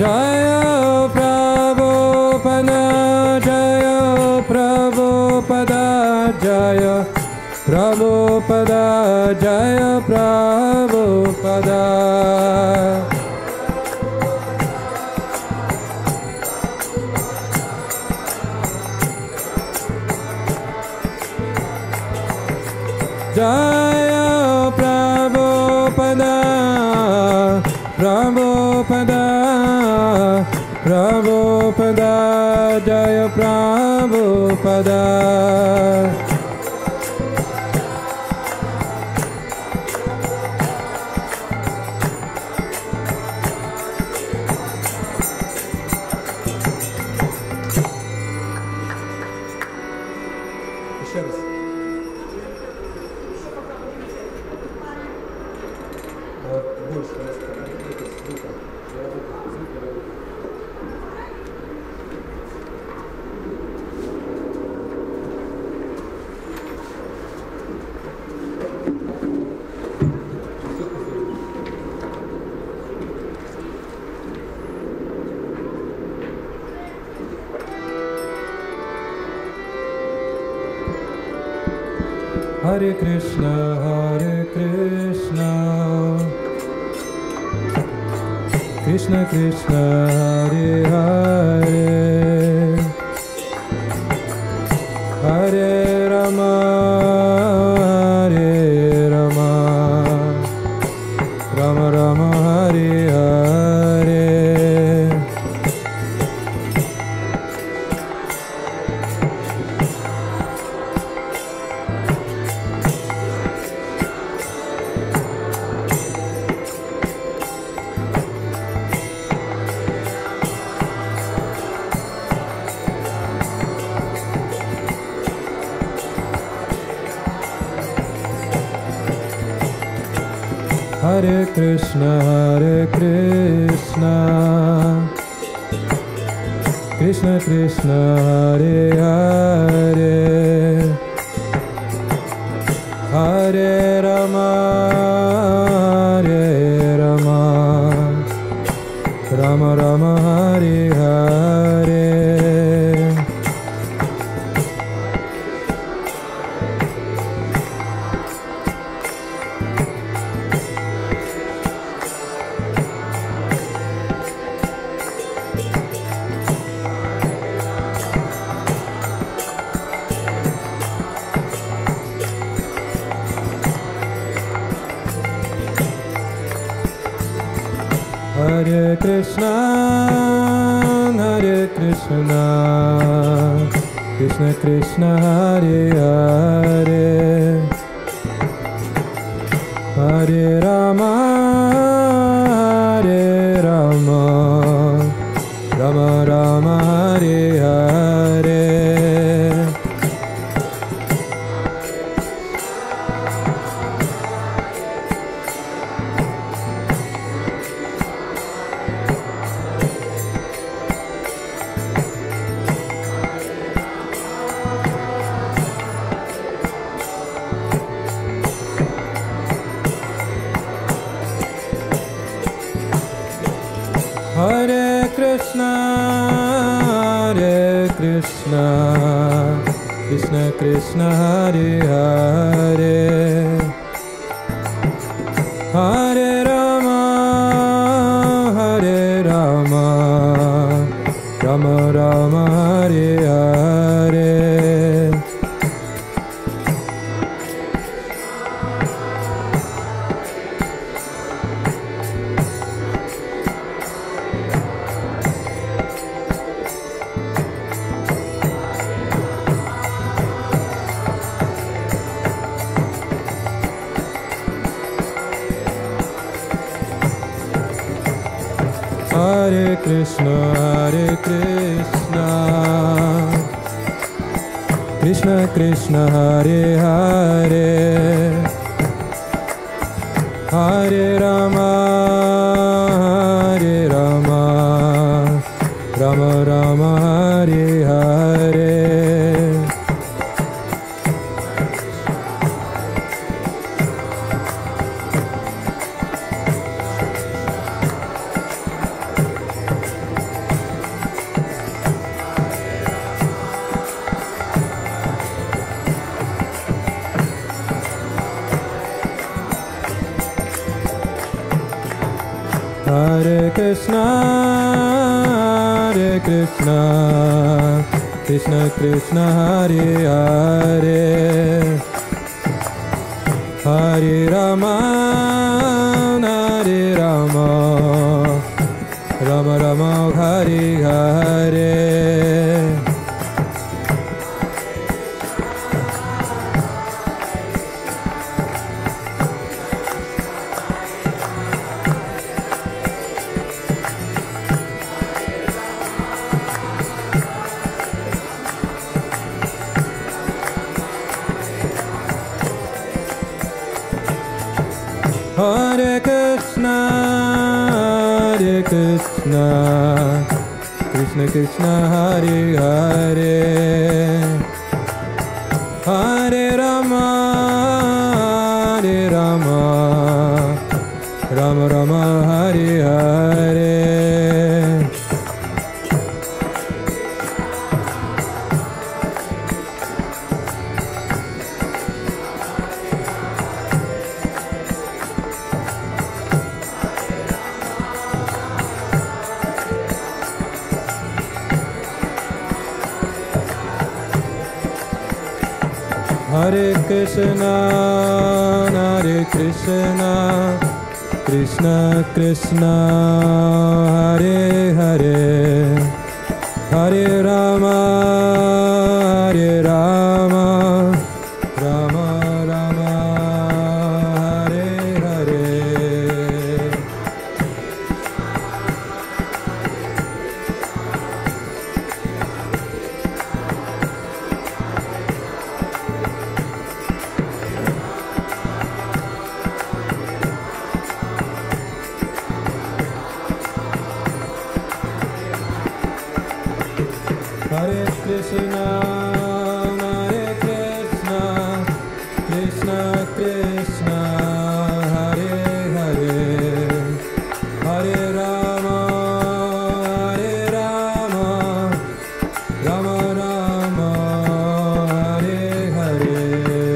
Jaya Prabhupada, Jaya Prabhupada, Jaya Prabhupada, Jaya Prabhupada. Jaya Prabhupada, Prabhupada, Prabhupada, Jaya Prabhupada. Еще раз. Больше раз это звука. Харе Кришна, Кришна Кришна, Харе Харе, Харе Рама, Харе Рама, Рама Рама, Харе Харе. Hare Krishna, Krishna Krishna, Hare Hare, Hare Rama, Hare Rama, Rama Rama, Hare Hare. Hare Krishna, Krishna Krishna, Hare Hare, Hare Rama, Hare Rama, Rama Rama, Hare Hare. Hare Krishna, Krishna Krishna, Hare Hare, Hare Rama, Hare Rama, Rama Rama, Hare Hare. Hare Krishna, Krishna Krishna, Hare Hare, Hare Rama, Hare Rama, Rama Rama, Hare Hare. Hare Krishna, Krishna Krishna, Hare Hare, Hare Rama, Hare Rama, Rama Rama, Hare Hare. Hare Krishna, Krishna Krishna, Hare Hare, Hare Rama, Rama Rama, Hare Hare. Hare Krishna, Krishna Krishna, Hare Hare, Hare Rama, Rama Rama, Hare Hare. Hare Krishna, Krishna Krishna, Hare Hare, Hare Rama, Rama Rama, Hare Hare.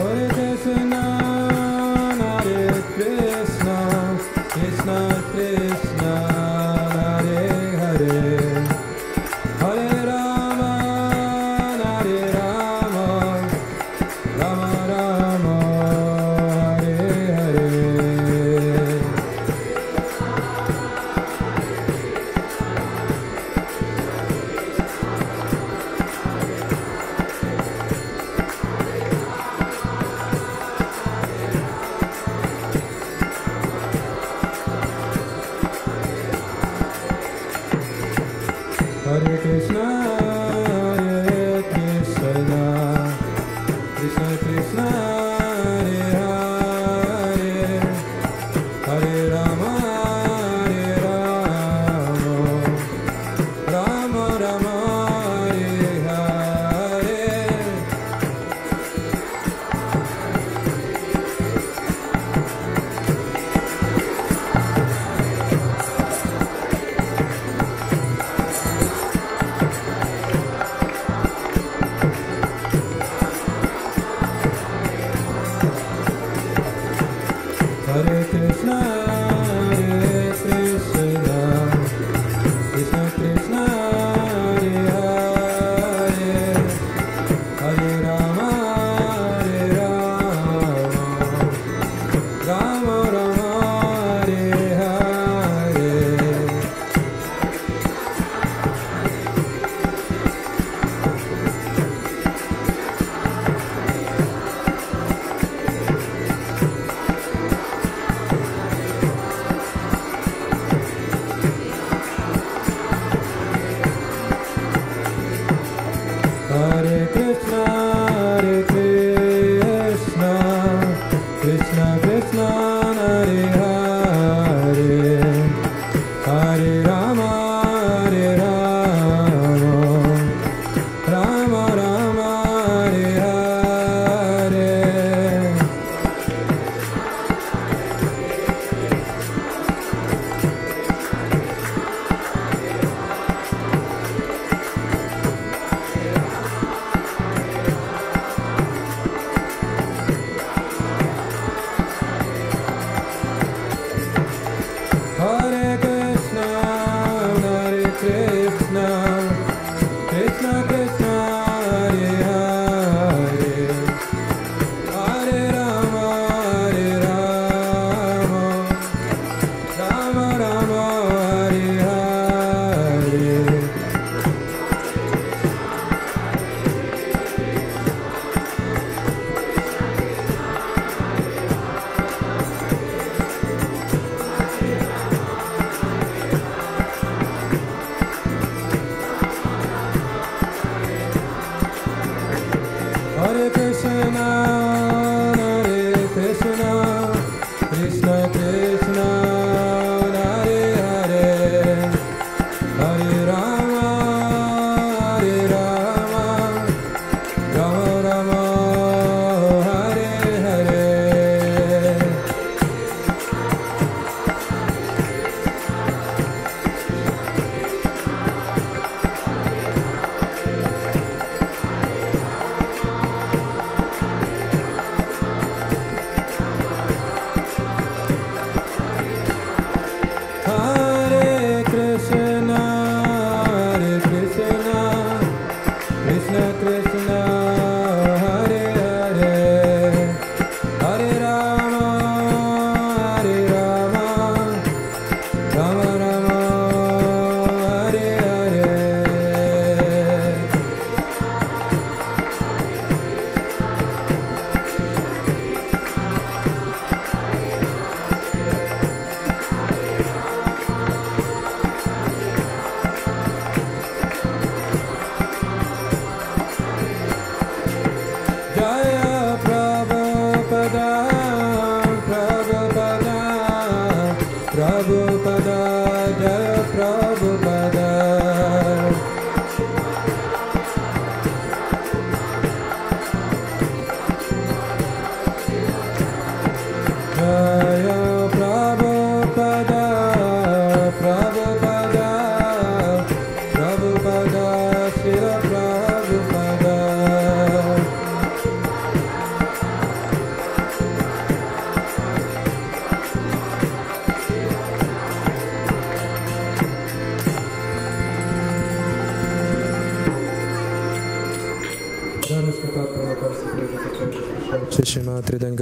Hare Krishna, Krishna Krishna, Hare Hare, Hare Rama, Rama Rama, Hare Hare. Hare Krishna, Krishna Krishna, Hare Hare, Hare Rama, Rama Rama, Hare Hare. Hare Krishna, Krishna Krishna, Hare Hare, Hare Rama, Rama Rama, Hare Hare. Hare Krishna, Krishna Krishna, Hare Hare, Hare Rama, Rama Rama, Hare Hare.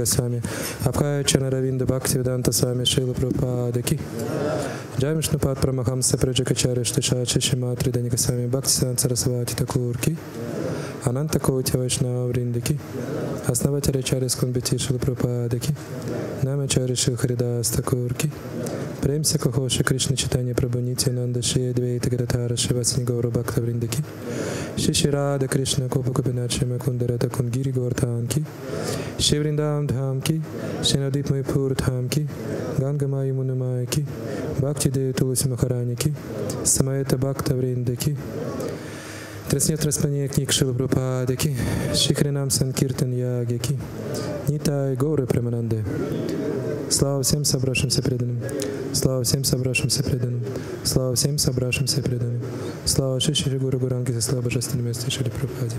Свами, Мангала-Чарана Бхакти Веданта Свами Шила Прабхупада-Ки. Джай Вишнупад Прамахамса Праджакачари Штиша Чишиматри Даника Свами Бхакти Сарасвати Такурки. Ананта Коти Вайшнава Вриндики. Основатели Чари Скунбити Шила Прабхупада-Ки. Намачари Шил Харидас Такурки. Премся Кохоши Кришна Чайтанья Прабху Нитьянанда Шри Адвайта Гададхара Шивасни Гаура Бхакта Вриндики. Шиширада Кришна Копа Копиначи Макундарата Кунгири Гортанки. Шивриндам Дхамки. Шинадип Майпур Дхамки. Гангамай Мунамайки. Бхакти Деви Туласи Махараники. Самаэта Бхакта Вриндики. Треснет распание книг Шила Прабхупады-Ки. Шихринам Санкиртан Ягики. Нитай-Гаура-Премананды. Слава всем собравшимся преданным. Слава всем собравшимся преданным. Слава всем собравшимся преданным. Слава Шиши Гуру Гуранги, слава божественному месту Шри Прабхупаде.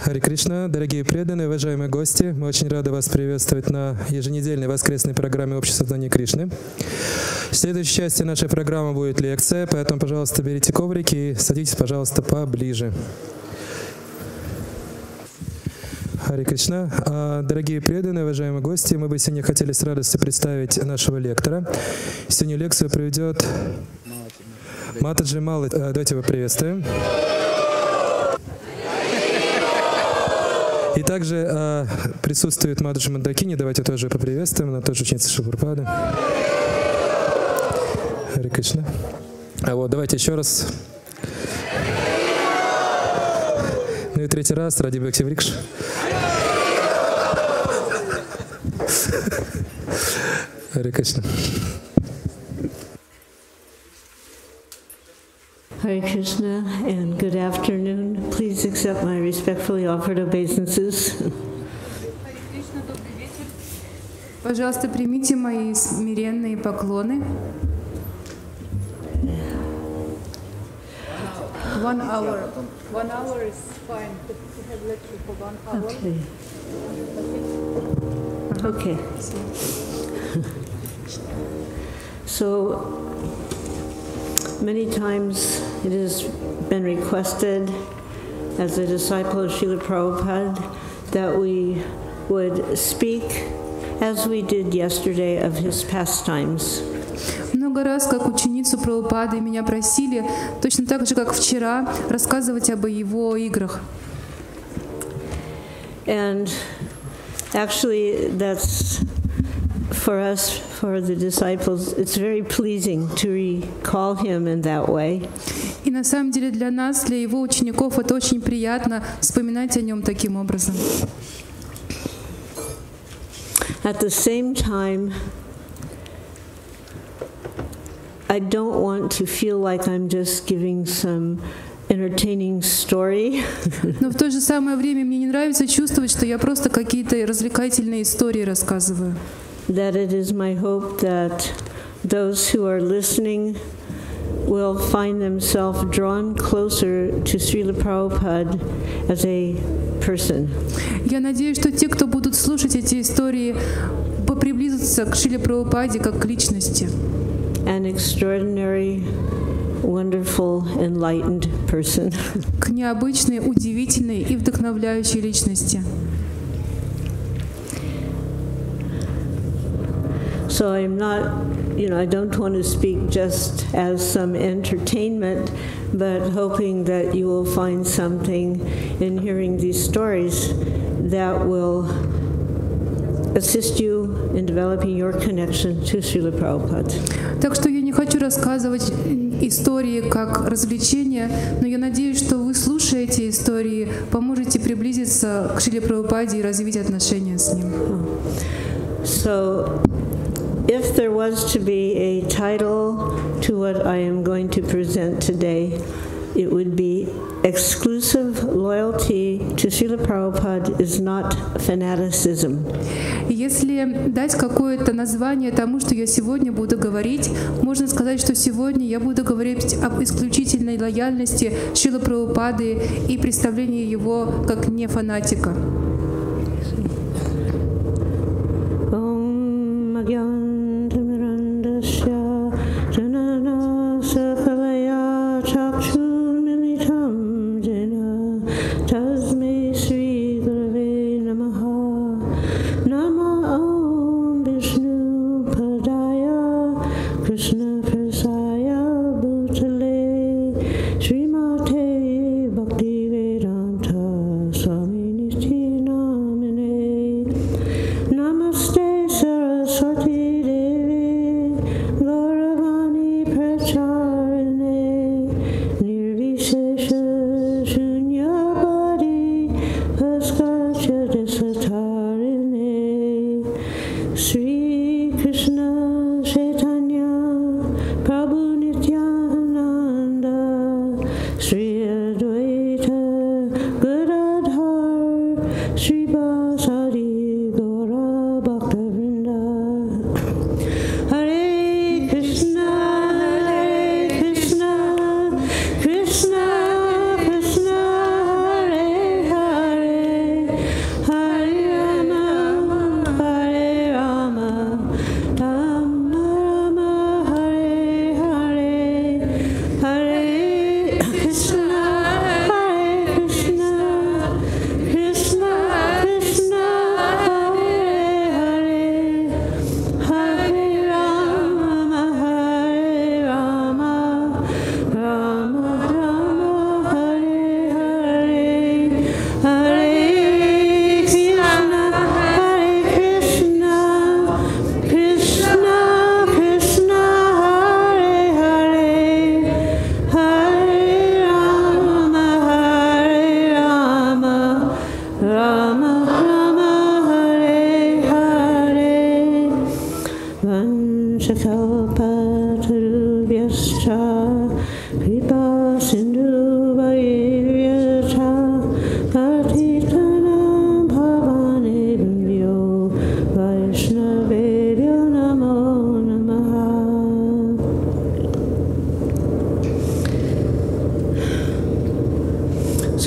Харе-Кришна, дорогие преданные, уважаемые гости, мы очень рады вас приветствовать на еженедельной воскресной программе Общества Сознания Кришны. В следующей части нашей программы будет лекция, поэтому, пожалуйста, берите коврики и садитесь, пожалуйста, поближе. Харе-Кришна. Дорогие преданные, уважаемые гости, мы бы сегодня хотели с радостью представить нашего лектора. Сегодня лекцию проведет Мтаджи Малати. Давайте его приветствуем. И также присутствует Мтаджи Малати, давайте тоже поприветствуем, она тоже ученица Шрила Прабхупады. Харе-Кришна. Давайте еще раз. Ну и третий раз, ради Бхакти Врикш. Харе-Кришна. Hare Krishna and good afternoon. Please accept my respectfully offered obeisances. Пожалуйста, примите мои смиренные поклоны. 1 hour. 1 hour is fine. But we have lecture for 1 hour. Okay. So many times it has been requested as a disciple of Srila Prabhupada that we would speak as we did yesterday of his pastimes. Много раз, как ученицу Прабхупады, меня просили, точно так же, как вчера, рассказывать об его играх. And actually, that's for us, for the disciples, it's very pleasing to recall him in that way. И на самом деле для нас, для его учеников, это очень приятно вспоминать о нем таким образом. At the same time, I don't want to feel like I'm just giving some entertaining story. Но в то же самое время мне не нравится чувствовать, что я просто какие-то развлекательные истории рассказываю. That it is my hope that those who are listening will find themselves drawn closer to Srila Prabhupada as a person. Я надеюсь, что те, кто будут слушать эти истории, приблизятся к Шриле Прабхупаде как к личности. An extraordinary, wonderful, enlightened person. К необычной, удивительной и вдохновляющей личности. So I'm not, I don't want to speak just as some entertainment, but hoping that you will find something in hearing these stories that will assist you in developing your connection to Srila Prabhupada. Так что я не хочу рассказывать истории как развлечения, но я надеюсь, что вы, слушая эти истории, поможете приблизиться к Шриле Прабхупаде и развить отношения с ним. So, if there was to be a title to what I am going to present today, it would be Exclusive Loyalty to Srila Prabhupada is not fanaticism. Если дать какое-то название тому, что я сегодня буду говорить, можно сказать, что сегодня я буду говорить об исключительной лояльности Шрилы Прабхупады и представлении его как не фанатика.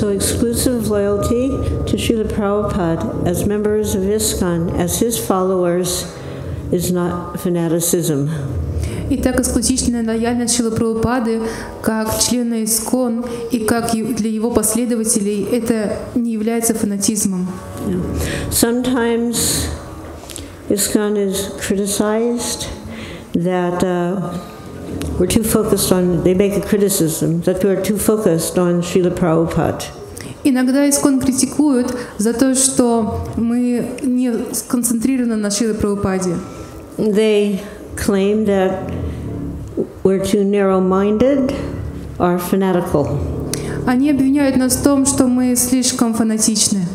So exclusive loyalty to Srila Prabhupada as members of ISKCON, as his followers, is not fanaticism. Итак, исключительная лояльность Шрилы Прабхупады как члена ИСККОН и как для его последователей это не является фанатизмом. Sometimes ISKCON is criticized that we're too focused on, they make a criticism that we're too focused on Srila Prabhupada. Иногда ИСККОН критикуют за то, что мы не сконцентрированы на Шриле Прабхупаде. they claim that we're too narrow-minded or fanatical. Они обвиняют нас в том, что мы слишком фанатичны.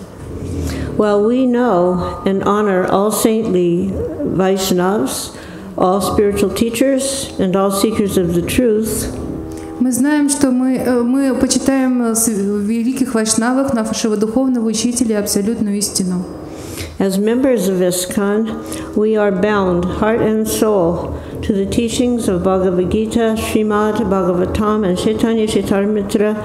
Well, we know and honor all saintly Vaishnavas, all spiritual teachers, and all seekers of the truth. Мы знаем, что мы почитаем великих вайшнавов, нашего духовного учителя, абсолютную истину. As members of ISKCON, we are bound, heart and soul, to the teachings of Bhagavad Gita, Srimad Bhagavatam, and Chaitanya Charitamrita,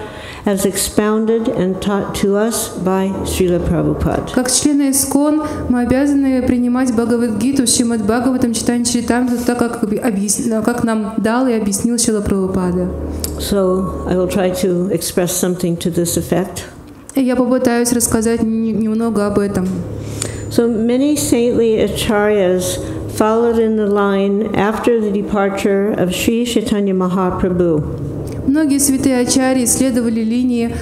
as expounded and taught to us by Srila Prabhupada. Как члены ИСККОН мы обязаны принимать Бхагавад-гиту, Шримад Бхагаватам, Чайтанья Чаритамриту, так как нам дал и объяснил Шрила Прабхупада. So I will try to express something to this effect. Я попытаюсь рассказать немного об этом. So many saintly acharyas followed in the line after the departure of Sri Chaitanya Mahaprabhu. Многие святые ачарьи следовали линии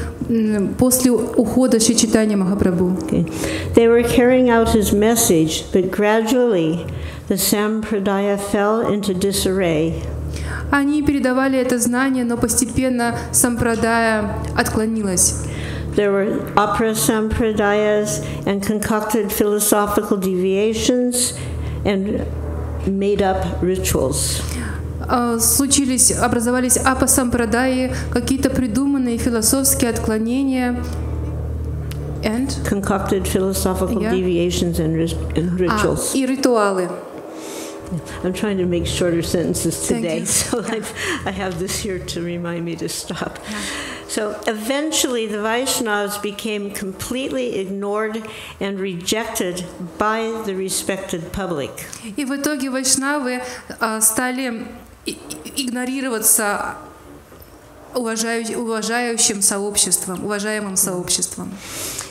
после ухода Шри Чайтаньи Махапрабху. They were carrying out his message, but gradually the sampradaya fell into disarray. Они передавали это знание, но постепенно сампрадая отклонилась. There were opera sampradayas and concocted philosophical deviations and made up rituals. Образовались апа-сампрадаи, какие-то придуманные философские отклонения. And? Concocted philosophical deviations and rituals. И ритуалы. I'm trying to make shorter sentences today, so I have this here to remind me to stop. So eventually the Vaishnavas became completely ignored and rejected by the respected public. И в итоге вайшнавы стали игнорироваться уважаемым сообществом.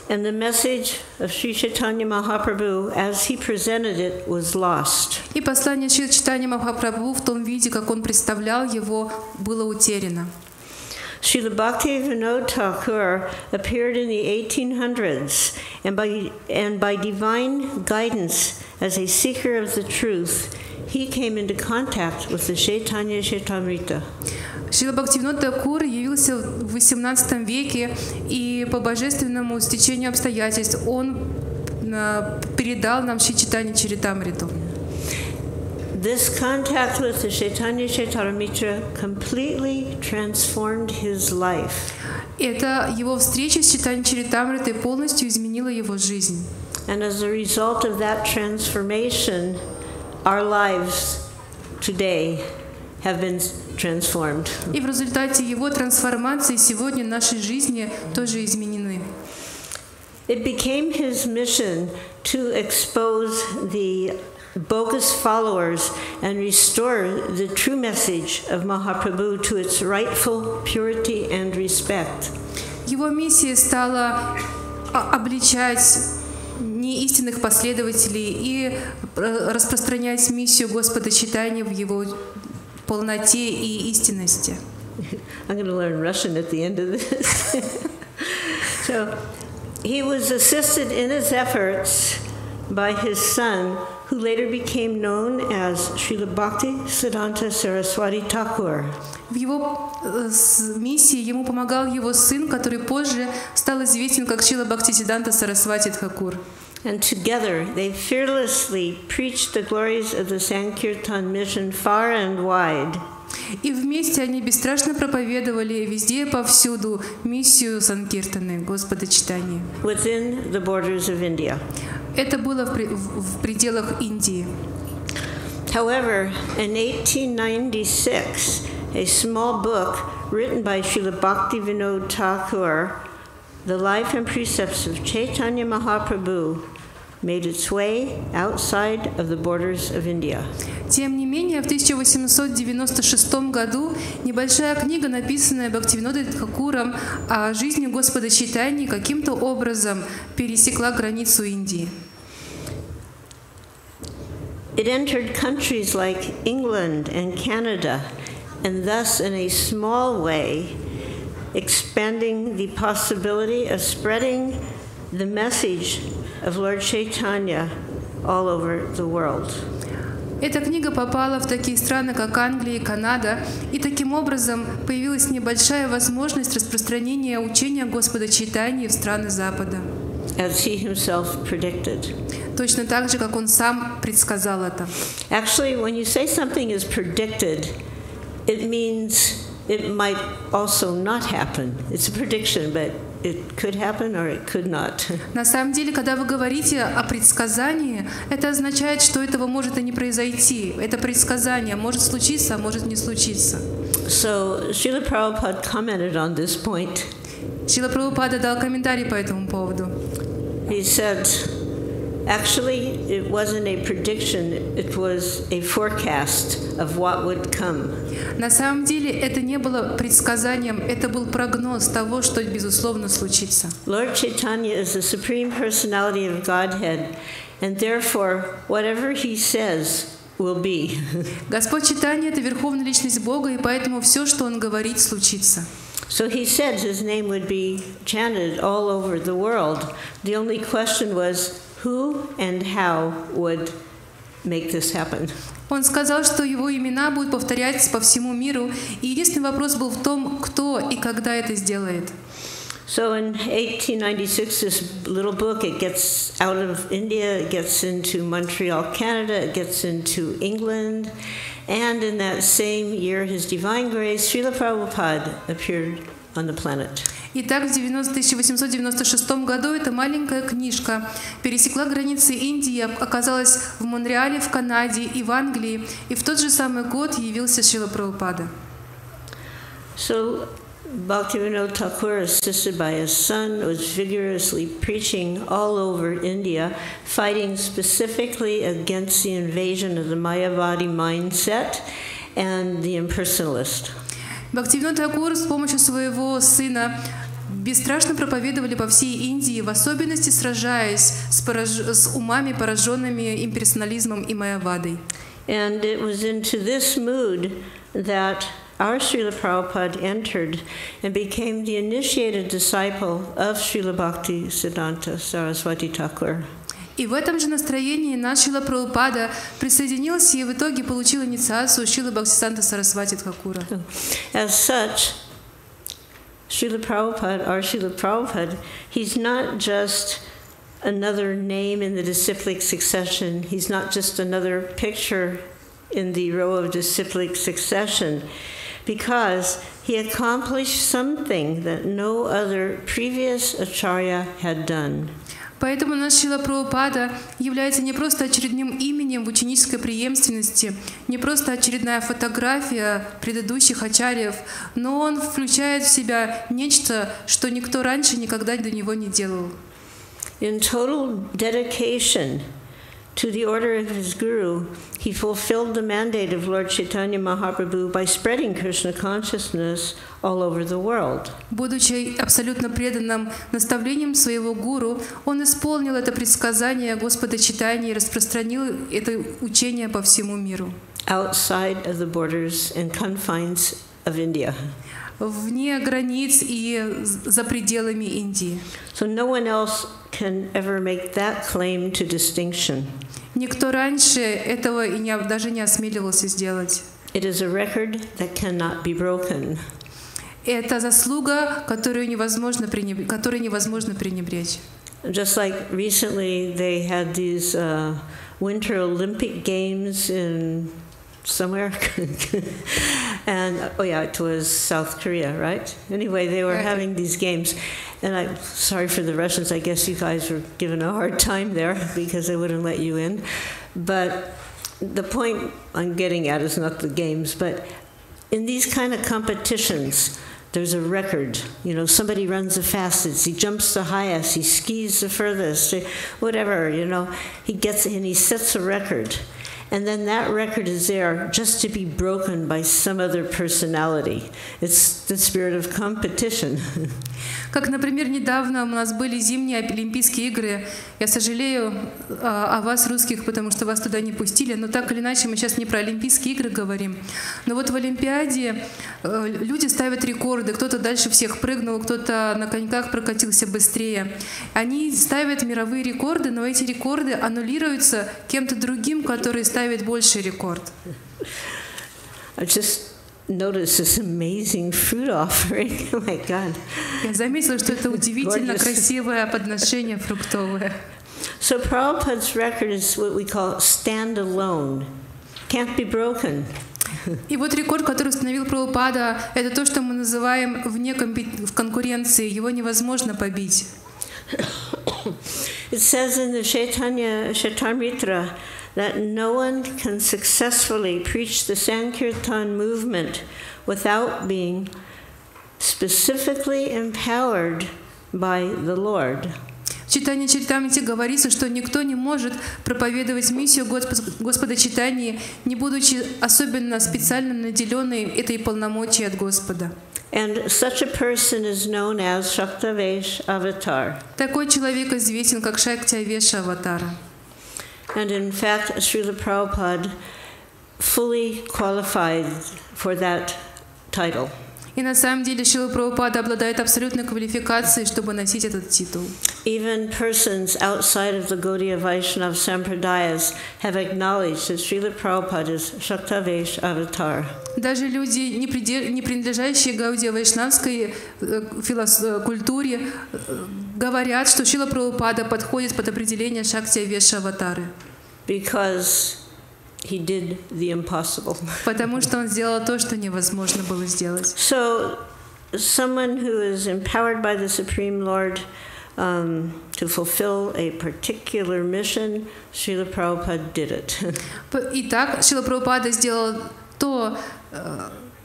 And the message of Sri Chaitanya Mahaprabhu, as he presented it, was lost. И послание Шри Чайтаньи Махапрабху в том виде, как он представлял его, было утеряно. Srila Bhaktivinoda Thakur appeared in the 1800s, and by divine guidance, as a seeker of the truth, he came into contact with the Chaitanya Charitamrita. Шрила Бхактивинода Тхакур явился в XVIII веке, и по божественному стечению обстоятельств он передал нам Шри Чайтанья Чаритамриту. This contact with the Chaitanya Charitamrita completely transformed his life. Это его встреча с Чайтаньей Чаритамритой полностью изменила его жизнь. And as a result of that transformation, our lives today have been transformed. И в результате его трансформации сегодня наши жизни тоже изменены. It became his mission to expose the bogus followers and restore the true message of Mahaprabhu to its rightful purity and respect. Его миссией стала обличать неистинных последователей и распространять миссию Господа Чайтаньи в его полноте и истинности. I'm going to learn Russian at the end of this. So, he was assisted in his efforts by his son, who later became known as Srila Bhakti Siddhanta Saraswati Thakur. В его миссии ему помогал его сын, который позже стал известен как Шрила Бхактисиддханта Сарасвати Тхакур. And together they fearlessly preached the glories of the Sankirtan mission far and wide. И вместе они бесстрашно проповедовали везде и повсюду миссию Санкиртаны Господа Чайтаньи. Within the borders of India. Это было в пределах Индии. However, in 1896, a small book written by Srila Bhaktivinoda Thakur, The Life and Precepts of Chaitanya Mahaprabhu, made its way outside of the borders of India. Тем не менее, в 1896 году небольшая книга, написанная Бхактивинодой Тхакуром о жизни Господа Чайтаньи, каким-то образом пересекла границу Индии. It entered countries like England and Canada, and thus in a small way expanding the possibility of spreading the message of Lord Chaitanya all over the world. Эта книга попала в такие страны, как Англия и Канада, и таким образом появилась небольшая возможность распространения учения Господа Чайтаньи в страны Запада. As he himself predicted. Точно так же, как он сам предсказал это. Actually, when you say something is predicted, it means it might also not happen. It's a prediction, but it could happen or it could not. На самом деле, когда вы говорите о предсказании, это означает, что этого может и не произойти. Это предсказание может случиться, а может не случиться. So, Srila Prabhupada commented on this point. Шрила Прабхупада дал комментарий по этому поводу. He said, actually, it wasn't a prediction, it was a forecast of what would come. На самом деле это не было предсказанием, это был прогноз того, что безусловно случится. Lord Chaitanya is the supreme personality of Godhead, and therefore, whatever he says will be. Господь Чайтанья — это верховная личность Бога, и поэтому все, что Он говорит, случится. So he said his name would be chanted all over the world. The only question was who and how would make this happen. Он сказал, что его имена будут повторяться по всему миру, и единственный вопрос был в том, кто и когда это сделает. So in 1896, this little book, it gets out of India, it gets into Montreal, Canada, it gets into England. And in that same year, His Divine Grace, Srila Prabhupada, appeared on the planet. Итак, в 1896 году эта маленькая книжка пересекла границы Индии, оказалась в Монреале, в Канаде и в Англии, и в тот же самый год явился Шрила Прабхупада. So, Bhaktivinoda Thakur, assisted by his son, was vigorously preaching all over India, fighting specifically against the invasion of the Mayavadi mindset and the impersonalist. Бхактивинода Тхакур с помощью своего сына бесстрашно проповедовали по всей Индии, в особенности сражаясь с умами, пораженными имперсонализмом и майявадой. And it was into this mood that our Srila Prabhupada entered and became the initiated disciple of Srila Bhakti Siddhanta Saraswati Thakur. И в этом же настроении наш Шрила Прабхупада присоединился и в итоге получил инициацию Шрилы Бхактисиданта Сарасвати Тхакура. As such, Srila Prabhupada, our Srila Prabhupada, he's not just another name in the disciplic succession. He's not just another picture in the row of disciplic succession, because he accomplished something that no other previous acharya had done. Поэтому наш Шрила Прабхупада является не просто очередным именем в ученической преемственности, не просто очередная фотография предыдущих ачарьев, но он включает в себя нечто, что никто раньше никогда до него не делал. In total dedication to the order of his guru, he fulfilled the mandate of Lord Chaitanya Mahaprabhu by spreading Krishna consciousness all over the world. Будучи абсолютно преданным наставлением своего гуру, он исполнил это предсказание Господа Чайтаньи и распространил это учение по всему миру. Outside of the borders and confines of India. Вне границ и за пределами Индии. So no one else can ever make that claim to distinction. Никто раньше этого и даже не осмеливался сделать. It is a record that cannot be broken. Это заслуга, которой невозможно пренебречь. Just like recently they had these Winter Olympic Games in somewhere. And, oh yeah, it was South Korea, right? Anyway, they were having these games. And I'm sorry for the Russians, I guess you guys were given a hard time there because they wouldn't let you in. But the point I'm getting at is not the games, but in these kind of competitions, there's a record. You know, somebody runs the fastest, he jumps the highest, he skis the furthest, whatever, you know. He gets and he sets a record. And then that record is there just to be broken by some other personality. It's the spirit of competition. Как, например, недавно у нас были зимние Олимпийские игры. Я сожалею о вас, русских, потому что вас туда не пустили. Но так или иначе, мы сейчас не про Олимпийские игры говорим. Но вот в Олимпиаде люди ставят рекорды. Кто-то дальше всех прыгнул, кто-то на коньках прокатился быстрее. Они ставят мировые рекорды, но эти рекорды аннулируются кем-то другим, который ставит поставить больший рекорд. I just noticed this amazing fruit offering. Oh my God. Я заметила, что это удивительно красивое подношение фруктовое. So Prabhupada's record is what we call stand-alone. Can't be broken. И вот рекорд, который установил Прабхупада, это то, что мы называем вне конкуренции. Его невозможно побить. It says in the Chайтанья Chaitanya that no one can successfully preach the Sankirtan movement without being specifically empowered by the Lord. В Чайтанье говорится, что никто не может проповедовать миссию Господа Чайтаньи, не будучи особенно специально наделенной этой полномочией от Господа. And such a person is known as Shaktavesh Avatar. Такой человек известен как Шактавеша Аватара. And in fact, Srila Prabhupada fully qualified for that title. И на самом деле Шрила Прабхупада обладает абсолютной квалификацией, чтобы носить этот титул. Even persons outside of the Gaudiya Vaishnava Sampradayas have acknowledged that Srila Prabhupada is Shaktavesh Avatar. Даже люди, не принадлежащие Гаудия Вайшнавской культуре, говорят, что Шрила Прабхупада подходит под определение Шактавеша Аватары. Because he did the impossible. Потому что он сделал то, что невозможно было сделать. So, someone who is empowered by the Supreme Lord to fulfill a particular mission, Srila Prabhupada did it. Итак, Шрила Прабхупада сделал то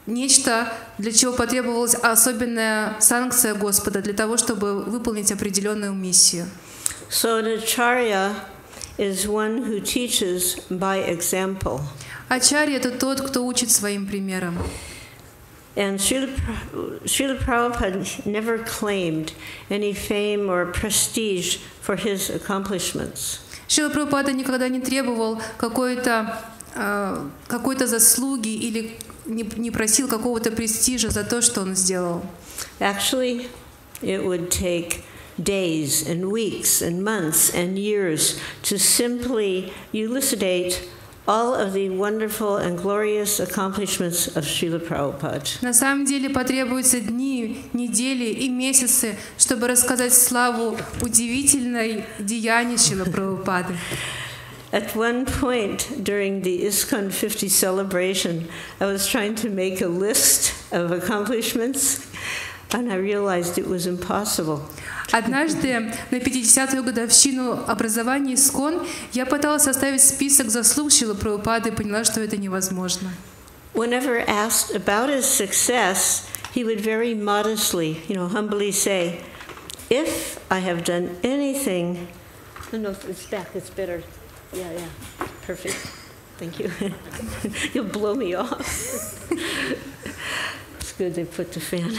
нечто, для чего потребовалась особенная санкция Господа, для того, чтобы выполнить определенную миссию. So, an acharya is one who teaches by example. Ачарья — это тот, кто учит своим примером. And Srila Prabhupada never claimed any fame or prestige for his accomplishments. Шрила Прабхупада никогда не требовал какой-то заслуги или не просил какого-то престижа за то, что он сделал. Actually, it would take days and weeks and months and years to simply elucidate all of the wonderful and glorious accomplishments of Srila Prabhupada. На самом деле потребуются дни, недели и месяцы, чтобы рассказать славу удивительной деяний Шрилы Прабхупады. At one point during the ISKCON 50 celebration, I was trying to make a list of accomplishments, and I realized it was impossible. Однажды на 50-ю годовщину образования ИСККОН я пыталась составить список заслуг Шрилы Прабхупады и поняла, что это невозможно. Whenever asked about his success, he would very modestly, humbly say, "If I have done anything," no, it's back. It's better. Yeah, perfect. Thank you. You'll blow me off. It's good they put the fan.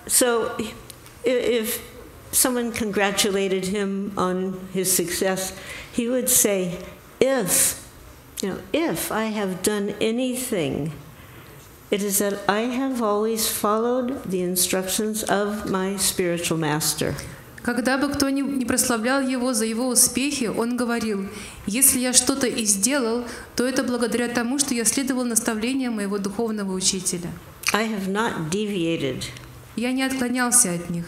So, if someone congratulated him on his success, he would say, if I have done anything, it is that I have always followed the instructions of my spiritual master. Когда бы кто ни прославлял его за его успехи, он говорил: если я что-то и сделал, то это благодаря тому, что я следовал наставлениям моего духовного учителя. I have not deviated. Я не отклонялся от них.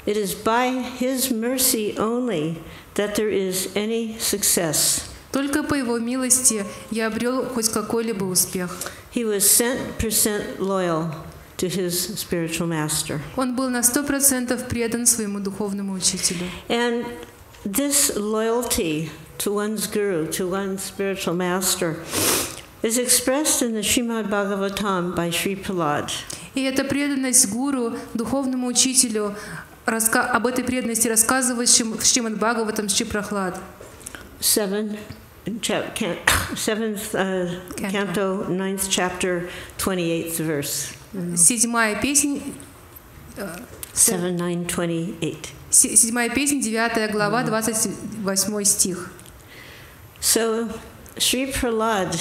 It is by His mercy only that there is any success. Только по Его милости я обрел хоть какой-либо успех. He was 100% loyal to his spiritual master. Он был на 100% предан своему духовному учителю. And this loyalty to one's guru, to one's spiritual master, is expressed in the Srimad Bhagavatam by Sri Prahlad. И эта преданность гуру, духовному учителю, об этой преданности рассказывает в Шримад Бхагаватам Шри Прахлад. 7th canto, 9th chapter, 28th verse. 7-я песня, 7:9:28. 7-я песня, 9 глава, 28 стих. So, Sri Prahlad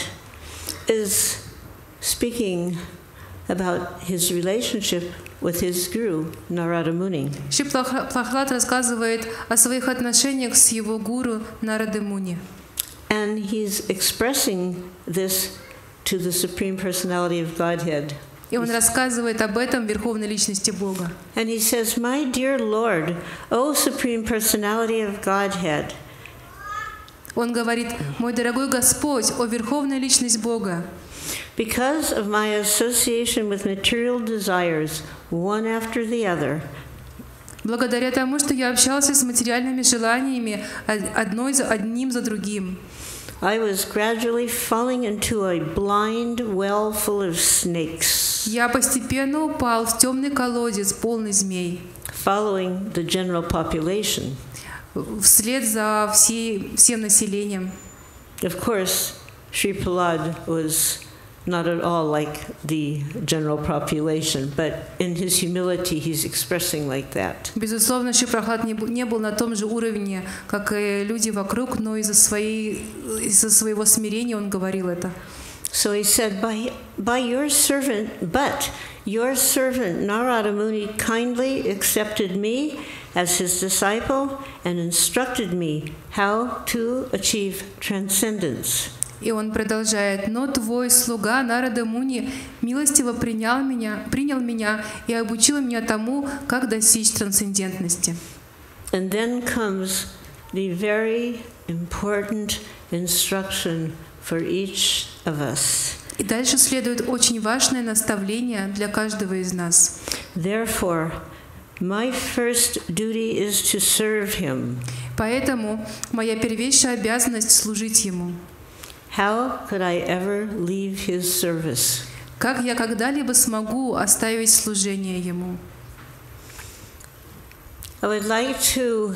is speaking about his relationship with his guru, Narada Muni. Шри Прахлад рассказывает о своих отношениях с его гуру Нарады Муни. And he's expressing this to the Supreme Personality of Godhead. И он рассказывает об этом Верховной Личности Бога. And he says, "My dear Lord, O Supreme Personality of Godhead." Он говорит: «Мой дорогой Господь, о Верховная Личность Бога, Because of my association with material desires, one after the other, благодаря тому, что я общался с материальными желаниями одним за другим, I was gradually falling into a blind well full of snakes, я постепенно упал в темный колодец, полный змей, following the general population. вслед за всем населением». Of course, Sri Prahlad was not at all like the general population, but in his humility he's expressing like that. Безусловно, Шри Прахлад не был на том же уровне, как и люди вокруг, но из-за своего смирения он говорил это. So he said, by your servant, but your servant Narada Muni kindly accepted me as his disciple and instructed me how to achieve transcendence. И он продолжает: «Но твой слуга Нарада Муни милостиво принял меня и обучил меня тому, как достичь трансцендентности». And then comes the very important instruction for each of us. И дальше следует очень важное наставление для каждого из нас. Therefore, my first duty is to serve him. Поэтому моя первейшая обязанность — служить ему. How could I ever leave his service? Как я когда-либо смогу оставить служение ему? I would like to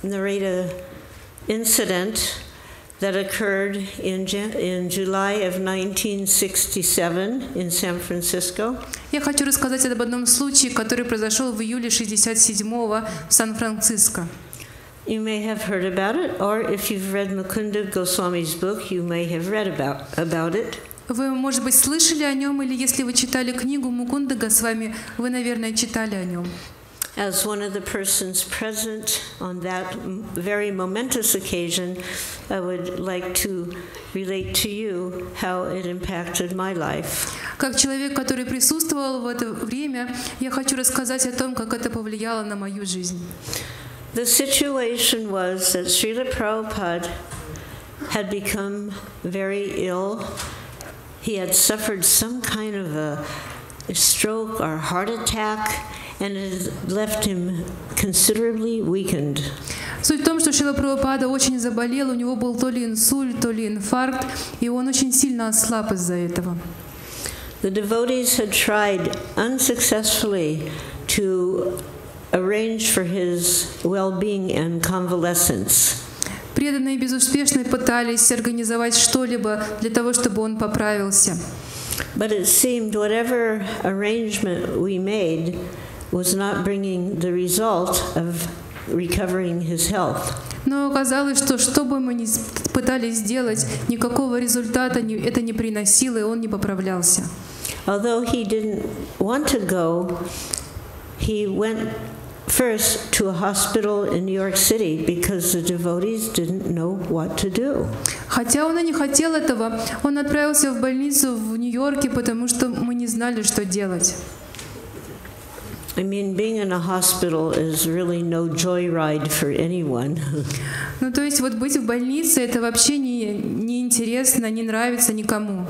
narrate an incident that occurred in July of 1967 in San Francisco. Я хочу рассказать об одном случае, который произошел в июле 1967-го в Сан-Франциско. You may have heard about it, or if you've read Mukunda Goswami's book, you may have read about it. Вы, может быть, слышали о нем, или если вы читали книгу Мукунды Госвами, вы, наверное, читали о нем. As one of the persons present on that very momentous occasion, I would like to relate to you how it impacted my life. Как человек, который присутствовал в это время, я хочу рассказать о том, как это повлияло на мою жизнь. The situation was that Srila Prabhupada had become very ill. He had suffered some kind of a stroke or heart attack, and it had left him considerably weakened. Суть в том, что Шрила Прабхупада очень заболел, у него был то ли инсульт, то ли инфаркт, и он очень сильно ослаб из-за этого. The devotees had tried unsuccessfully to arrange for his well-being and convalescence. Преданные безуспешно пытались организовать что-либо для того, чтобы он поправился. But it seemed whatever arrangement we made was not bringing the result of recovering his health. Но оказалось, что бы мы ни пытались сделать, никакого результата это не приносило, и он не поправлялся. Although he didn't want to go, he went first to a hospital in New York City because the devotees didn't know what to do. Хотя он и не хотел этого, он отправился в больницу в Нью-Йорке, потому что мы не знали, что делать. I mean, being in a hospital is really no joyride for anyone. Ну, то есть вот быть в больнице — это вообще не интересно, не нравится никому.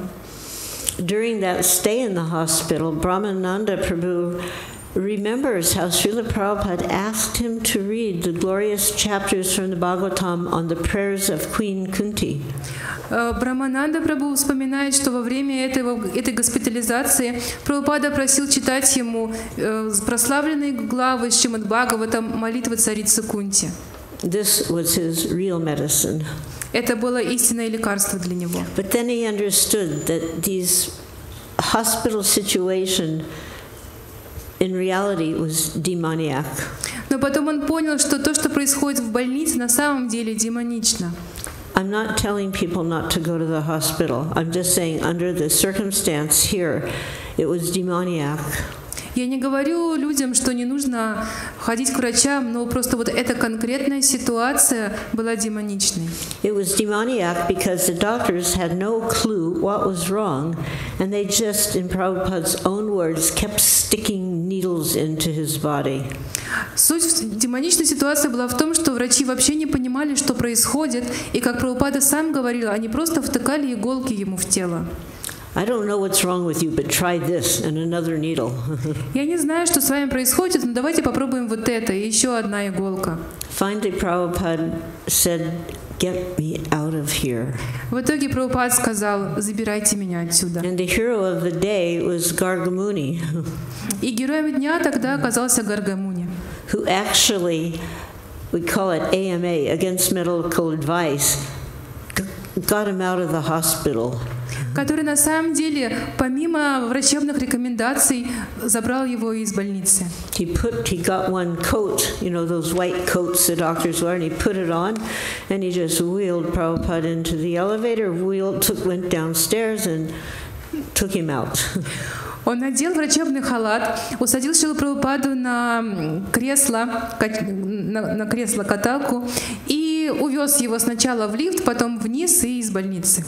During that stay in the hospital, Brahmananda Prabhu remembers how Srila Prabhupada asked him to read the glorious chapters from the Bhagavatam on the prayers of Queen Kunti. Брахмананда Прабху вспоминает, что во время этой госпитализации Прабхупада просил читать ему прославленные главы из Шримад Бхагаватам, молитвы царицы Кунти. This was his real medicine. Это было истинное лекарство для него. But then he understood that these hospital situation in reality was demoniac. Но потом он понял, что то, что происходит в больнице, на самом деле демонично. I'm not telling people not to go to the hospital. I'm just saying under the circumstance here, it was demoniac. Я не говорю людям, что не нужно ходить к врачам, но просто вот эта конкретная ситуация была демоничной. It was demoniac because the doctors had no clue what was wrong, and they just, in Prabhupada's own words, kept sticking needles into his body. Суть демоничной ситуации была в том, что врачи вообще не понимали, что происходит, и, как Прабхупада сам говорил, они просто втыкали иголки ему в тело. I don't know what's wrong with you, but try this and another needle. Я не знаю, что с вами происходит, но давайте попробуем вот это и еще одна иголка. Finally, Prabhupada said, "Get me out of here." В итоге Прабхупад сказал: забирайте меня отсюда. And the hero of the day was Gargamuni, И героем дня тогда оказался Гаргамуни, who actually, we call it AMA, against medical advice, got him out of the hospital. который на самом деле, помимо врачебных рекомендаций, забрал его из больницы. He got one coat, you know, those white coats the doctors wear, and he put it on, and he just wheeled Prabhupada into the elevator, went downstairs, and took him out. Он надел врачебный халат, усадил Шрилу Прабхупаду на кресло-каталку и увез его сначала в лифт, потом вниз и из больницы.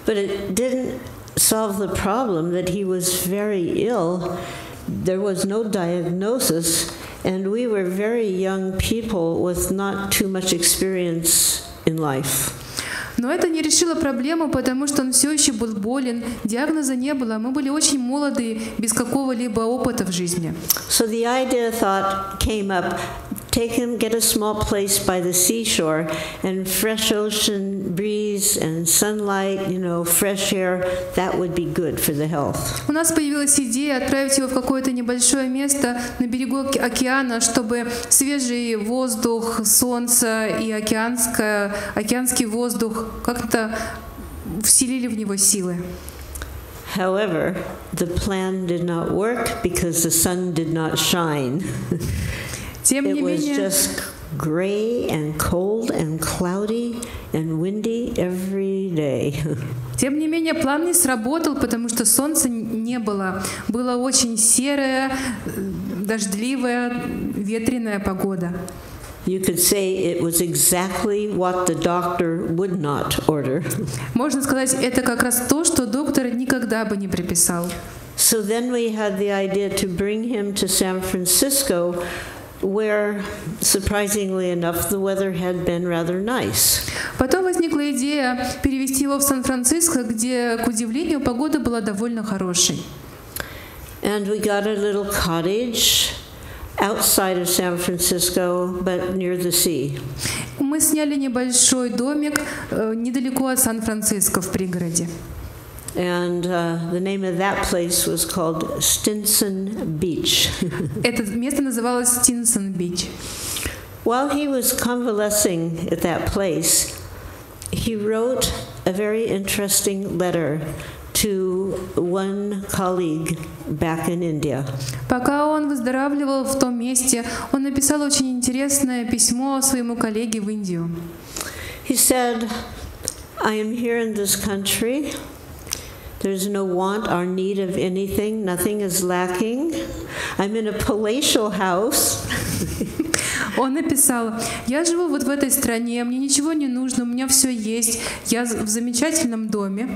But it didn't solve the problem that he was very ill. There was no diagnosis, and we were very young people with not too much experience in life. Но это не решило проблему, потому что он все еще был болен, диагноза не было, мы были очень молоды, без какого-либо опыта в жизни. So the thought came up, take him, get a small place by the seashore, and fresh ocean breeze and sunlight, you know, fresh air, that would be good for the health. У нас появилась идея отправить его в какое-то небольшое место на берегу океана, чтобы свежий воздух, солнце и океанский воздух как-то вселили в него силы. However, the plan did not work because the sun did not shine. It was just gray and cold and cloudy and windy every day. Тем не менее, план не сработал, потому что солнца не было. Была очень серая, дождливая, ветреная погода. You could say it was exactly what the doctor would not order. Можно сказать, это как раз то, что доктор никогда бы не приписал. So then we had the idea to bring him to San Francisco, where, surprisingly enough, the weather had been rather nice. Потом возникла идея перевести его в Сан-Франциско, где, к удивлению, погода была довольно хорошей. And we got a little cottage outside of San Francisco, but near the sea. Мы сняли небольшой домик недалеко от Сан-Франциско, в пригороде. And the name of that place was called Stinson Beach. Это место называлось Stinson Beach. While he was convalescing at that place, he wrote a very interesting letter to one colleague back in India. Пока он выздоравливал в том месте, он написал очень интересное письмо своему коллеге в Индию. He said, "I am here in this country. There's no want or need of anything. Nothing is lacking. I'm in a palatial house." Он написал: «Я живу вот в этой стране, мне ничего не нужно, у меня все есть, я в замечательном доме».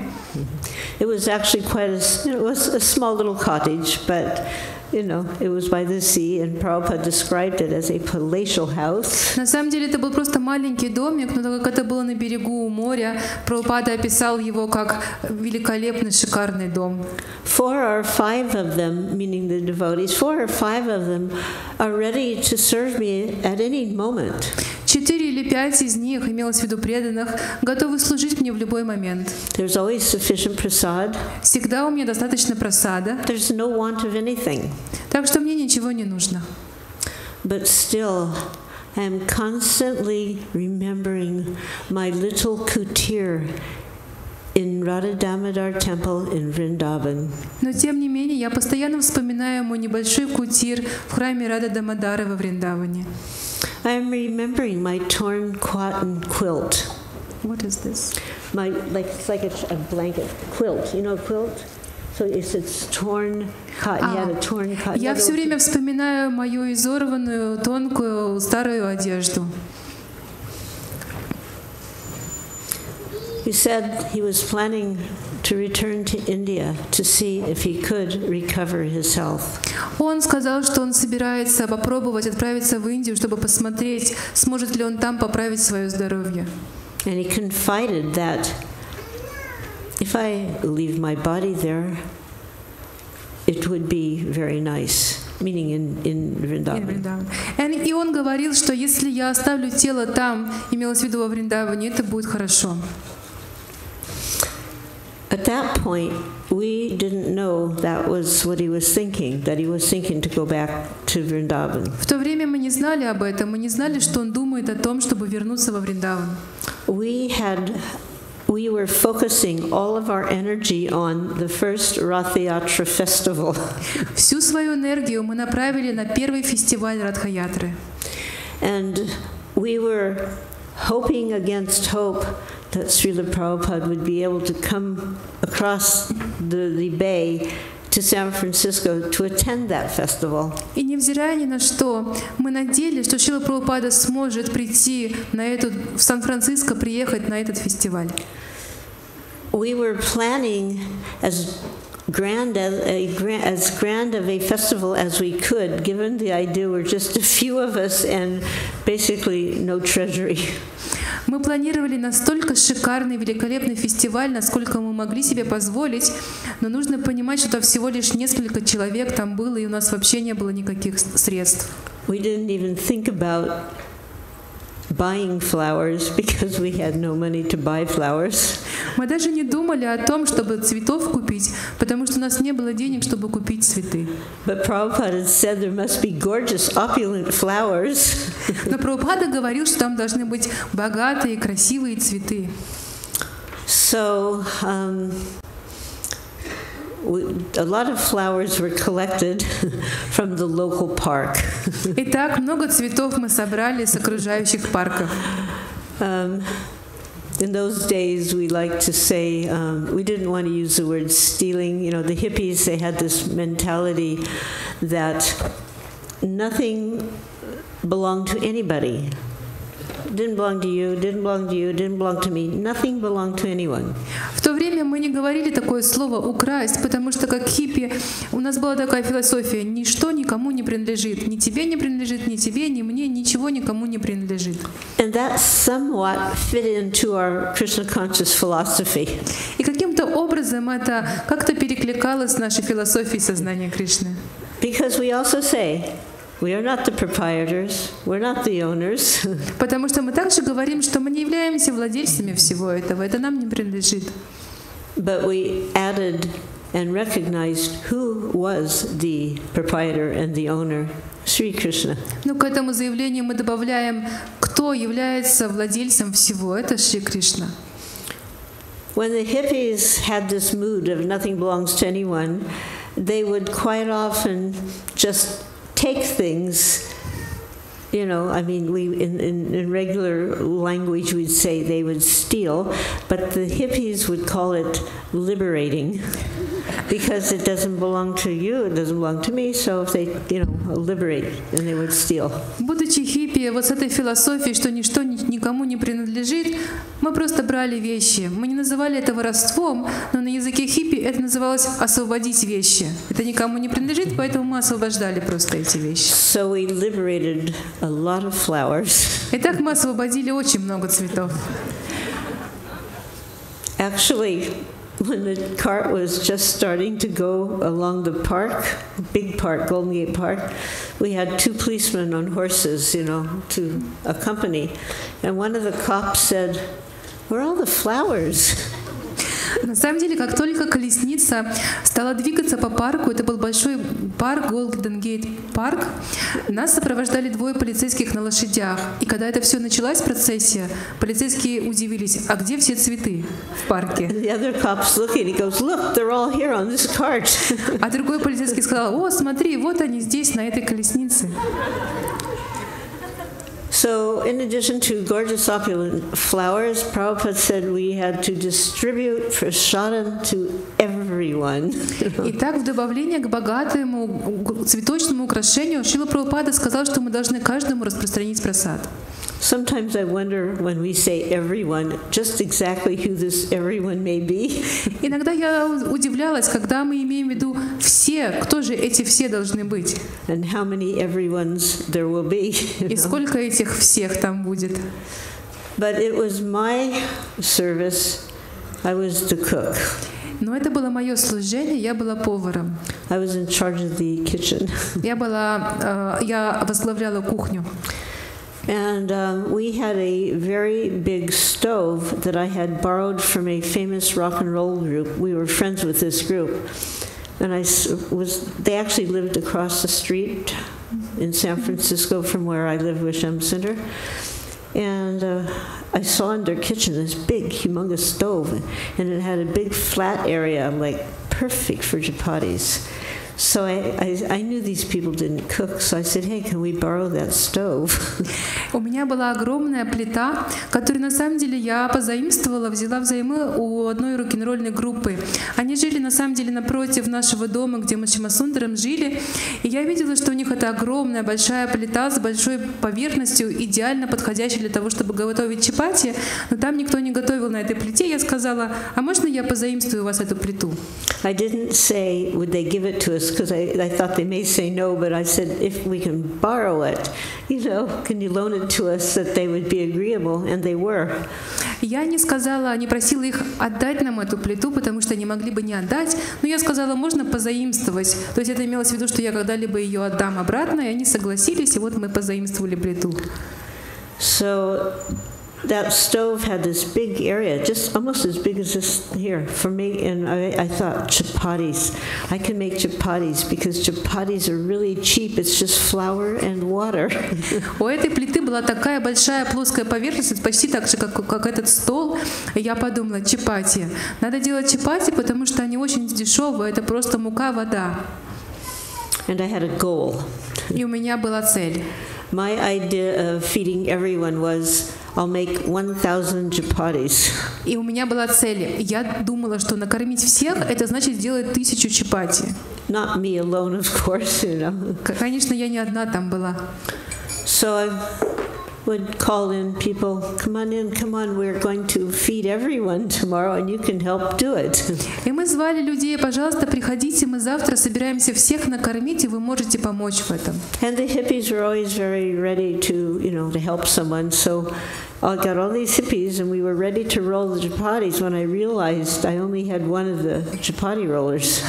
It was actually it was a small little cottage, but you know, it was by the sea, and Prabhupada described it as a palatial house. На самом деле это был просто маленький домик, но так как это было на берегу моря, Прабхупада описал его как великолепный, шикарный дом. 4 or 5 of them, meaning the devotees, 4 or 5 of them are ready to serve me at any moment. 4 или 5 из них, имелось в виду преданных, готовы служить мне в любой момент. There's always sufficient prasad. Всегда у меня достаточно прасада. There's no want of anything. Так что мне ничего не нужно. But still, I am constantly remembering my little kutir in Radha Damodar temple in Vrindavan. Но тем не менее, я постоянно вспоминаю мой небольшой кутир в храме Рада Дамодара во Вриндаване. I am remembering my torn cotton quilt. What is this? It's like a blanket quilt. You know a quilt? So it's torn cotton. He had a torn cotton. Я все время вспоминаю мою изорванную, тонкую, старую одежду. He said he was planning to return to India to see if he could recover his health. Он сказал, что он собирается попробовать отправиться в Индию, чтобы посмотреть, сможет ли он там поправить свое здоровье. And he confided that if I leave my body there, it would be very nice. Meaning in Vrindavan. И он говорил, что если я оставлю тело там, имелось в виду во Вриндаване, это будет хорошо. At that point, we didn't know that was what he was thinking, that he was thinking to go back to Vrindavan. В то время мы не знали об этом, мы не знали, что он думает о том, чтобы вернуться во Вриндаван. We were focusing all of our energy on the first Rath Yatra festival. Всю свою энергию мы направили на первый фестиваль Радха-ятры. And we were hoping against hope that Srila Prabhupada would be able to come across the bay to San Francisco to attend that festival. И невзирая ни на что, мы надеялись, что Шрила Прабхупада сможет прийти в Сан-Франциско, приехать на этот фестиваль. We were planning as grand of a festival as we could, given the idea we're just a few of us and basically no treasury. Мы планировали настолько шикарный, великолепный фестиваль, насколько мы могли себе позволить, но нужно понимать, что всего лишь несколько человек там было, и у нас вообще не было никаких средств. We didn't even think about buying flowers because we had no money to buy flowers. Мы даже не думали о том, чтобы цветов купить, потому что у нас не было денег, чтобы купить цветы. But Prabhupada said there must be gorgeous, opulent flowers. Но Прабхупада говорил, что там должны быть богатые, красивые цветы. So a lot of flowers were collected from the local park. Итак, много цветов мы собрали с окружающих парков. In those days, we like to say, we didn't want to use the word stealing. You know, the hippies, they had this mentality that nothing belonged to anybody. Didn't belong to you, didn't belong to you, didn't belong to me. Nothing belonged to anyone. В то время мы не говорили такое слово «украсть», потому что как хиппи у нас была такая философия: ничто никому не принадлежит, ни тебе не принадлежит, ни тебе, ни мне, ничего никому не принадлежит. And that somewhat fit into our Krishna conscious philosophy. И каким-то образом это как-то перекликалось с нашей философией сознания Кришны. Because we also say, we are not the proprietors, we're not the owners. Потому что мы также говорим, что мы не являемся владельцами всего этого, это нам не принадлежит. But we added and recognized who was the proprietor and the owner, Sri Krishna. Но к этому заявлению мы добавляем, кто является владельцем всего, это Шри Кришна. When the hippies had this mood of nothing belongs to anyone, they would quite often just take things, you know, I mean, in regular language we'd say they would steal, but the hippies would call it liberating, because it doesn't belong to you, it doesn't belong to me, so if they, you know, liberate, then they would steal. Будучи хиппи, вот с этой философией, что ничто никому не принадлежит, мы просто брали вещи. Мы не называли это воровством, но на языке хиппи это называлось освободить вещи. Это никому не принадлежит, поэтому мы освобождали просто эти вещи. So we liberated a lot of flowers. Итак, мы освободили очень много цветов. Actually, when the cart was just starting to go along the park, big park, Golden Gate Park, we had 2 policemen on horses, you know, to accompany. And one of the cops said, "Where are all the flowers?" На самом деле, как только колесница стала двигаться по парку, это был большой парк, Golden Gate Park, нас сопровождали 2 полицейских на лошадях. И когда это все началась, процессия, полицейские удивились: а где все цветы в парке? А другой полицейский сказал: о, смотри, вот они здесь, на этой колеснице. So, in addition to gorgeous opulent flowers, Prabhupada said we had to distribute prasadam to everyone. Итак, в добавление к богатому цветочному украшению Шрила Прабхупада сказал, что мы должны каждому распространить прасад. Sometimes I wonder when we say everyone, just exactly who this everyone may be. Иногда я удивлялась, когда мы имеем в виду все, кто же эти все должны быть. And how many everyones there will be. И сколько этих всех там будет. But it was my service. I was the cook. Но это было мое служение, я была поваром. I was in charge of the kitchen. Я возглавляла кухню. And we had a very big stove that I had borrowed from a famous rock and roll group. We were friends with this group. And they actually lived across the street in San Francisco from where I live, Wisham Center. And I saw in their kitchen this big, humongous stove. And it had a big flat area, like perfect for chapatis. So I knew these people didn't cook, so I said, hey, can we borrow that stove? У меня была огромная плита, которую на самом деле я позаимствовала, взяла взаймы у одной рок-н-ролльной группы. Они жили на самом деле напротив нашего дома, где мы с Шимасундаром жили, и я видела, что у них это огромная большая плита с большой поверхностью, идеально подходящая для того, чтобы готовить чапати, но там никто не готовил на этой плите. Я сказала, а можно я позаимствую у вас эту плиту? I didn't say, would they give it to us, because I thought they may say no, but I said, if we can borrow it, can you loan it to us, that they would be agreeable, and they were. Я не сказала, не просила их отдать нам эту плиту, потому что они могли бы не отдать, но я сказала, можно позаимствовать. То есть это имелось в виду, что я когда-либо ее отдам обратно, и они согласились, и вот мы позаимствовали плиту. So that stove had this big area, just almost as big as this here for me, and I thought, chapatis. I can make chapatis because chapatis are really cheap. It's just flour and water. У этой плиты была такая большая плоская поверхность, почти так же, как этот стол. И я подумала, чапати. Надо делать чапати, потому что они очень дешевые. Это просто мука, вода. And I had a goal. И у меня была цель. My idea of feeding everyone was, I'll make 1,000 chapatis. И у меня была цель. Я думала, что накормить всех — это значит сделать 1000 чапати. Not me alone, of course, Конечно, я не одна там была. So I would call in people, come on, we're going to feed everyone tomorrow, and you can help do it. И мы звали людей, пожалуйста, приходите, мы завтра собираемся всех накормить, и вы можете помочь в этом. And the hippies were always very ready to, to help someone. So I got all these hippies, and we were ready to roll the chapatis when I realized I only had one of the chapati rollers.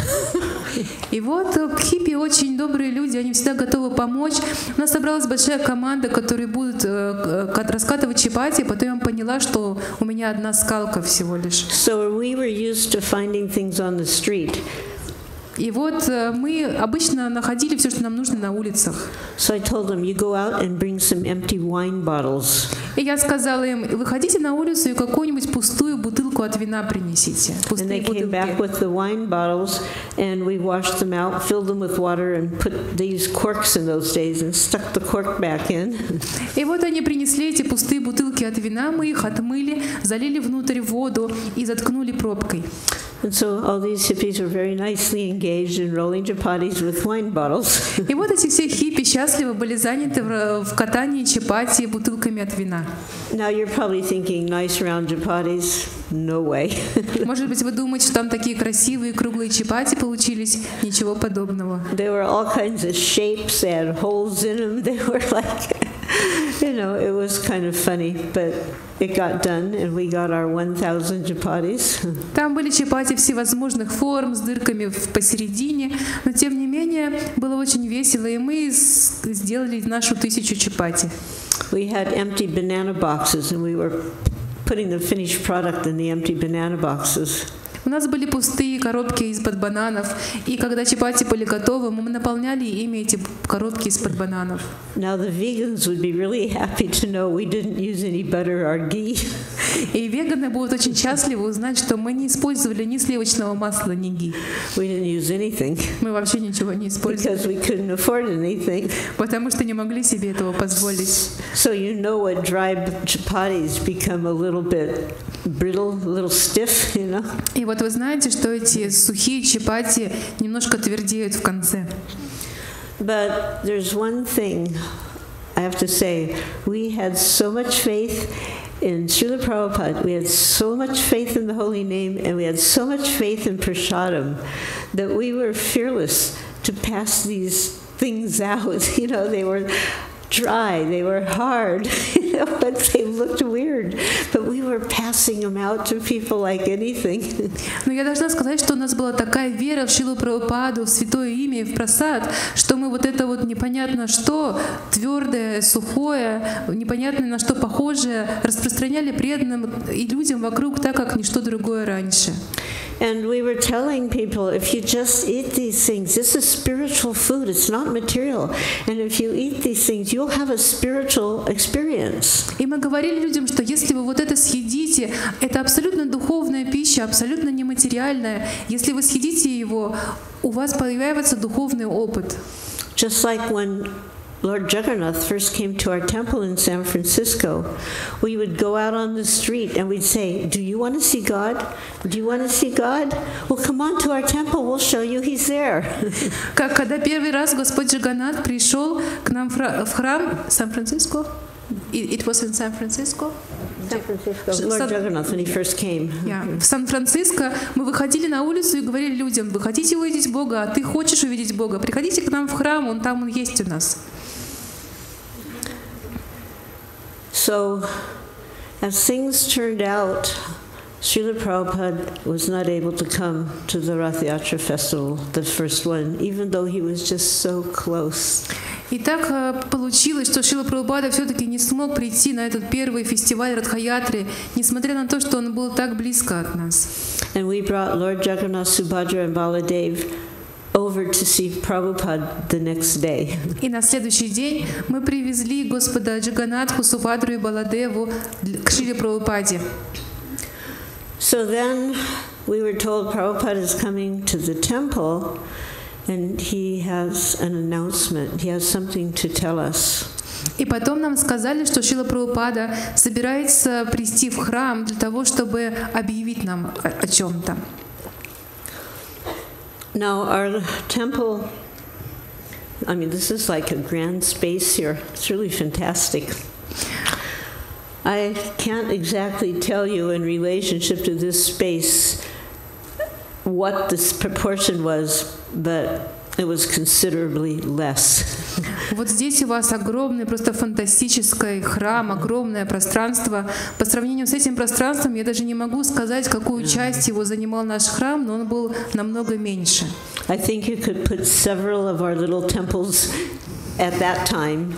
И вот хиппи очень добрые люди, они всегда готовы помочь. У нас собралась большая команда, которые будут раскатывать чапати, а потом я поняла, что у меня одна скалка всего лишь. So we were used to finding things on the street. И вот мы обычно находили все, что нам нужно на улицах. So I told them, you go out and bring some empty wine bottles. И я сказала им, выходите на улицу и какую-нибудь пустую бутылку от вина принесите. And they came back with the wine bottles, and we washed them out, filled them with water, and they used corks in those days, and stuck the cork back in. И вот они принесли эти пустые бутылки от вина, мы их отмыли, залили внутрь воду и заткнули пробкой. And so all these hippies were very nicely engaged in rolling chapatis with wine bottles. И вот эти все хиппи счастливо были заняты в катании чапати бутылками от вина. Now you're probably thinking, nice round chapatis? No way. Может быть, вы думаете, что там такие красивые круглые чапати получились? Ничего подобного. There were all kinds of shapes, they had holes in them. They were like, it was kind of funny, but it got done, and we got our 1,000 chapatis. Там были чапати всевозможных форм с дырками посередине, но тем не менее было очень весело, и мы сделали нашу 1000 чапати. We had empty banana boxes, and we were putting the finished product in the empty banana boxes. У нас были пустые коробки из-под бананов, и когда чапати были готовы, мы наполняли ими эти коробки из-под бананов. Now the vegans would be really happy to know we didn't use any butter or ghee. И веганы будут очень счастливы узнать, что мы не использовали ни сливочного масла, ни ги. We didn't use anything. Мы вообще ничего не использовали. Because we couldn't afford anything. Потому что не могли себе этого позволить. So you know what dry chapatis become a little bit brittle, a little stiff, you know. И вот вы знаете, что эти сухие чапати немножко твердеют в конце. But there's one thing I have to say. We had so much faith in Srila Prabhupada. We had so much faith in the holy name, and we had so much faith in prasadam that we were fearless to pass these things out. You know, they were dry, they were hard, you know, but they looked weird. But we were passing them out to people like anything. Но я должна сказать, что у нас была такая вера в Шрилу Прабхупаду, в Святое Имя и в прасад, что мы вот это вот непонятно что, твердое, сухое, непонятно на что похожее, распространяли преданным и людям вокруг так, как ничто другое раньше. And we were telling people, if you just eat these things, this is spiritual food, it's not material. And if you eat these things, you'll have a spiritual experience. И мы говорили людям, что если вы вот это съедите, это абсолютно духовная пища, абсолютно нематериальная. Если вы съедите его, у вас появится духовный опыт. Just like when Lord Jagannath first came to our temple in San Francisco, we would go out on the street and we'd say, "Do you want to see God? Do you want to see God? Well, come on to our temple, we'll show you He's there." Как когда первый раз Господь Джаганнат пришел к нам в храм Сан-Франциско, it was in San Francisco. San Francisco. Lord Jagannath, when he first came. В Сан-Франциско мы выходили на улицу и говорили людям: вы хотите увидеть Бога, а ты хочешь увидеть Бога, приходите к нам в храм, он там есть у нас. So, as things turned out, Srila Prabhupada was not able to come to the Rath Yatra festival, the first one, even though he was just so close. И так получилось, что Шрила Прабхупада все-таки не смог прийти на этот первый фестиваль Радха-ятры, несмотря на то, что он был так близко от нас. And we brought Lord Jagannath, Subhadra, and Baladev over to see Prabhupada the next day. И на следующий день мы привезли Господа Джаганнатху, Субхадру и Баладеву к Шриле Прабхупаде. So then we were told Prabhupada is coming to the temple and he has an announcement. He has something to tell us. И потом нам сказали, что Шрила Прабхупада собирается прийти в храм для того, чтобы объявить нам о чем-то. Now our temple, I mean, this is like a grand space here. It's really fantastic. I can't exactly tell you in relationship to this space what this proportion was, but it was considerably less. Вот здесь у вас огромный, просто фантастический храм, огромное пространство. По сравнению с этим пространством я даже не могу сказать, какую часть его занимал наш храм, но он был намного меньше. I think you could put several of our little temples at that time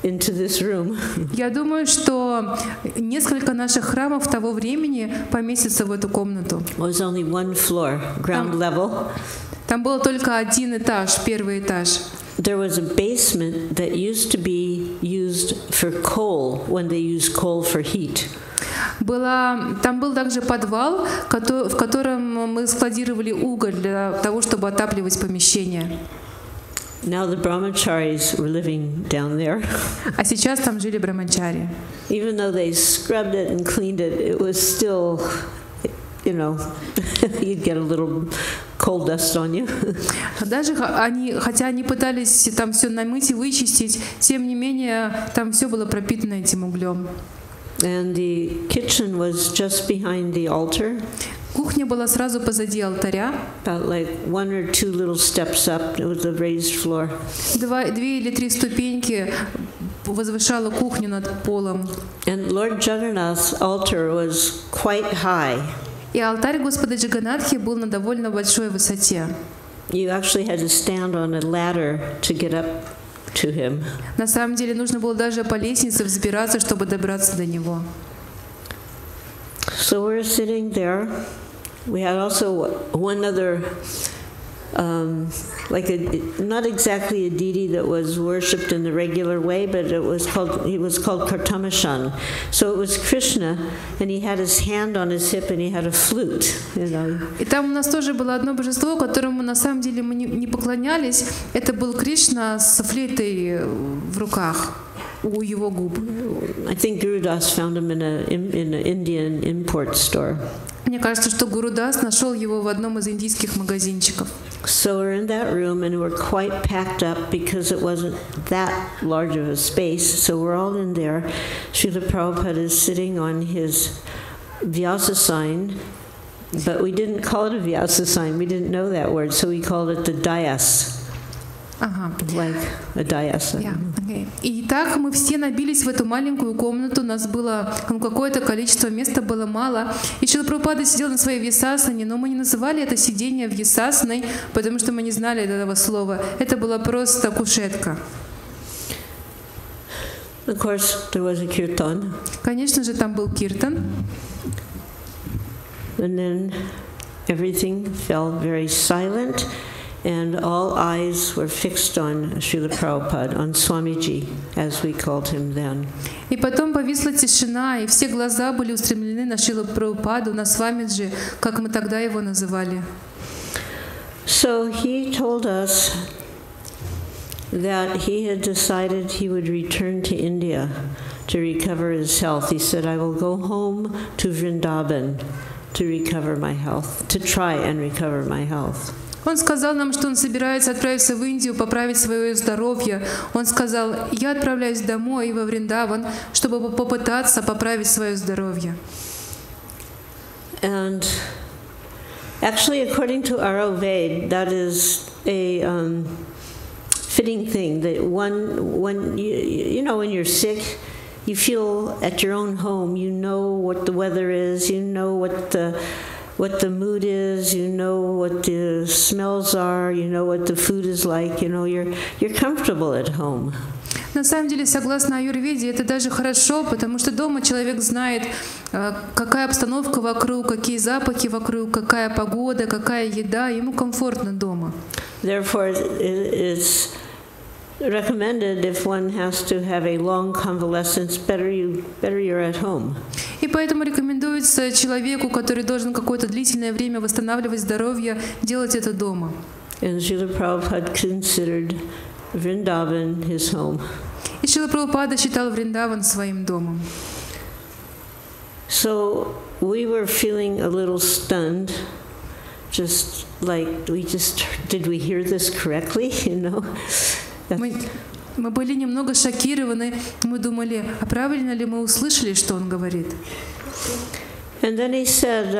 into this room. Я думаю, что несколько наших храмов того времени поместятся в эту комнату. It was only one floor, ground level. Там был только один этаж, первый этаж. There was a basement that used to be used for coal when they used coal for heat. Там был также подвал, в котором мы складировали уголь для того, чтобы отапливать помещение. Now the brahmacharis were living down there. А сейчас там жили брамачари. Even though they scrubbed it and cleaned it, it was still, you know, you'd get a little coal dust on you. Даже хотя они пытались там все намыть и вычистить, тем не менее там все было пропитано этим углем. And the kitchen was just behind the altar. Кухня была сразу позади алтаря. About like 1 or 2 little steps up. It was a raised floor. 2 или 3 ступеньки возвышала кухню над полом. And Lord Jagannath's altar was quite high. И алтарь Господа Джаганнатхи был на довольно большой высоте. You actually had to stand on a ladder to get up to him. На самом деле нужно было даже по лестнице взбираться, чтобы добраться до него. So we're sitting there. We had also one other like not exactly a deity that was worshipped in the regular way, but he was called Kartamashan. So it was Krishna, and he had his hand on his hip, and he had a flute. You know. И там у нас тоже было одно божество, которому на самом деле мы не поклонялись. Это был Кришна с флейтой в руках у его губ. I think Guru Das found him in an Indian import store. Мне кажется, что Гуру Дас нашел его в одном из индийских магазинчиков. So we're in that room and we're quite packed up because it wasn't that large of a space. So we're all in there. Srila Prabhupada is sitting on his Vyasa sign, but we didn't call it a Vyasa sign. We didn't know that word, so we called it the dais. Like a dais. Yeah. Okay. И так мы все набились в эту маленькую комнату, у нас было какое-то количество, места было мало. И Шрила Прабхупада сидел на своей вьясасане, но мы не называли это сидение вьясасаной, потому что мы не знали этого слова. Это была просто кушетка. Of course, there was a Kirtan. Конечно же, там был Киртан. And then everything fell very silent. And all eyes were fixed on Srila Prabhupada, on Swamiji, as we called him then. И потом повисла тишина, и все глаза были устремлены на Шрилу Прабхупаду, на Свамиджи, как мы тогда его называли. So he told us that he had decided he would return to India to recover his health. He said, I will go home to Vrindavan to recover my health, to try and recover my health. Он сказал нам, что он собирается отправиться в Индию, поправить свое здоровье. Он сказал, я отправляюсь домой во Вриндаван, чтобы попытаться поправить свое здоровье. And actually, according to Ayurveda, that is a fitting thing. That when you're sick, you feel at your own home. You know what the weather is. You know what the mood is, you know what the smells are, you know what the food is like, you know, you're comfortable at home. На самом деле, согласно аюрведе, это даже хорошо, потому что дома человек знает, какая обстановка вокруг, какие запахи вокруг, какая погода, какая еда, ему комфортно дома. Therefore, it's recommended if one has to have a long convalescence, better you're at home. И поэтому рекомендуется человеку, который должен какое-то длительное время восстанавливать здоровье, делать это дома. And Srila Prabhupada considered Vrindavan his home. И Шрила Прабхупада считал Вриндаван своим домом. So we were feeling a little stunned, just like did we hear this correctly, you know? Мы были немного шокированы, мы думали, а правильно ли мы услышали, что он говорит. And then he said,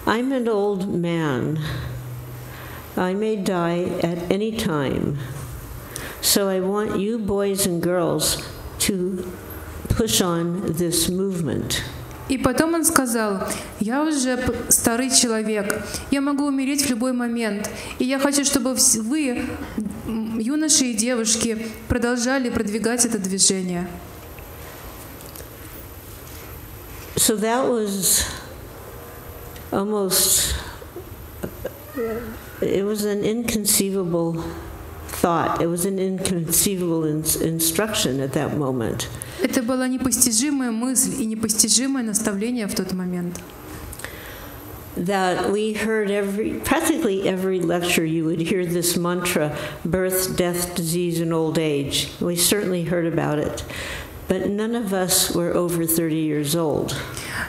I'm an old man. I may die at any time. So I want you boys and girls to push on this movement. И потом он сказал, я уже старый человек, я могу умереть в любой момент, и я хочу, чтобы вы, юноши и девушки, продолжали продвигать это движение. So that was almost, it was an inconceivable thought. It was an inconceivable instruction at that moment. Это была непостижимая мысль и непостижимое наставление в тот момент. That we heard practically every lecture you would hear this mantra, birth, death, disease, and old age. We certainly heard about it, but none of us were over 30 years old.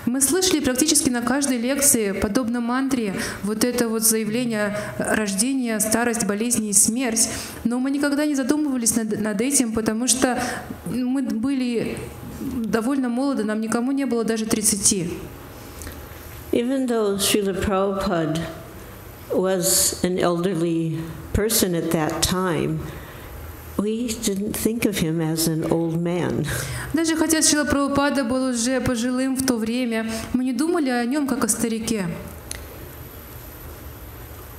Мы слышали практически на каждой лекции, подобно мантре, вот это вот заявление рождения, старость, болезни и смерть. Но мы никогда не задумывались над этим, потому что мы были довольно молоды, нам никому не было даже 30. Even though Srila Prabhupada was an elderly person at that time, we didn't think of him as an old man. Даже хотя Шрила Прабхупада был уже пожилым в то время, мы не думали о нем как о старике.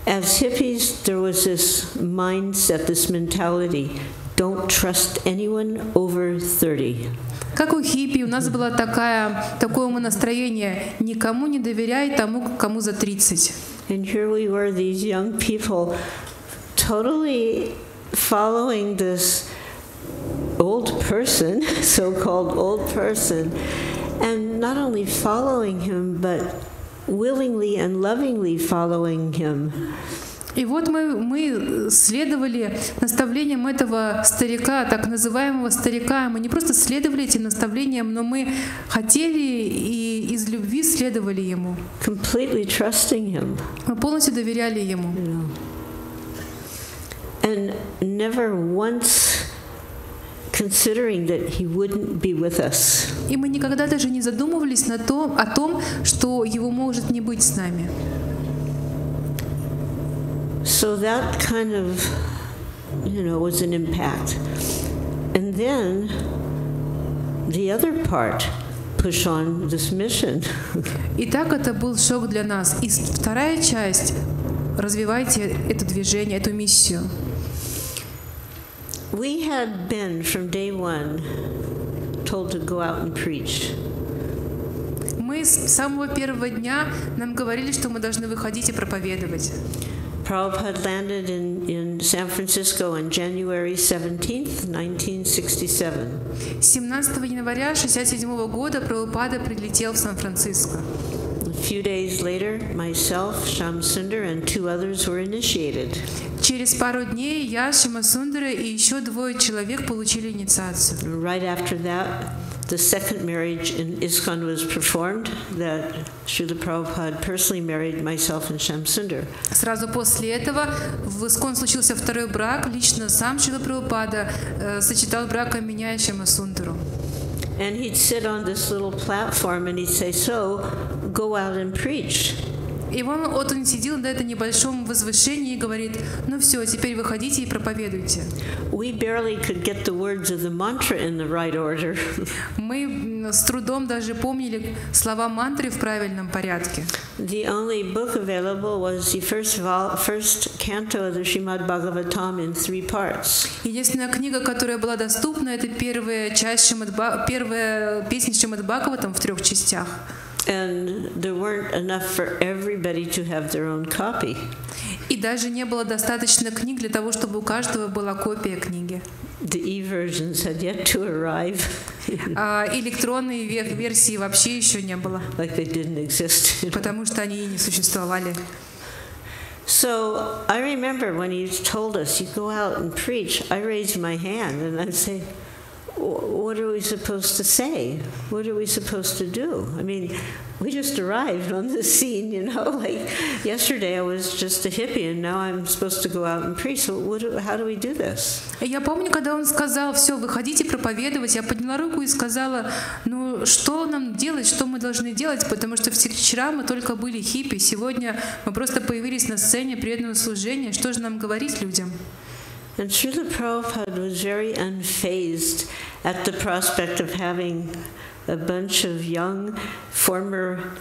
As hippies, there was this mindset, this mentality, don't trust anyone over 30. Как у хиппи, у нас было такое настроение: никому не доверяй тому, кому за 30. And here we were, these young people, totally following this old person, so-called old person, and not only following him, but willingly and lovingly following him. И вот мы следовали наставлениям этого старика, так называемого старика. Мы не просто следовали этим наставлениям, но мы хотели и из любви следовали ему. Completely trusting him. Мы полностью доверяли ему. And never once considering that he wouldn't be with us. И мы никогда даже не задумывались о том, что его может не быть с нами. So that kind of, was an impact. And then the other part, push on this mission. Итак, это был шок для нас. И вторая часть — развивайте это движение, эту миссию. We had been from day one told to go out and preach. Мы с самого первого дня нам говорили, что мы должны выходить и проповедовать. Prabhupada landed in San Francisco on January 17th, 1967. 17 января 1967 года Прабхупада прилетел в Сан-Франциско. A few days later, myself, Shyam Sundar, and 2 others were initiated. Через пару дней я, Шьяма Сундара и еще 2 человек получили инициацию. Right after that, the second marriage in ISKCON was performed, that Srila Prabhupada personally married myself and Shyam Sundar. Сразу после этого в ISKCON случился второй брак. Лично сам Шрила Прабхупада сочетал брак меня и Шьяма Сундару. And he'd sit on this little platform and he'd say, "So, go out and preach." И он сидел на этом небольшом возвышении и говорит: ну все, теперь выходите и проповедуйте. We barely could get the words of the mantra in the right order. Мы с трудом даже помнили слова мантры в правильном порядке. The only book available was the first canto of the Srimad Bhagavatam in 3 parts. Единственная книга, которая была доступна, это первая песня Шримад Бхагаватам в 3 частях. And there weren't enough for everybody to have their own copy. И даже не было достаточно книг для того, чтобы у каждого была копия книги. The e-versions had yet to arrive. Электронные версии вообще еще не было. Like they didn't exist. Потому что они и не существовали. So I remember when he told us, "You go out and preach," I raised my hand and I'd say, what are we supposed to say? What are we supposed to do? I mean, we just arrived on the scene, like yesterday I was just a hippie and now I'm supposed to go out and preach. So how do we do this? Я помню, когда он сказал: все, выходите проповедовать, я подняла руку и сказала: ну что нам делать, что мы должны делать, потому что вчера мы только были хиппи, сегодня мы просто появились на сцене преданного служения, что же нам говорить людям? And Srila Prabhupada was very unfazed at the prospect of having a bunch of young former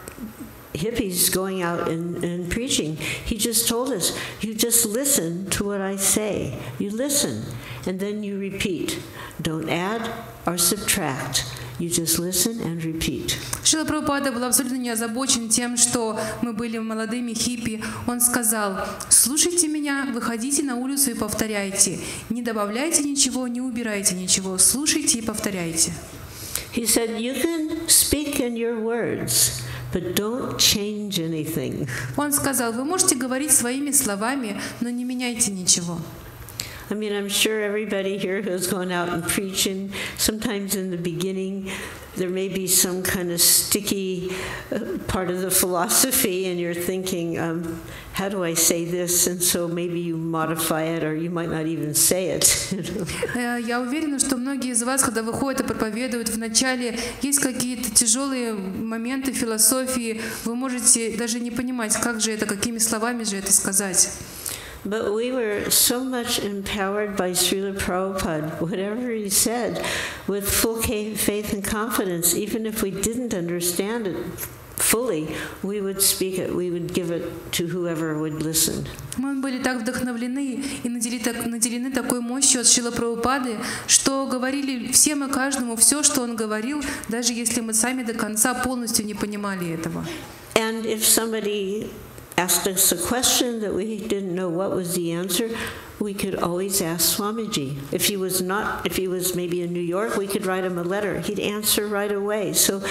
hippies going out and preaching. He just told us, you just listen to what I say. You listen, and then you repeat. Don't add or subtract. You just listen and repeat. Шрила Прабхупада был абсолютно не озабочен тем, что мы были молодыми хиппи. Он сказал: слушайте меня, выходите на улицу и повторяйте. Не добавляйте ничего, не убирайте ничего. Слушайте и повторяйте. He said, you can speak in your words, but don't change anything. Он сказал: вы можете говорить своими словами, но не меняйте ничего. I mean, I'm sure everybody here who's gone out and preaching, sometimes in the beginning, there may be some kind of sticky part of the philosophy, and you're thinking, how do I say this? And so maybe you modify it, or you might not even say it. Я уверена, что многие из вас, когда выходят и проповедуют, вначале есть какие-то тяжелые моменты философии, вы можете даже не понимать, как же это, какими словами же это сказать. But we were so much empowered by Srila Prabhupada, whatever he said, with full faith and confidence, even if we didn't understand it fully, we would speak it, we would give it to whoever would listen. Мы были так вдохновлены и наделены такой мощью от Шрилы Прабхупады, что говорили всем и каждому все, что он говорил, даже если мы сами до конца полностью не понимали этого. And if somebody asked us a question that we didn't know what was the answer, we could always ask Swamiji. If he was maybe in New York, we could write him a letter. He'd answer right away. So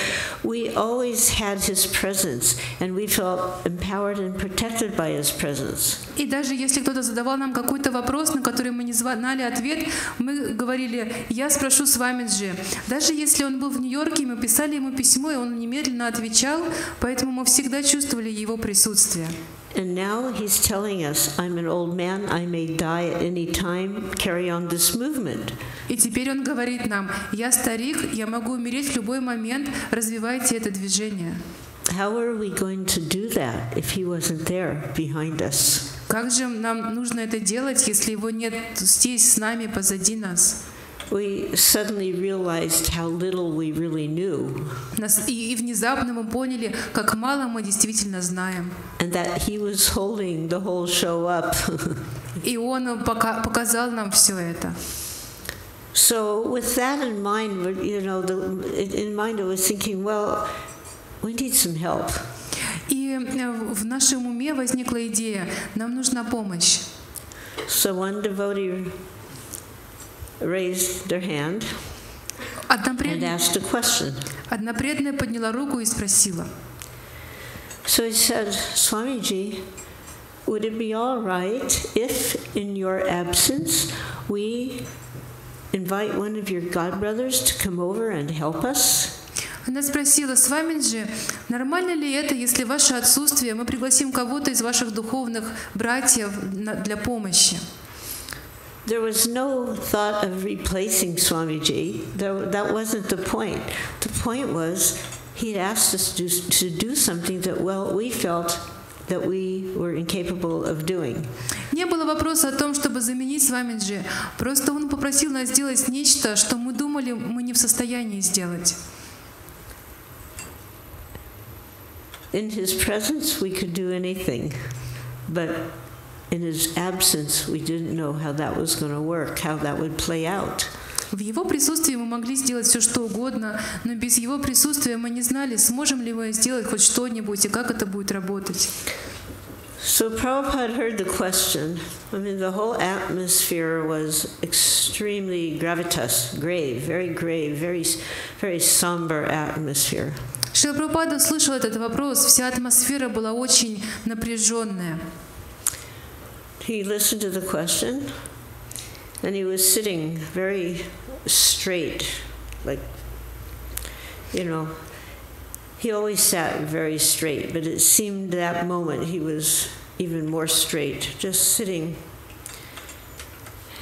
we always had his presence, and we felt empowered and protected by his presence. И даже если кто-то задавал нам какой-то вопрос, на который мы не знали ответ, мы говорили: «Я спрошу Свамиджи». Даже если он был в Нью-Йорке, мы писали ему письмо, и он немедленно отвечал, поэтому мы всегда чувствовали его присутствие. And now he's telling us, I'm an old man, I may die at any time, carry on this movement. И теперь он говорит нам: «Я старик, я могу умереть в любой момент, развивайте это движение». How are we going to do that if he wasn't there behind us? Как же нам нужно это делать, если его нет здесь с нами, позади нас? We suddenly realized how little we really knew. И внезапно мы поняли, как мало мы действительно знаем. And that he was holding the whole show up. И он показал нам все это. So with that in mind, in mind I was thinking, well, we need some help. И в нашем уме возникла идея: нам нужна помощь. So one devotee raised their hand and asked a question. Одна преданная подняла руку и спросила. So he said, Swamiji, would it be all right if, in your absence, we invite one of your godbrothers to come over and help us? Она спросила: Свамиджи, нормально ли это, если в ваше отсутствие мы пригласим кого-то из ваших духовных братьев для помощи? There was no thought of replacing Swamiji. That wasn't the point. The point was he asked us to do something that, well, we felt that we were incapable of doing. Не было вопроса о том, чтобы заменить Свамиджи. Просто он попросил нас сделать нечто, что мы думали, мы не в состоянии сделать. In his presence, we could do anything, but in his absence, we didn't know how that was going to work, how that would play out. В его присутствии мы могли сделать все, что угодно, но без его присутствия мы не знали, сможем ли мы сделать хоть что-нибудь и как это будет работать. So Prabhupada heard the question. I mean, the whole atmosphere was extremely gravitas, grave, very somber atmosphere. Шрила Прабхупада услышал этот вопрос, вся атмосфера была очень напряженная. He listened to the question, and he was sitting very straight, like, he always sat very straight, but it seemed that moment he was even more straight, just sitting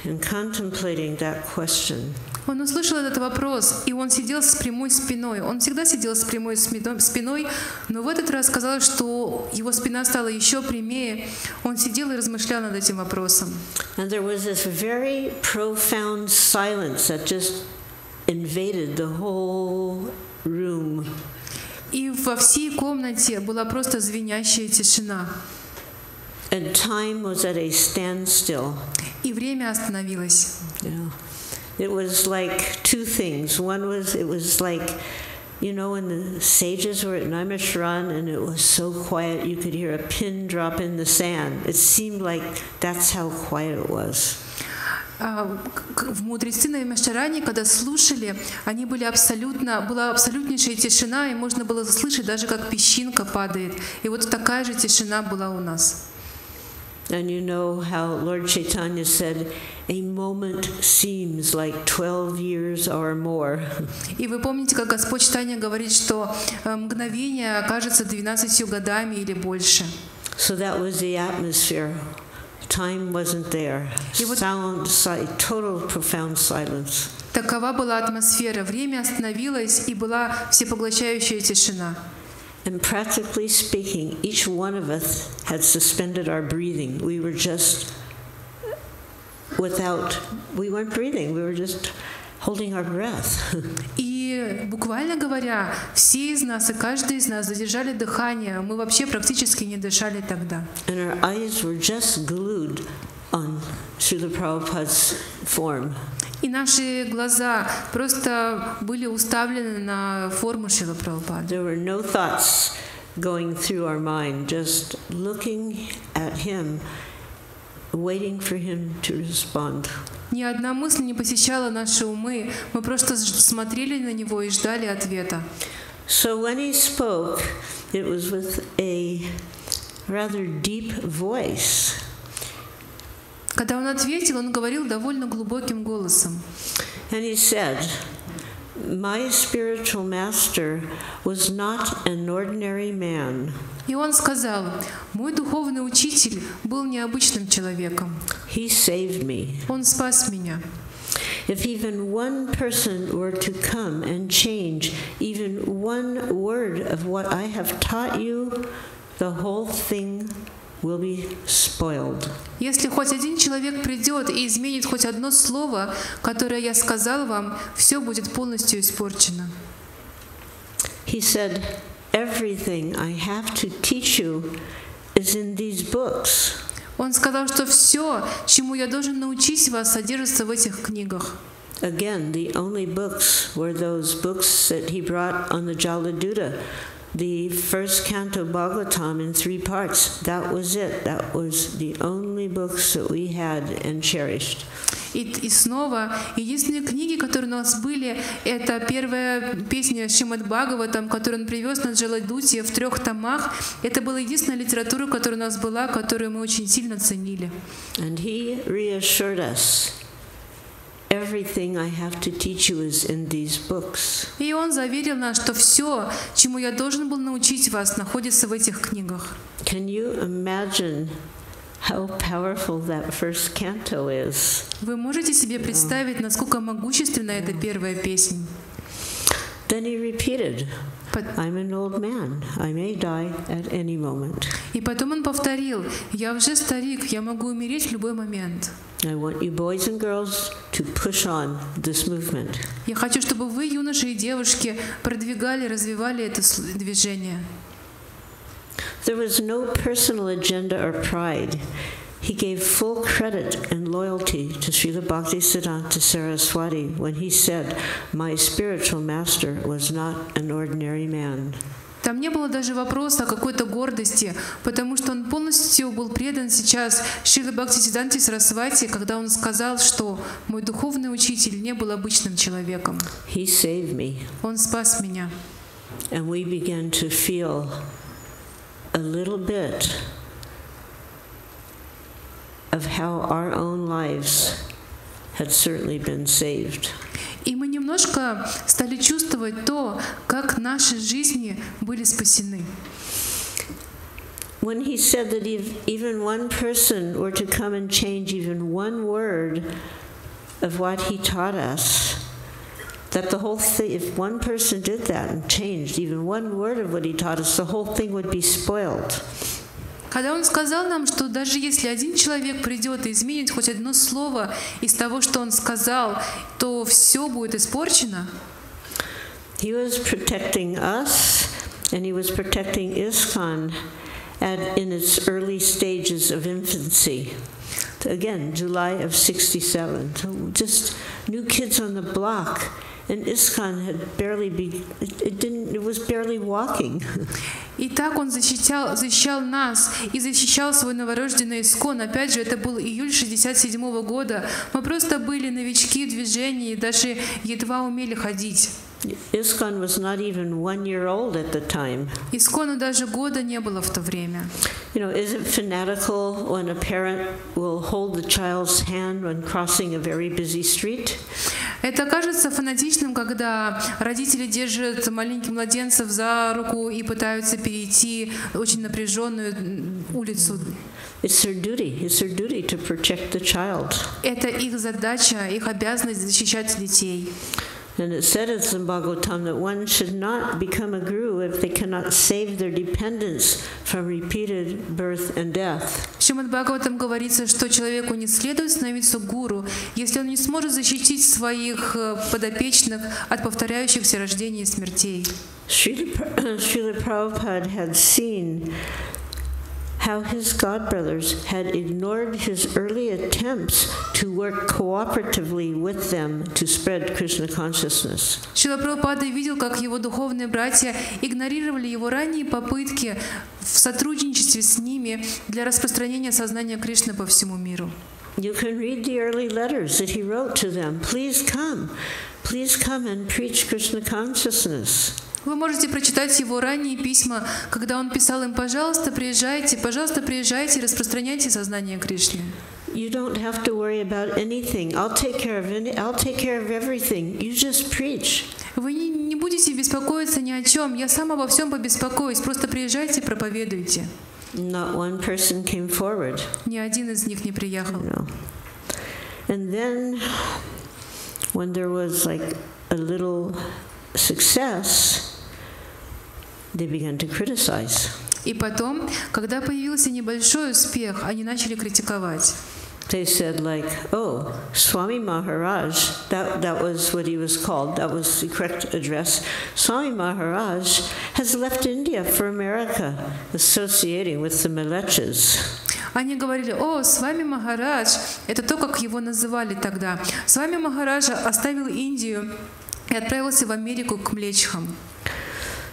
and contemplating that question. Он услышал этот вопрос, и он сидел с прямой спиной. Он всегда сидел с прямой спиной, но в этот раз казалось, что его спина стала еще прямее. Он сидел и размышлял над этим вопросом. And there was this very profound silence that just invaded the whole room. И во всей комнате была просто звенящая тишина. And time was at a standstill. И время остановилось. It was like two things. One was, it was like, when the sages were at Naimisharan and it was so quiet you could hear a pin drop in the sand. It seemed like that's how quiet it was. В мудрецы на Наймишаране, когда слушали, была абсолютнейшая тишина, и можно было слышать даже, как песчинка падает. И вот такая же тишина была у нас. And you know how Lord Chaitanya said, a moment seems like 12 years or more. И вы помните, как Господь Чайтанья говорит, что мгновение окажется 12 годами или больше. So that was the atmosphere. Time wasn't there. Sound, total profound silence. Такова была атмосфера. Время остановилось, и была всепоглощающая тишина. And practically speaking, each one of us had suspended our breathing. We were just we weren't breathing. We were just holding our breath. И буквально говоря, все из нас и каждый из нас задержали дыхание. Мы вообще практически не дышали тогда. And our eyes were just glued on Srila Prabhupada's form. И наши глаза просто были уставлены на форму Шрилы Прабхупады. There were no thoughts going through our mind, just looking at him, waiting for him to respond. Ни одна мысль не посещала наши умы. Мы просто смотрели на него и ждали ответа. So when he spoke, it was with a rather deep voice. Когда он ответил, он говорил довольно глубоким голосом. And he said, "My spiritual master was not an ordinary man." И он сказал: «Мой духовный учитель был необычным человеком. He saved me. Он спас меня. If even one person were to come and change even one word of what I have taught you, the whole thing will be spoiled." Если хоть один человек придет и изменит хоть одно слово, которое я сказал вам, все будет полностью испорчено. He said, "Everything I have to teach you is in these books." Он сказал, что все, чему я должен научить вас, содержится в этих книгах. Again, the only books were those books that he brought on the Jaladuta. The first canto Bhagavatam in 3 parts, that was it. That was the only books that we had and cherished. И снова, единственные книги, которые у нас были, это первая песня Шримад Бхагаватам, которую он привез на Джаладуте в 3 томах. Это была единственная литература, которая у нас была, которую мы очень сильно ценили. And he reassured us, "Everything I have to teach you is in these books." И он заверил нас, что все, чему я должен был научить вас, находится в этих книгах. Can you imagine how powerful that first canto is? Вы можете себе представить, насколько могущественна эта первая песня? Then he repeated, "I'm an old man. I may die at any moment." И потом он повторил: «Я уже старик, я могу умереть в любой момент». I want you boys and girls to push on this movement. Я хочу, чтобы вы, юноши и девушки, продвигали, развивали это движение. There was no personal agenda or pride. He gave full credit and loyalty to Srila Bhaktisiddhanta Saraswati when he said, "My spiritual master was not an ordinary man." Там не было даже вопроса о какой-то гордости, потому что он полностью был предан сейчас Шриле Бхактисиддханте Сарасвати, когда он сказал, что мой духовный учитель не был обычным человеком. He saved me. Он спас меня. And we began to feel a little bit of how our own lives had certainly been saved. И мы немножко стали чувствовать то, как наши жизни были спасены. When he said that if even one person were to come and change even one word of what he taught us, that the whole thing, if one person did that and changed even one word of what he taught us, the whole thing would be spoiled. Когда он сказал нам, что даже если один человек придет и изменит хоть одно слово из того, что он сказал, то все будет испорчено. He was protecting us, and he was protecting ISKCON in its early stages of infancy. Again, July of '67. So just new kids on the block. And ISKCON had it was barely walking. И так он защищал нас и защищал свой новорожденный ИСККОН. Опять же, это был июль 67 года. Мы просто были новички в движении, даже едва умели ходить. ISKCON was not even 1 year old at the time. ИСККОНу даже года не было в то время. You know, is it fanatical when a parent will hold the child's hand when crossing a very busy street? Это кажется фанатичным, когда родители держат маленьких младенцев за руку и пытаются перейти очень напряженную улицу. It's their duty. It's their duty to protect the child. Это их задача, их обязанность защищать детей. And it said in Bhagavatam that one should not become a guru if they cannot save their dependents from repeated birth and death. В Шримад Бхагаватам говорится, что человеку не следует становиться гуру, если он не сможет защитить своих подопечных от повторяющихся рождений и смертей. Шрила Prabhupada had seen how his godbrothers had ignored his early attempts to work cooperatively with them to spread Krishna consciousness. Шрила Прабхупада видел, как его духовные братья игнорировали его ранние попытки в сотрудничестве с ними для распространения сознания Кришны по всему миру. You can read the early letters that he wrote to them. Please come and preach Krishna consciousness. Вы можете прочитать его ранние письма, когда он писал им: пожалуйста, приезжайте, распространяйте сознание Кришны. You don't have to worry about anything. I'll take care of everything. You just preach. Вы не будете беспокоиться ни о чем. Я сам обо всем побеспокоюсь. Просто приезжайте, проповедуйте. Not one person came forward. Ни один из них не приехал. No. And then, when there was like a little success, they began to criticize. И потом, когда появился небольшой успех, они начали критиковать. They said like, oh, Swami Maharaj, that was what he was called, that was the correct address. Swami Maharaj has left India for America, associating with the Malachas. Они говорили: о, Свами Махарадж, это то, как его называли тогда. Свами Махарадж оставил Индию и отправился в Америку к млечхам.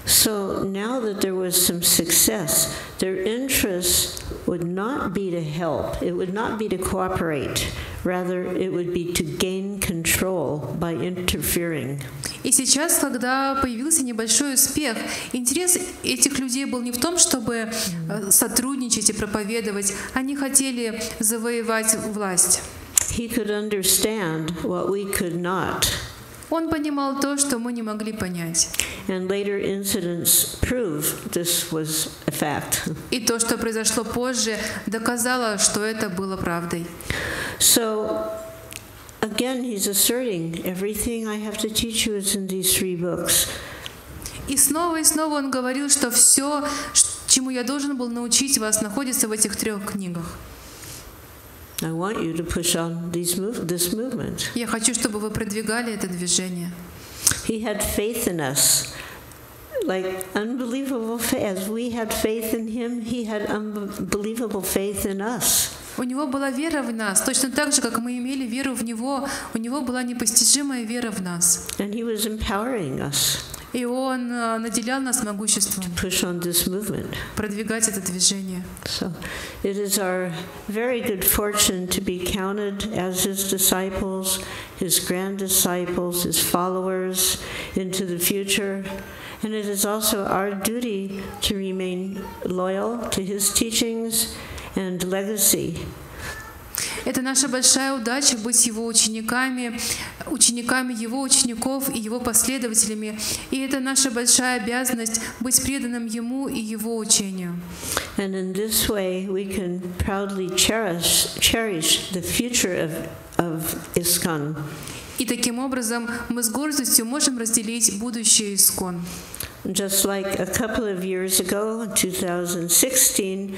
So now that there was some success, their interest would not be to help, it would not be to cooperate, rather it would be to gain control by interfering. И сейчас, когда появился небольшой успех, интерес этих людей был не в том, чтобы сотрудничать и проповедовать, они хотели завоевать власть. He could understand what we could not. Он понимал то, что мы не могли понять. And later incidents prove this was a fact. И то, что произошло позже, доказало, что это было правдой. So, again, he's asserting everything I have to teach you is in these 3 books. И снова он говорил, что все, чему я должен был научить вас, находится в этих 3 книгах. I want you to push on this movement. Я хочу, чтобы вы продвигали это движение. He had faith in us, like unbelievable faith. As we had faith in him, he had unbelievable faith in us. У него была вера в нас, точно так же, как мы имели веру в него. У него была непостижимая вера в нас. And he was empowering us. И он наделял нас могуществом продвигать это движение. So, it is our very good fortune to be counted as his disciples, his grand disciples, his followers into the future. And it is also our duty to remain loyal to his teachings and legacy. Это наша большая удача быть его учениками, учениками его учеников и его последователями. И это наша большая обязанность быть преданным ему и его учению. And in this way we can proudly cherish the future of ISKCON. И таким образом мы с гордостью можем разделить будущее ИСККОН. Just like a couple of years ago, in 2016,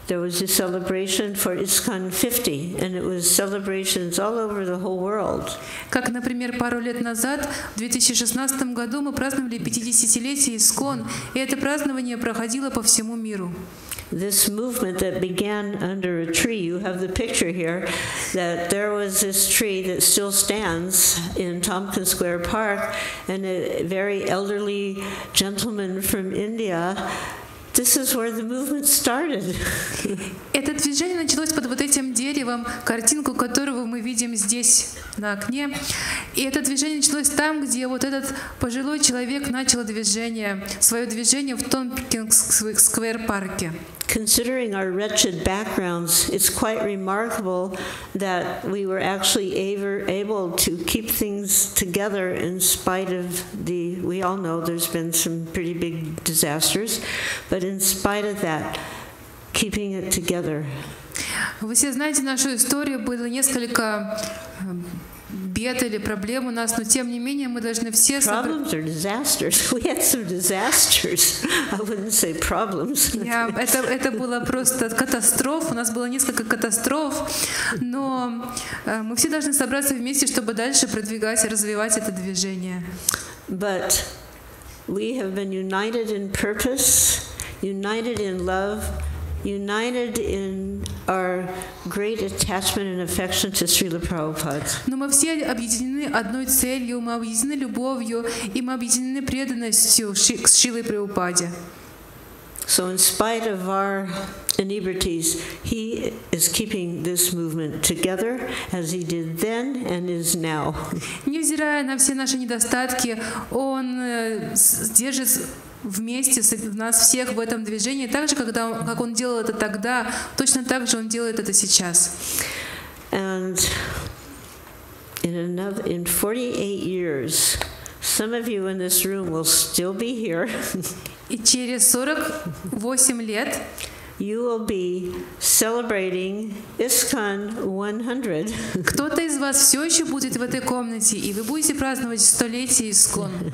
there was a celebration for ISKCON 50, and it was celebrations all over the whole world. Как, например, пару лет назад, в 2016 году, мы праздновали 50-летие ИСККОН, и это празднование проходило по всему миру. This movement that began under a tree, you have the picture here, that there was this tree that still stands in Tompkins Square Park, and a very elderly gentleman from India. This is where the movement started. Это движение началось под вот этим деревом, картинку которого мы видим здесь на окне. И это движение началось там, где вот этот пожилой человек начал свое движение в Томпкинс-сквер-парке. Considering our wretched backgrounds, it's quite remarkable that we were actually able to keep things together in spite of we all know there's been some pretty big disasters, but in spite of that, keeping it together. Вы все знаете нашу историю, было несколько бед или проблем у нас, но тем не менее мы должны все... Problems or disasters? We had some disasters. I wouldn't say problems. Это было просто катастроф. У нас было несколько катастроф, но мы все должны собраться вместе, чтобы дальше продвигать и развивать это движение. But we have been united in purpose, united in love, united in our great attachment and affection to Srila Prabhupada. Но мы все объединены одной целью, мы объединены любовью, и мы объединены преданностью к Шриле Прабхупаде. So in spite of our inebrities, he is keeping this movement together as he did then and is now. Невзирая на все наши недостатки, он держит вместе нас всех в этом движении, так же, как он делал это тогда, точно так же он делает это сейчас. And in 48 years, some of you in this room will still be here. И через 48 лет you will be celebrating ISKCON 100. Кто-то из вас все еще будет в этой комнате, и вы будете праздновать столетие ISKCON.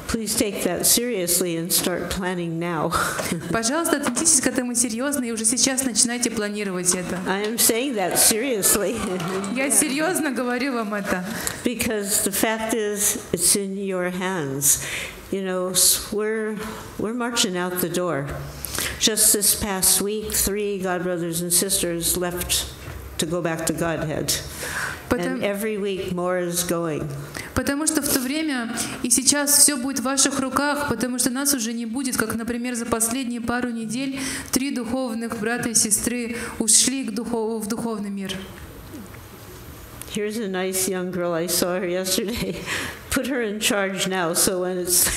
Please take that seriously and start planning now. Пожалуйста, отнеситесь к этому серьезно и уже сейчас начинайте планировать это. I am saying that seriously. Я серьезно говорю вам это. Because the fact is, it's in your hands. You know, we're marching out the door. Just this past week, 3 godbrothers and sisters left to go back to Godhead. And every week more is going. Потому что в то время и сейчас все будет в ваших руках, потому что нас уже не будет, как, например, за последние пару недель 3 духовных брата и сестры ушли в духовный мир. Here's a nice young girl, I saw her yesterday. Put her in charge now, so when it's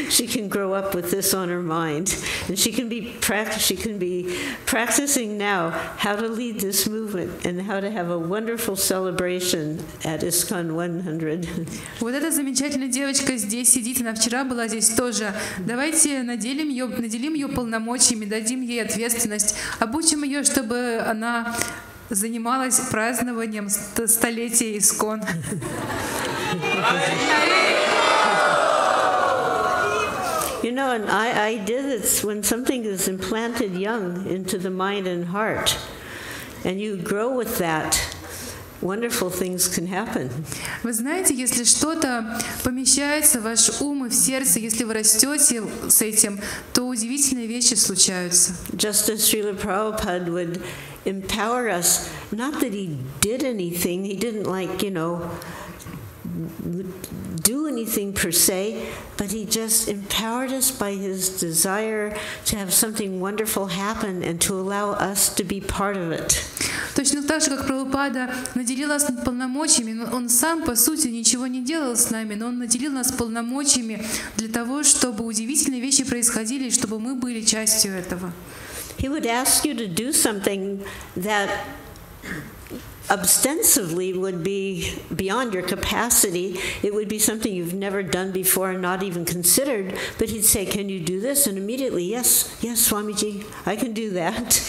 she can grow up with this on her mind, and she can be practicing now how to lead this movement and how to have a wonderful celebration at ISKCON 100. Вот эта замечательная девочка здесь сидит, она вчера была здесь тоже. Давайте наделим ее полномочиями, дадим ей ответственность, обучим ее, чтобы она занималась празднованием столетия ISKCON. You know, and I did it when something is implanted young into the mind and heart, and you grow with that, wonderful things can happen. Вы знаете, если что-то помещается в ваш ум и в сердце, если вы растете с этим, то удивительные вещи случаются. Just as Srila Prabhupada would empower us, not that he did anything, he didn't do anything per se, but he just empowered us by his desire to have something wonderful happen and to allow us to be part of it. Точно так же, как Прабхупада наделил нас полномочиями, но он сам, по сути, ничего не делал с нами, но он наделил нас полномочиями для того, чтобы удивительные вещи происходили, и чтобы мы были частью этого. He would ask you to do something that ostensibly would be beyond your capacity. It would be something you've never done before and not even considered. But he'd say, "Can you do this?" And immediately, yes, Swamiji, I can do that.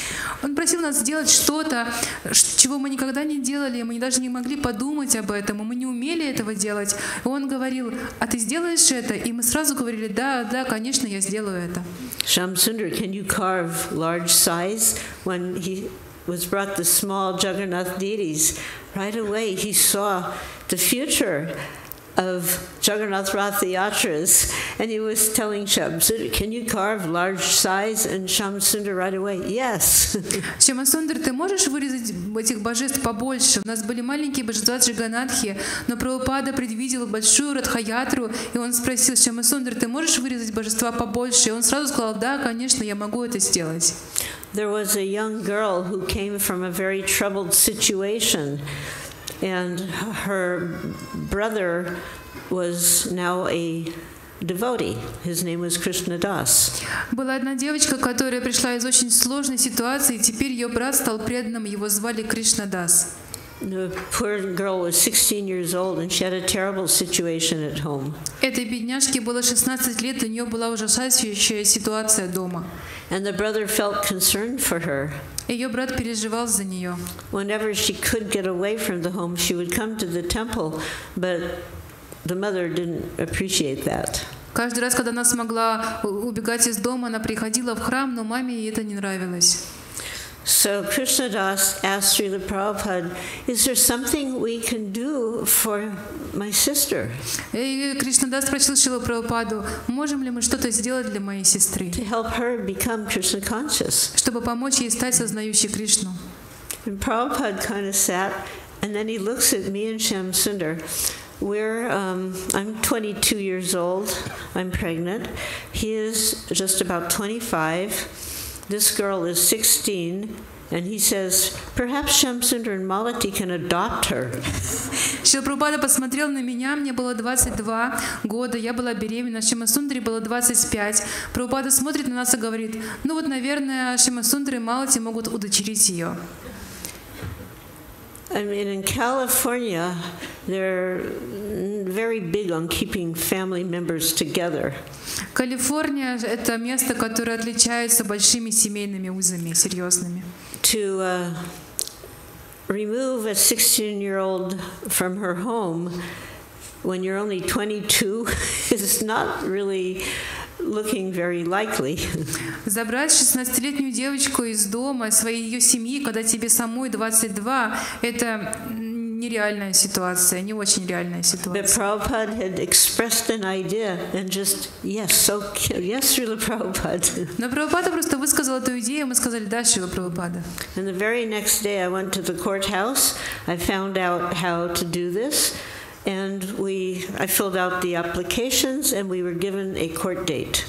Он просил нас сделать что-то, чего мы никогда не делали, мы даже не могли подумать об этом, мы не умели этого делать. И он говорил: "А ты сделаешь это?" И мы сразу говорили: "Да, конечно, я сделаю это." Shamsundar, can you carve large size? When he was brought the small Jagannath deities, right away he saw the future of Jagannath Ratha Yatras, and he was telling Shamsundar, "Can you carve large size?" And Shamsundar right away, "Yes." Шьямасундар, ты можешь вырезать этих божеств побольше? У нас были маленькие божества Джаганатхи, но Прабхупада предвидел большую Радхаятру, и он спросил: "Шьямасундар, ты можешь вырезать божества побольше?" И он сразу сказал: "Да, конечно, я могу это сделать." There was a young girl who came from a very troubled situation, and her brother was now a devotee. His name was Krishna Das. Была одна девочка, которая пришла из очень сложной ситуации, и теперь ее брат стал преданным, его звали Кришна Дас. The poor girl was 16 years old, and she had a terrible situation at home. Этой бедняжке было 16 лет, у нее была ужасающая ситуация дома. And the brother felt concerned for her. Ее брат переживал за нее. Whenever she could get away from the home, she would come to the temple, but the mother didn't appreciate that. Каждый раз, когда она смогла убегать из дома, она приходила в храм, но маме это не нравилось. So Krishnadas asked Srila Prabhupada, is there something we can do for my sister? И Кришнадас спросил Шрилу Прабхупаду, можем ли мы что-то сделать для моей сестры, To help her become Krishna conscious. чтобы помочь ей стать сознающей Кришну. And Prabhupada kind of sat, and then he looks at me and Shyam Sundar. I'm 22 years old. I'm pregnant. He is just about 25. This girl is 16, and he says, perhaps Shyam Sundar and Malati can adopt her. Шрила Прабхупада посмотрел на меня, мне было 22 года, я была беременна, Шьяма Сундаре было 25. Прабхупада смотрит на нас и говорит, ну вот, наверное, Шьяма Сундар и Малати могут удочерить ее. I mean, in California, they're very big on keeping family members together. Калифорния — это место, которое отличается большими семейными узами, серьезными. To remove a 16-year-old from her home when you're only 22 is not really looking very likely. Забрать 16-летнюю девочку из дома, своей ее семьи, когда тебе самой 22, это нереальная ситуация, не очень реальная ситуация. But Prabhupada had expressed an idea and just, yes, Srila Prabhupada. Но Прабхупада просто высказал эту идею, мы сказали, да, Шрила Прабхупада. And the very next day I went to the courthouse, I found out how to do this. And I filled out the applications, and we were given a court date.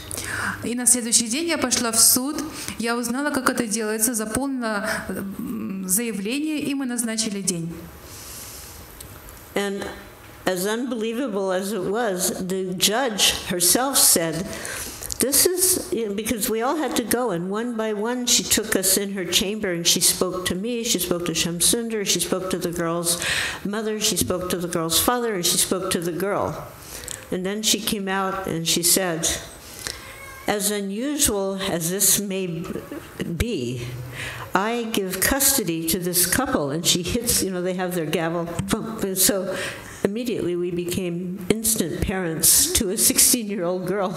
И на следующий день я пошла в суд, я узнала, как это делается, заполнила заявление, и мы назначили день. And as unbelievable as it was, the judge herself said, this is, because we all had to go, and one by one she took us in her chamber and she spoke to me, she spoke to Shyam Sundar, she spoke to the girl's mother, she spoke to the girl's father, and she spoke to the girl. And then she came out and she said, as unusual as this may be, I give custody to this couple. And she hits, they have their gavel, and so immediately we became instant parents to a 16-year-old girl.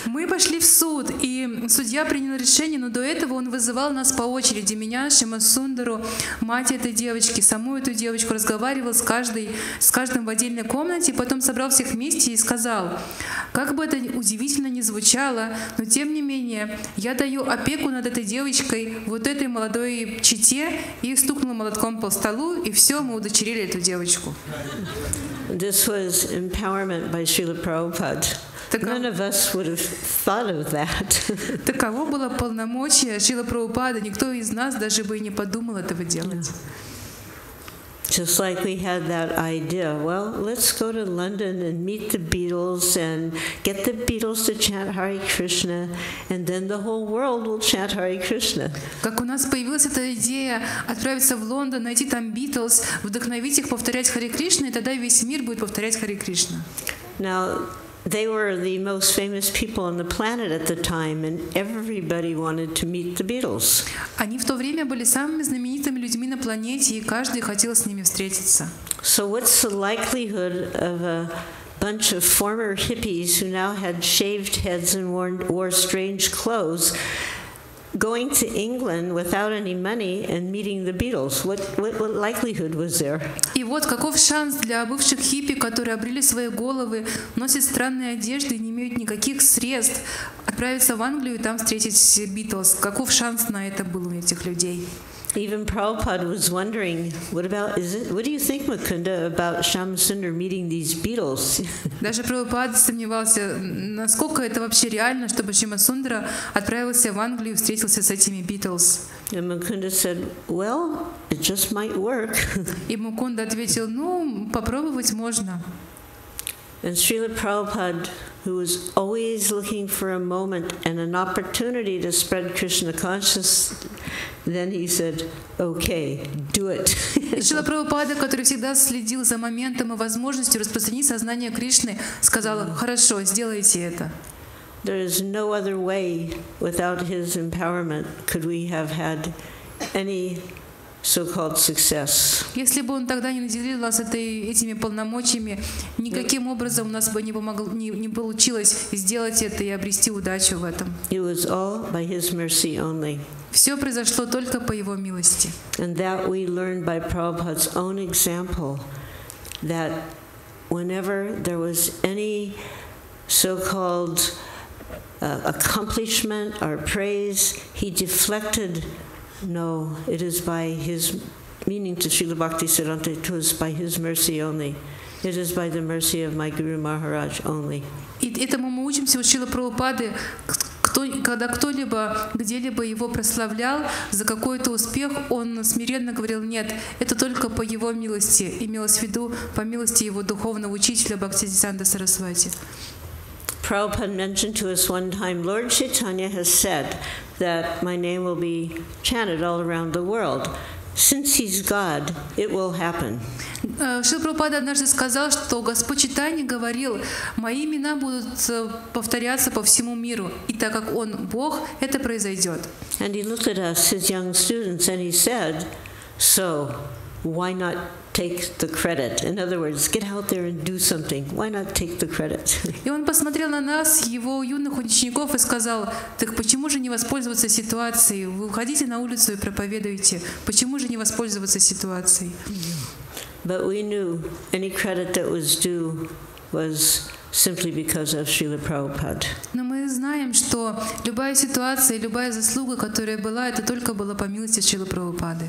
Мы пошли в суд, и судья принял решение, но до этого он вызывал нас по очереди, меня, Шьяма Сундару, мать этой девочки, саму эту девочку, разговаривал с каждым в отдельной комнате, потом собрал всех вместе и сказал, как бы это удивительно ни звучало, но тем не менее, я даю опеку над этой девочкой, вот этой молодой чете, и стукнул молотком по столу, и все, мы удочерили эту девочку. This was empowerment by Srila Prabhupada. None of us would have thought of that. Таково было полномочие Шрила Прабхупады. Никто из нас даже бы и не подумал этого делать. Just like we had that idea, well, let's go to London and meet the Beatles and get the Beatles to chant Hare Krishna, and then the whole world will chant Hare Krishna. Как у нас появилась эта идея отправиться в Лондон, найти там Beatles, вдохновить их повторять Харе Кришна, и тогда весь мир будет повторять Харе Кришна. Now, they were the most famous people on the planet at the time, and everybody wanted to meet the Beatles. Они в то время были самыми знаменитыми людьми на планете, и каждый хотел с ними встретиться. So what's the likelihood of a bunch of former hippies who now had shaved heads and wore strange clothes going to England without any money and meeting the Beatles? What likelihood was there? И вот каков шанс для бывших хиппи, которые обрели свои головы, носят странные одежды и не имеют никаких средств, отправиться в Англию и там встретить Битлз? Каков шанс на это был у этих людей? Even Prabhupada was wondering, what do you think, Mukunda, about Shyam Sundar meeting these Beatles? Даже Прабхупада сомневался, насколько это вообще реально, чтобы Шьяма Сундара отправился в Англию и встретился с этими Битлз. And Mukunda said, well, it just might work. И Мукунда ответил, ну, попробовать можно. And Srila Prabhupada, who was always looking for a moment and an opportunity to spread Krishna consciousness, then he said, okay, do it. И Шрила Прабхупада, который всегда следил за моментом и возможностью распространить сознание Кришны, сказал, хорошо, сделайте это. There is no other way without his empowerment could we have had any so-called success. Если бы он тогда не наделил нас этими полномочиями, никаким образом у нас бы не получилось сделать это и обрести удачу в этом. It was all by His mercy only. Все произошло только по Его милости. And that we learned by Prabhupada's own example, that whenever there was any so-called accomplishment or praise, he deflected. No, it is by his, meaning to Srila Bhaktisiddhanta, it was by his mercy only. It is by the mercy of my Guru Maharaj only. И этому мы учимся у Шрилы Прабхупады. Когда кто-либо где-либо его прославлял за какой-то успех, он смиренно говорил: нет, это только по его милости, имелось в виду по милости его духовного учителя Бхактисиддханта Сарасвати. Prabhupada mentioned to us one time, Lord Chaitanya has said that my name will be chanted all around the world. Since He's God, it will happen. Шрила Прабхупада однажды сказал, что Господь Чайтанья говорил: мои имена будут повторяться по всему миру, и так как Он Бог, это произойдет. And he looked at us, his young students, and he said, so why not take the credit? In other words, get out there and do something. Why not take the credit? И он посмотрел на нас, его юных учеников, и сказал: так почему же не воспользоваться ситуацией? Вы выходите на улицу и проповедуете. Почему же не воспользоваться ситуацией? But we knew any credit that was due was simply because of Srila Prabhupada. Но мы знаем, что любая ситуация, любая заслуга, которая была, это только было по милости Шрилы Прабхупады.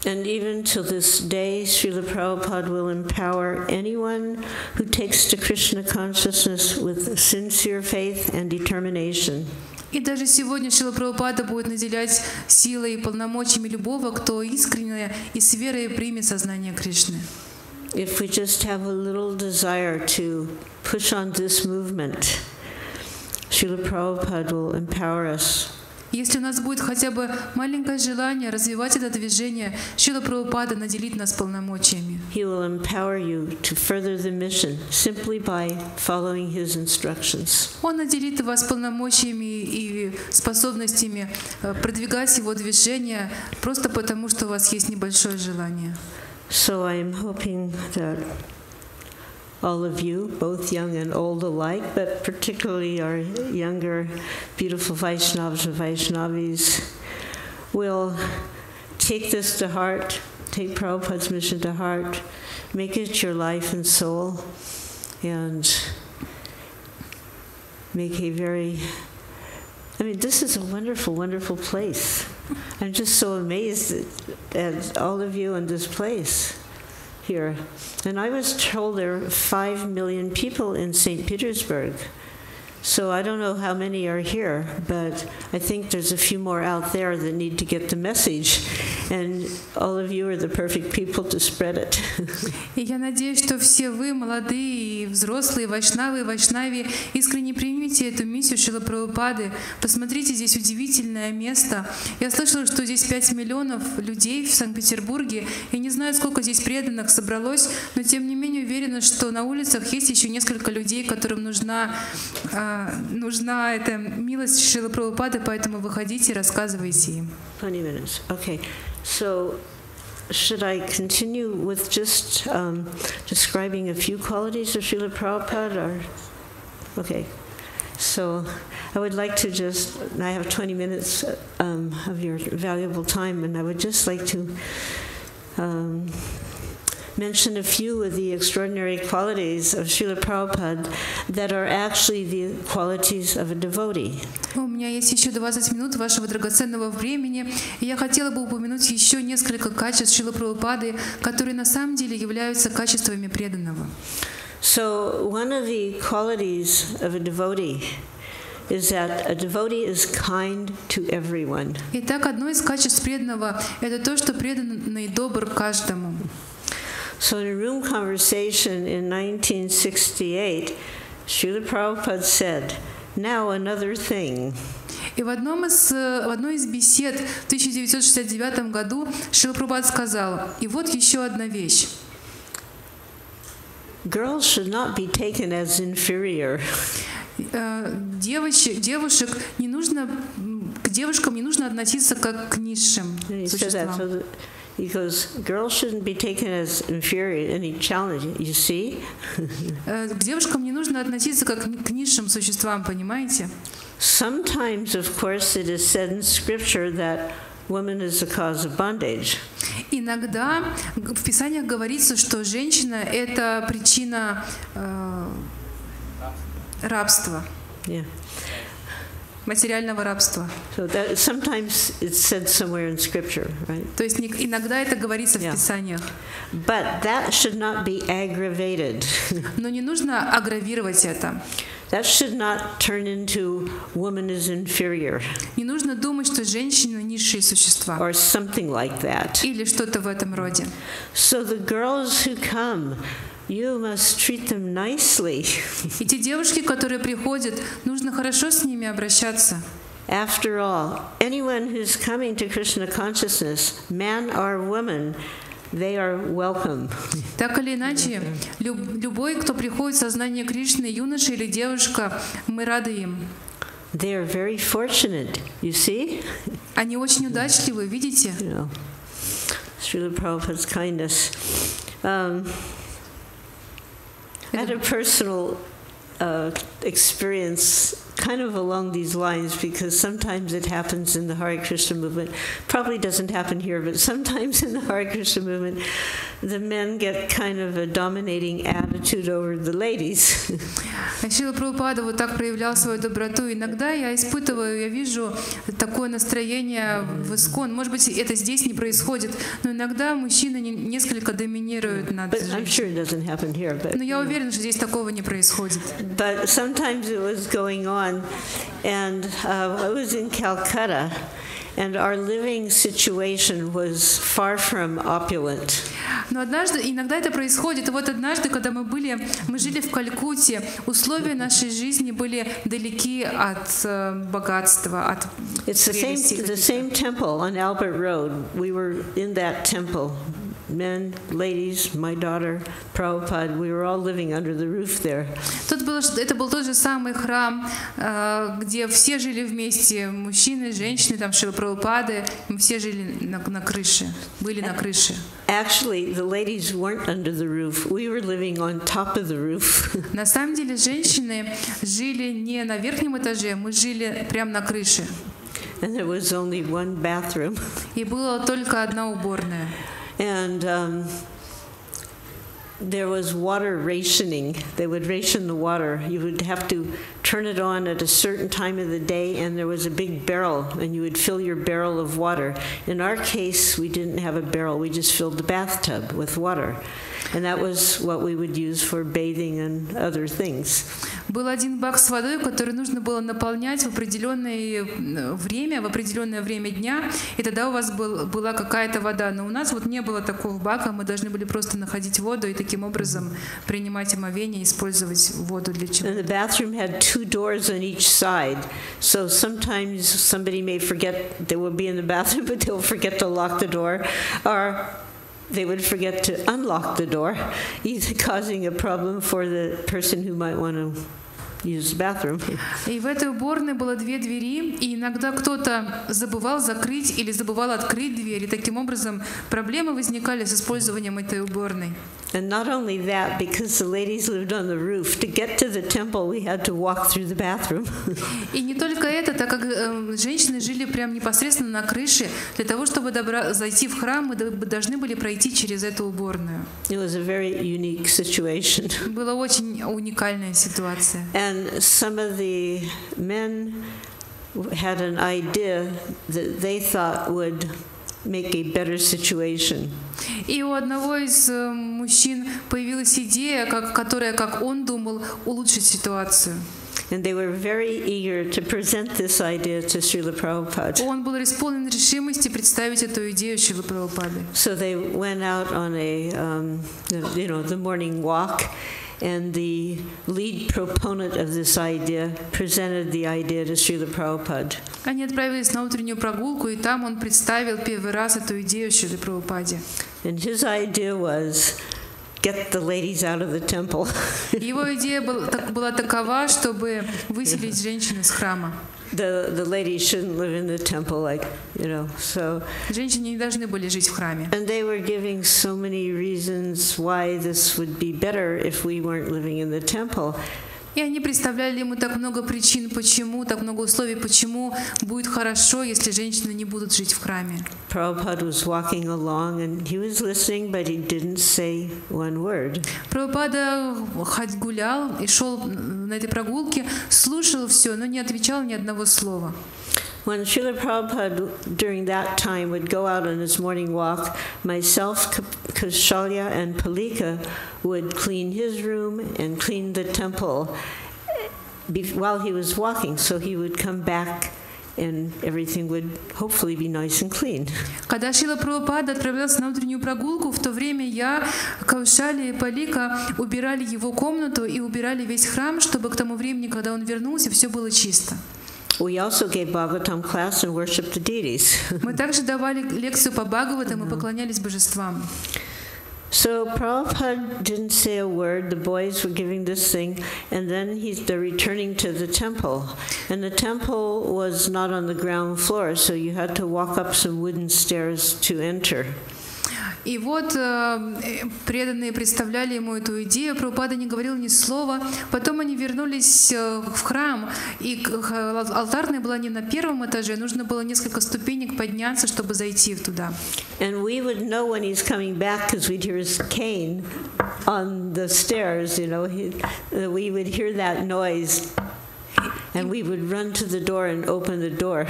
And even till this day, Srila Prabhupada will empower anyone who takes to Krishna consciousness with sincere faith and determination. И даже сегодня Шрила Прабхупада будет наделять силой и полномочиями любого, кто искренне и с верой примет сознание Кришны. If we just have a little desire to push on this movement, Srila Prabhupada will empower us. Если у нас будет хотя бы маленькое желание развивать это движение, Шрила Прабхупада наделит нас полномочиями. He will empower you to further the mission simply by following His instructions. Он наделит вас полномочиями и способностями продвигать его движение просто потому, что у вас есть небольшое желание. So I am hoping that all of you, both young and old alike, but particularly our younger, beautiful Vaishnavas and Vaishnavis, will take this to heart, take Prabhupada's mission to heart, make it your life and soul, and make a very, this is a wonderful, wonderful place. I'm just so amazed at all of you in this place here. And I was told there are 5 million people in St. Petersburg. So I don't know how many are here, but I think there's a few more out there that need to get the message. And all of you are the perfect people to spread it. И я надеюсь, что все вы, молодые и взрослые, вайшнавы и вайшнави, искренне примите эту миссию Шрилы Прабхупады. Посмотрите, здесь удивительное место. Я слышала, что здесь 5 миллионов людей в Санкт-Петербурге. Я не знаю, сколько здесь преданных собралось, но тем не менее уверена, что на улицах есть еще несколько людей, которым нужна эта милость Шрилы Прабхупады, поэтому выходите и рассказывайте им. 20 minutes. Okay. So should I continue with just describing a few qualities of Srila Prabhupada? Or? Okay. So I would like to I have 20 minutes of your valuable time, and I would just like to mention a few of the extraordinary qualities of Srila Prabhupada that are actually the qualities of a devotee. У меня есть еще 20 минут вашего драгоценного времени, и я хотела бы упомянуть еще несколько качеств Шрилы Прабхупады, которые на самом деле являются качествами преданного. So one of the qualities of a devotee is that a devotee is kind to everyone. Итак, одно из качеств преданного — это то, что преданный добр каждому. So in a room conversation in 1968, Srila Prabhupada said, "Now another thing." И в одной из бесед в 1969 году Шрила Прабхупада сказал: и вот еще одна вещь. Girls should not be taken as inferior. К девушкам не нужно относиться как к низшим существам. He goes, girls shouldn't be taken as inferior, any challenge, you see? К девушкам не нужно относиться как к низшим существам, понимаете? Sometimes, of course, it is said in scripture that woman is the cause of bondage. Иногда в Писаниях говорится, что женщина — это причина рабства, материального рабства. So that sometimes it's said somewhere in scripture, right? То есть иногда это говорится в Писаниях. But that should not be aggravated. Но не нужно аггравировать это. That should not turn into woman is inferior. Не нужно думать, что женщины низшие существа. Or something like that. Или что-то в этом роде. So the girls who come, you must treat them nicely. И те девушки, которые приходят, нужно хорошо с ними обращаться. After all, anyone who's coming to Krishna consciousness, man or woman, they are welcome. Так или иначе, любой, кто приходит в сознание Кришны, юноша или девушка, мы рады им. They are very fortunate, you see? Они очень удачливы, видите? You know, Srila Prabhupada's kindness. I had a personal experience kind of along these lines, because sometimes it happens in the Hare-Krishna movement. Probably doesn't happen here, but sometimes in the Hare-Krishna movement, the men get kind of a dominating attitude over the ladies. Шрила Прабхупада вот так проявлял свою доброту. Иногда я вижу такое настроение в искон. Может быть, это здесь не происходит, но иногда мужчины несколько доминируют над женщиной. Но я уверена, что здесь такого не происходит. But sometimes it was going on, and I was in Calcutta, and our living situation was far from opulent. Но иногда это происходит. И вот однажды, когда мы жили в Калькутте, условия нашей жизни были далеки от богатства, от прелести. It's the same temple on Albert Road. We were in that temple. Men, ladies, my daughter, Prabhupada, we were all living under the roof there. Это был тот же самый храм, где все жили вместе, мужчины, женщины, там Шрила Прабхупады, мы все жили на крыше, были на крыше. Actually, the ladies weren't under the roof. We were living on top of the roof. На самом деле женщины жили не на верхнем этаже, мы жили прямо на крыше. And there was only one bathroom. И была только одна уборная. And there was water rationing. They would ration the water. You would have to turn it on at a certain time of the day, and there was a big barrel, and you would fill your barrel of water. In our case, we didn't have a barrel. We just filled the bathtub with water. And that was what we would use for bathing and other things. Был один бак с водой, который нужно было наполнять в определенное время дня, и тогда у вас была какая-то вода. Но у нас вот не было такого бака, мы должны были просто находить воду и таким образом принимать омовение, использовать воду для чего. And the bathroom had 2 doors on each side, so sometimes somebody may forget they will be in the bathroom, but they'll forget to lock the door, or they would forget to unlock the door, either causing a problem for the person who might want to use the bathroom. И в этой уборной было 2 двери, и иногда кто-то забывал закрыть или забывал открыть дверь, и таким образом проблемы возникали с использованием этой уборной. And not only that, because the ladies lived on the roof, to get to the temple, we had to walk through the bathroom. И не только это, так как женщины жили прямо непосредственно на крыше, для того, чтобы зайти в храм, мы должны были пройти через эту уборную. It was a very unique situation. Была очень уникальная ситуация. And some of the men had an idea that they thought would make a better situation. И у одного из мужчин появилась идея, которая, как он думал, улучшить ситуацию. And they were very eager to present this idea to Srila Prabhupada. Он был исполнен решимости представить эту идею Шриле Прабхупаде. So they went out on the morning walk, and the lead proponent of this idea presented the idea to Srila Prabhupada. Они отправились на утреннюю прогулку, и там он представил первый раз эту идею Шриле Прабхупаде. And his idea was get the ladies out of the temple. Его идея была такова, чтобы выселить женщин из храма. The ladies shouldn't live in the temple, like, so. Женщины не должны были жить в храме. And they were giving so many reasons why this would be better if we weren't living in the temple. И они представляли ему так много причин, почему, так много условий, почему будет хорошо, если женщины не будут жить в храме. Prabhupada was walking along and he was listening, but he didn't say one word. Прабхупада гулял и шел на этой прогулке, слушал все, но не отвечал ни одного слова. When Srila Prabhupada during that time would go out on his morning walk, myself, Kaushalya, and Palika would clean his room and clean the temple while he was walking, so he would come back and everything would hopefully be nice and clean. Когда Шрила Прабхупада отправлялся на утреннюю прогулку, в то время я, Каушалия и Палика убирали его комнату и убирали весь храм, чтобы к тому времени, когда он вернулся, все было чисто. We also gave Bhagavatam class and worshiped the deities. Мы также давали лекцию по Бхагаватам и поклонялись божествам. So Prabhupada didn't say a word. The boys were giving this thing, and then they're returning to the temple. And the temple was not on the ground floor, so you had to walk up some wooden stairs to enter. И вот преданные представляли ему эту идею, Прабхупада не говорил ни слова. Потом они вернулись в храм, и алтарная была не на первом этаже, нужно было несколько ступенек подняться, чтобы зайти туда. And we would know when he's coming back because we'd hear his cane on the stairs, we would hear that noise. And we would run to the door and open the door.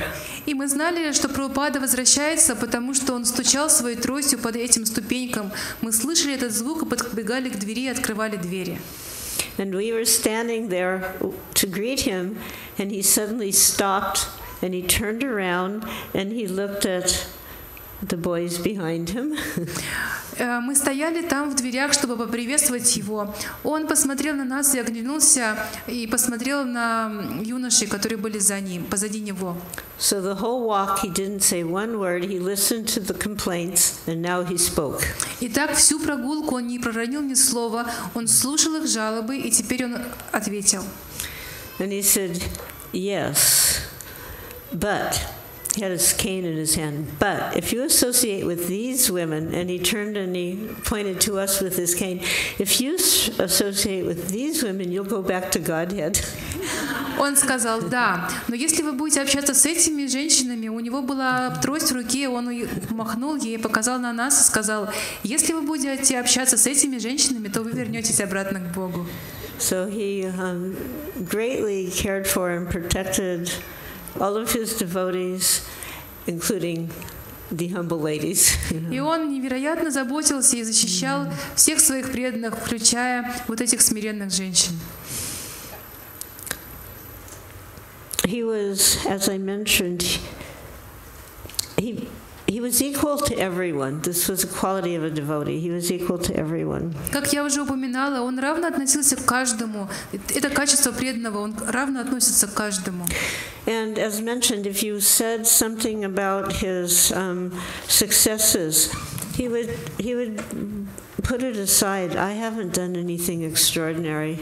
И мы знали, что Прабхупада возвращается, потому что он стучал своей тростью под этим ступенькам. Мы слышали этот звук и подбегали к двери и открывали двери. And we were standing there to greet him, and he suddenly stopped, and he turned around, and he looked at the boys behind him. Мы стояли там в дверях, чтобы поприветствовать его. Он посмотрел на нас и оглянулся и посмотрел на юношей, которые были за ним, позади него. So the whole walk he didn't say one word. He listened to the complaints, and now he spoke. И так всю прогулку он не проронил ни слова. Он слушал их жалобы, и теперь он ответил. And he said, "Yes, but." He had his cane in his hand. But if you associate with these women, and he turned and he pointed to us with his cane, if you associate with these women, you'll go back to Godhead. Он сказал, да, но если вы будете общаться с этими женщинами, у него была трость в руке, он махнул ей, показал на нас и сказал, если вы будете общаться с этими женщинами, то вы вернетесь обратно к Богу. So he greatly cared for and protected all of his devotees, including the humble ladies. И он невероятно заботился и защищал всех своих преданных, включая вот этих смиренных женщин. He was, as I mentioned, he was equal to everyone. This was a quality of a devotee. He was equal to everyone. Как я уже упоминала, он равно относился к каждому. Это качество преданного, он равно относится к каждому. And as mentioned, if you said something about his successes, he would put it aside. I haven't done anything extraordinary.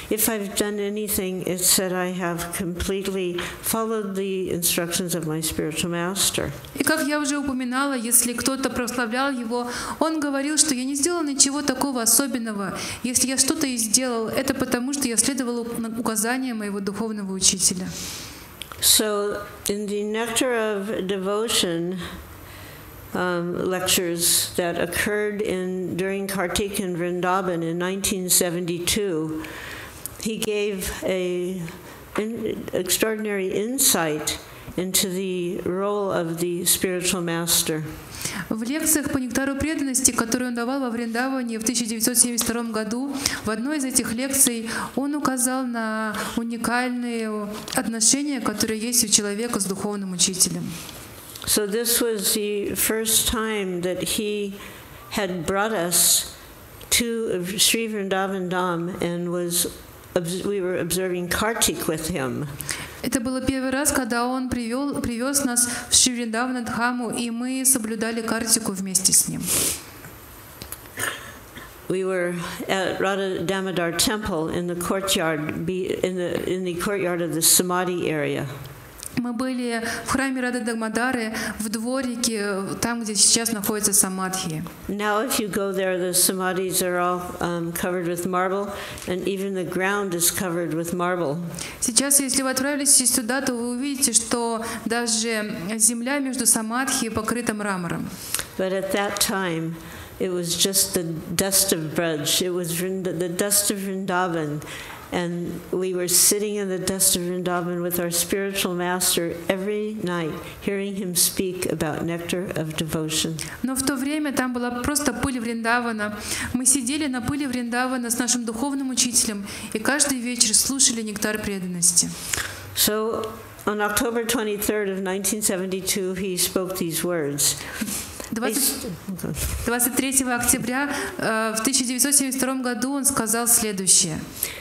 If I've done anything, it's that I have completely followed the instructions of my spiritual master. И как я уже упоминала, если кто-то прославлял его, он говорил, что я не сделал ничего такого особенного. Если я что-то и сделал, это потому, что я следовал указаниям моего духовного учителя. So, in the Nectar of Devotion lectures that occurred during Kartik in Vrindavan in 1972, he gave an extraordinary insight into the role of the spiritual master. В лекциях по нектару преданности, которые он давал во Вриндаване в 1972 году, в одной из этих лекций он указал на уникальные отношения, которые есть у человека с духовным учителем. So this was the first time that he had brought us to Sri Vrindavan Dham, and we were observing Kartik with him. Это было первый раз, когда он привез нас в Шри Вриндаван Дхаму, и мы соблюдали Картику вместе с ним. we were at Radha Damodar Temple in the courtyard, in the courtyard of the Samadhi area. Мы были в храме Рады Дамодары в дворике, там, где сейчас находится самадхи. Now, if you go there, the samadhis are all covered with marble, and even the ground is covered with marble. Сейчас, если вы отправились сюда, то вы увидите, что даже земля между самадхи покрыта мрамором. But at that time, it was just the dust of Braj. It was the dust of Vrindavan. And we were sitting in the dust of Vrindavan with our spiritual master every night, hearing him speak about nectar of devotion. Но в то время там была просто пыль Вриндавана. Мы сидели на пыли Вриндавана с нашим духовным учителем и каждый вечер слушали нектар преданности. So on October 23rd of 1972, he spoke these words. 23 октября в 1972 году он сказал следующее.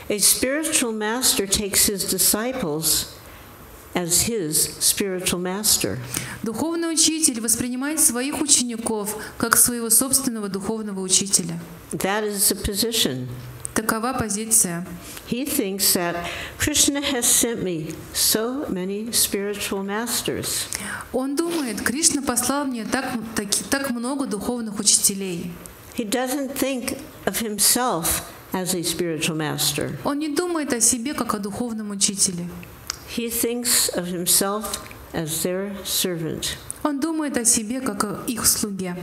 A spiritual master takes his disciples as his spiritual master. Духовный учитель воспринимает своих учеников как своего собственного духовного учителя. That is the position. Такова позиция. He thinks that Krishna has sent me so many spiritual masters. Он думает, Кришна послал мне так много духовных учителей. He doesn't think of himself as a spiritual master. Он не думает о себе как о духовном учителе. He thinks of himself as their servant. Он думает о себе как о их слуге.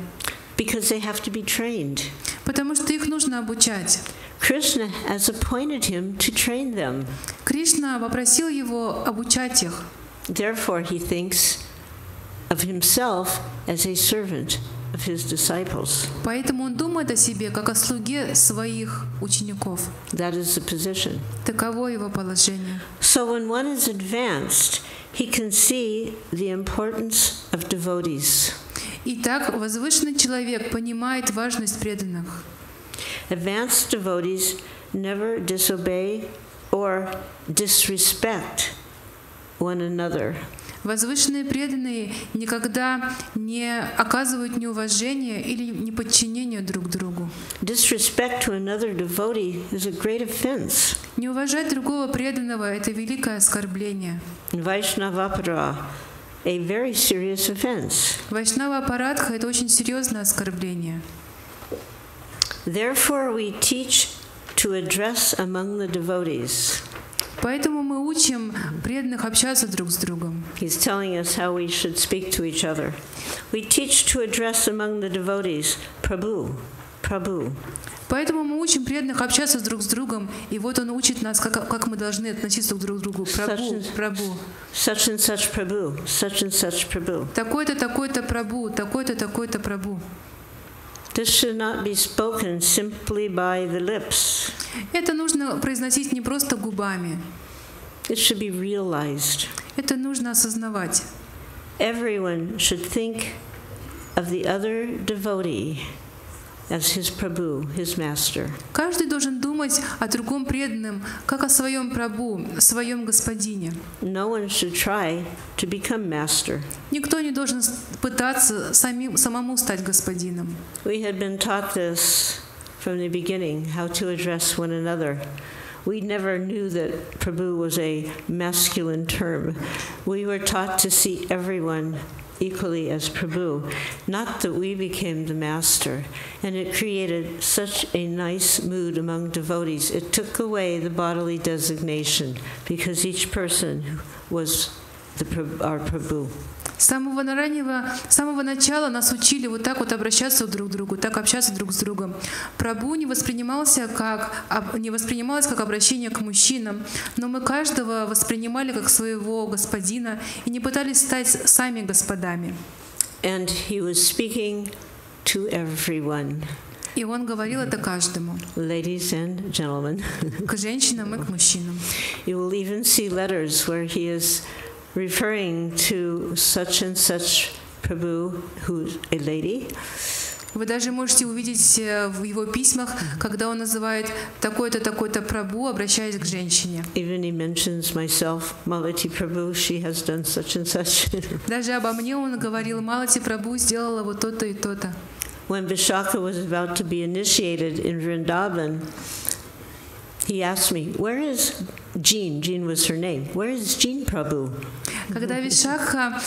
Because they have to be trained. Потому что их нужно обучать. Krishna has appointed him to train them. Кришна попросил его обучать их. Therefore, he thinks of himself as a servant of his disciples. Поэтому он думает о себе как о слуге своих учеников. That is the position. Таково его положение. So when one is advanced, he can see the importance of devotees. Итак, возвышенный человек понимает важность преданных. Advanced devotees never disobey or disrespect one another. Возвышенные преданные никогда не оказывают неуважения или неподчинения друг другу. Disrespect to another devotee is a great offense. Не уважать другого преданного — это великое оскорбление. Vaishnava a very serious offense. Вайшнава-апарадха — это очень серьезное оскорбление. Therefore, we teach to address among the devotees. Поэтому мы учим преданных общаться друг с другом. He's telling us how we should speak to each other. We teach to address among the devotees, Prabhu, Prabhu. Поэтому мы учим преданных общаться друг с другом, и вот он учит нас, как мы должны относиться друг к другу. Прабху, Прабху. Such and such Prabhu, such and such Prabhu. Такой-то, такой-то Прабху, такой-то, такой-то Прабху. This should not be spoken simply by the lips. Это нужно произносить не просто губами. It should be realized. Это нужно осознавать. Everyone should think of the other devotee as his Prabhu, his master. Каждый должен думать о другом преданном, как о своем Прабху, своем господине. No one should try to become master. Никто не должен пытаться самому стать господином. We had been taught this from the beginning, how to address one another. We never knew that Prabhu was a masculine term. We were taught to see everyone equally as Prabhu, not that we became the master. And it created such a nice mood among devotees. It took away the bodily designation because each person was our Prabhu. С самого начала нас учили вот так вот обращаться друг к другу, так общаться друг с другом. Прабху не воспринималось как обращение к мужчинам, но мы каждого воспринимали как своего господина и не пытались стать сами господами. And he was speaking to everyone. И он говорил это каждому. Ladies and gentlemen. К женщинам и к мужчинам. You will even see letters where he is referring to such and such Prabhu, who's a lady. Вы даже можете увидеть в его письмах, когда он называет такой-то, такой-то Прабху, обращаясь к женщине. Even he mentions myself, Malati Prabhu, she has done such and such. Даже обо мне он говорил: Малати Прабху сделала вот то-то и то-то. when Vishaka was about to be initiated in Vrindavan, he asked me, where is Jean? Jean was her name. Where is Jean Prabhu? Когда Вишакха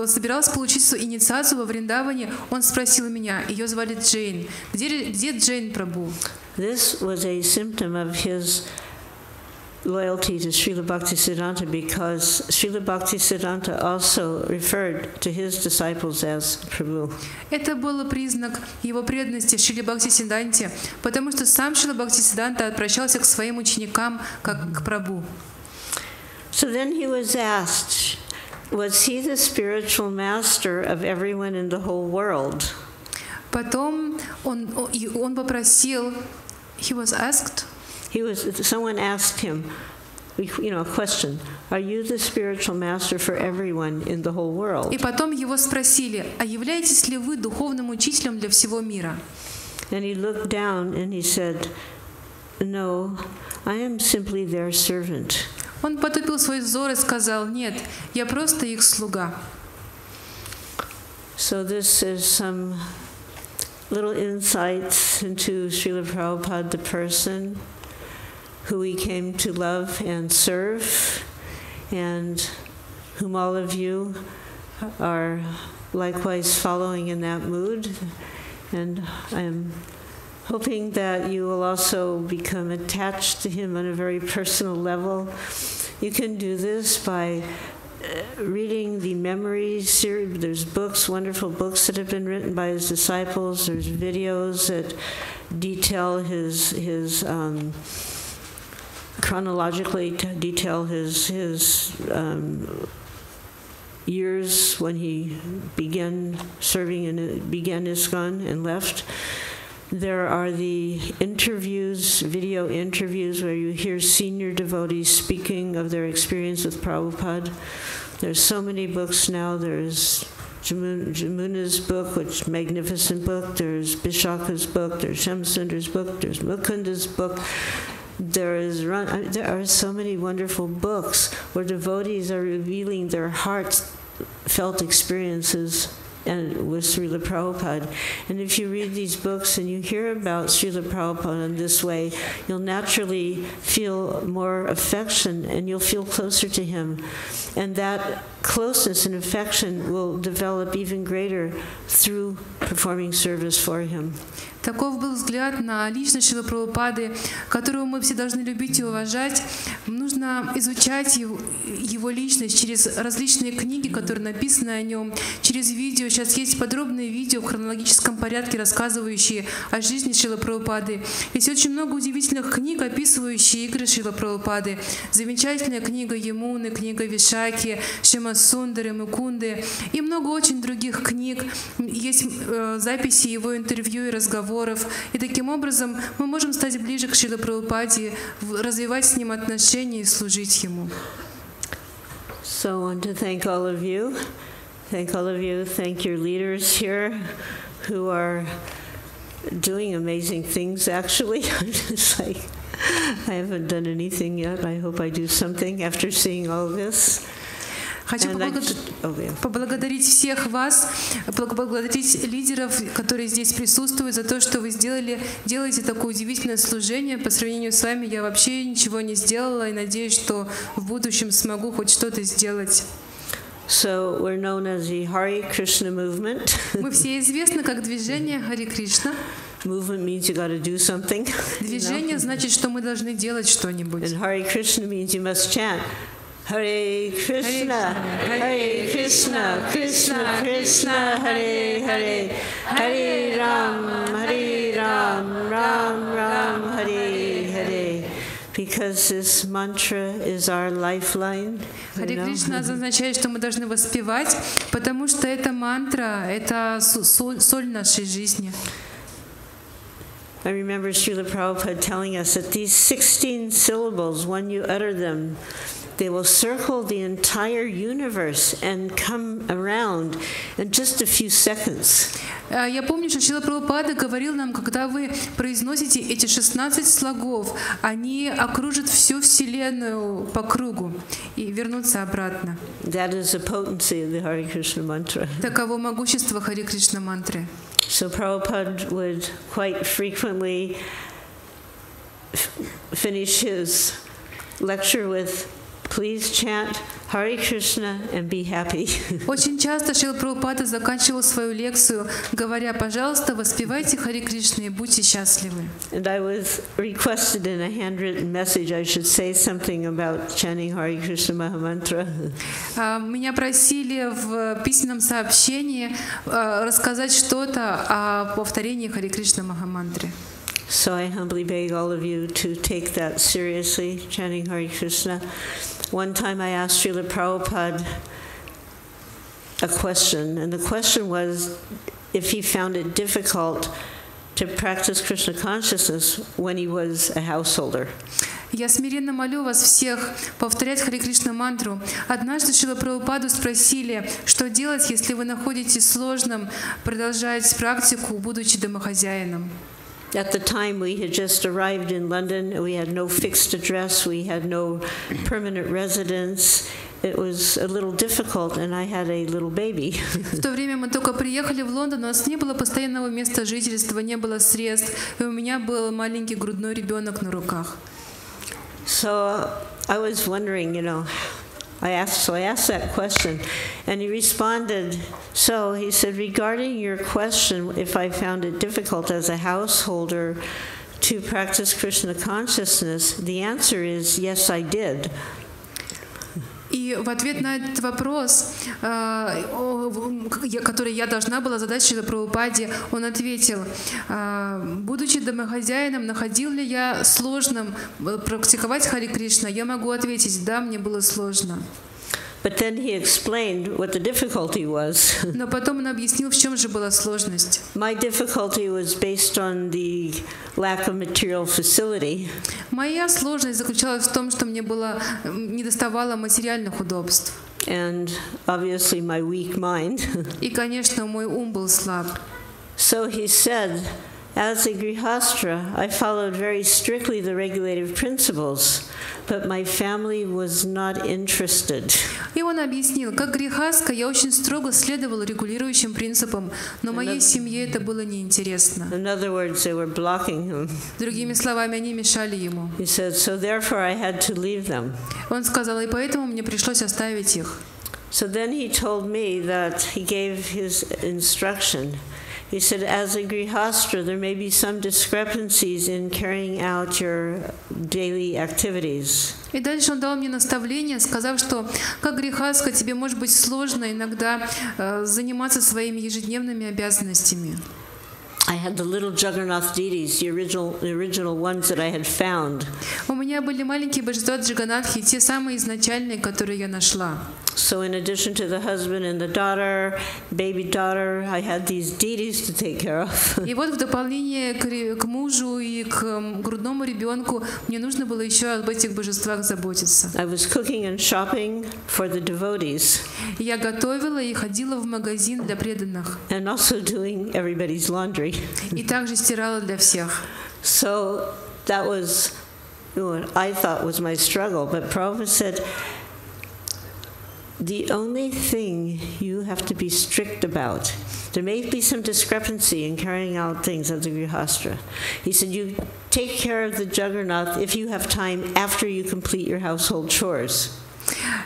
собиралась получить свою инициацию во Вриндаване, он спросил меня, ее звали Джейн. Где Джейн Прабhu? This was a symptom of his loyalty to Srila Bhaktisiddhanta, because Srila Bhaktisiddhanta also referred to his disciples as Prabhu. Это был признак его преданности Шриле Бхактисиддханте, потому что сам Шрила Бхактисиддханта обращался к своим ученикам как к Прабhu. So then he was asked, was he the spiritual master of everyone in the whole world? Потом он попросил, he was asked, someone asked him, a question, are you the spiritual master for everyone in the whole world? И потом его спросили, а являетесь ли вы духовным учителем для всего мира? And he looked down and he said, no, I am simply their servant. Он потупил свой взор и сказал, нет, я просто их слуга. So this is some little insights into Srila Prabhupada, the person who we came to love and serve, and whom all of you are likewise following in that mood. And I am hoping that you will also become attached to him on a very personal level. You can do this by reading the memory series. There's books, wonderful books that have been written by his disciples. There's videos that detail his chronologically detail his years when he began serving and began ISKCON and left. There are the interviews, video interviews, where you hear senior devotees speaking of their experience with Prabhupada. There's so many books now. There's Jamuna's book, which is a magnificent book. There's Vishaka's book. There's Shamsundar's book. There's Mukunda's book. There are so many wonderful books where devotees are revealing their heartfelt experiences and with Srila Prabhupada. And if you read these books and you hear about Srila Prabhupada in this way, you'll naturally feel more affection and you'll feel closer to him. And that closeness and affection will develop even greater through performing service for him. Таков был взгляд на личность Шрилы Прабхупады, которую мы все должны любить и уважать. Нужно изучать его личность через различные книги, которые написаны о нем, через видео. Сейчас есть подробные видео в хронологическом порядке, рассказывающие о жизни Шрилы Прабхупады. Есть очень много удивительных книг, описывающие игры Шрилы Прабхупады. Замечательная книга Ямуны, книга Вишаки, Шьямасундары, Мукунды и много очень других книг. Есть записи его интервью и разговоров. И таким образом мы можем стать ближе к Шриле Прабхупаде, развивать с ним отношения и служить ему. So I want to thank all of you. Thank all of you. Thank your leaders here who are doing amazing things, actually. It's like, I haven't done anything yet. I hope I do something after seeing all this. Хочу поблагодарить всех вас, поблагодарить лидеров, которые здесь присутствуют, за то, что вы делаете такое удивительное служение. По сравнению с вами я вообще ничего не сделала, и надеюсь, что в будущем смогу хоть что-то сделать. So we're known as the Hare-Krishna movement. Мы все известны как движение Харе-Кришна. Movement means you got to do something. Движение значит, что мы должны делать что-нибудь. And Hare-Krishna means you must chant. Hare Krishna, Hare Krishna, Krishna Krishna, Hare Hare, Hare Ram, Ram Ram, Hare Hare. Because this mantra is our lifeline. Харе Кришна означает, что мы должны воспевать, потому что эта мантра — это соль нашей жизни. I remember Srila Prabhupada telling us that these 16 syllables, when you utter them, they will circle the entire universe and come around in just a few seconds. Я помню, что Шрила Прабхупада говорил нам, когда вы произносите эти 16 слогов, они окружат всю Вселенную по кругу и вернутся обратно. That is the potency of the Hare-Krishna-Mantra. Таково могущество Харе-Кришна-мантры. So Prabhupada would quite frequently finish his lecture with, please chant Hare Krishna and be happy. Очень часто Шрила Прабхупада заканчивал свою лекцию, говоря: пожалуйста, воспевайте Харе Кришна и будьте счастливы. And I was requested in a handwritten message I should say something about chanting Hare Krishna-Maha-Mantra. Меня просили в письменном сообщении рассказать что-то о повторении Харе Кришна-Маха-мантры. So I humbly beg all of you to take that seriously, chanting Hare Krishna. One time I asked Srila Prabhupada a question, and the question was if he found it difficult to practice Krishna consciousness when he was a householder. Я смиренно молю вас всех повторять Харе Кришна мантру. Однажды Шрила Прабхупаду спросили, что делать, если вы находите сложным продолжать практику, будучи домохозяином. At the time, we had just arrived in London. We had no fixed address. We had no permanent residence. It was a little difficult, and I had a little baby. В то время мы только приехали в Лондон, у нас не было постоянного места жительства, не было средств, и у меня был маленький грудной ребенок на руках. So I was wondering, I asked that question, and he responded. So he said, regarding your question, if I found it difficult as a householder to practice Krishna consciousness, the answer is yes, I did. И в ответ на этот вопрос, который я должна была задать Шриле Прабхупаде, он ответил: будучи домохозяином, находил ли я сложным практиковать Харе Кришна? Я могу ответить: да, мне было сложно. But then he explained what the difficulty was. Но потом он объяснил, в чем же была сложность. My difficulty was based on the lack of material facility. Моя сложность заключалась в том, что мне недоставало материальных удобств. And obviously my weak mind. И, конечно, мой ум был слаб. So he said, as a grihastra, I followed very strictly the regulative principles, but my family was not interested. И он объяснил, как грихаска я очень строго следовала регулирующим принципам, но моей семье это было неинтересно. In other words, they were blocking him. Другими словами, они мешали ему. He said, so therefore I had to leave them. Он сказал, и поэтому мне пришлось оставить их. So then he told me that he gave his instruction. He said, as a grihastra, there may be some discrepancies in carrying out your daily activities. И дальше он дал мне наставление, сказав, что как грихаска тебе может быть сложно иногда заниматься своими ежедневными обязанностями. I had the little Jagannath deities, the original ones that I had found. У меня были маленькие божества Джаганатхи, те самые изначальные, которые я нашла. So in addition to the husband and the daughter, baby daughter, I had these deities to take care of. И вот в дополнение к мужу и к грудному ребенку мне нужно было еще об этих божествах заботиться. I was cooking and shopping for the devotees. Я готовила и ходила в магазин для преданных. And also doing everybody's laundry. И также стирала для всех. So that was what I thought was my struggle. But Prabhupada said, the only thing you have to be strict about, there may be some discrepancy in carrying out things as a grihastra. He said, you take care of the Jagannath if you have time after you complete your household chores.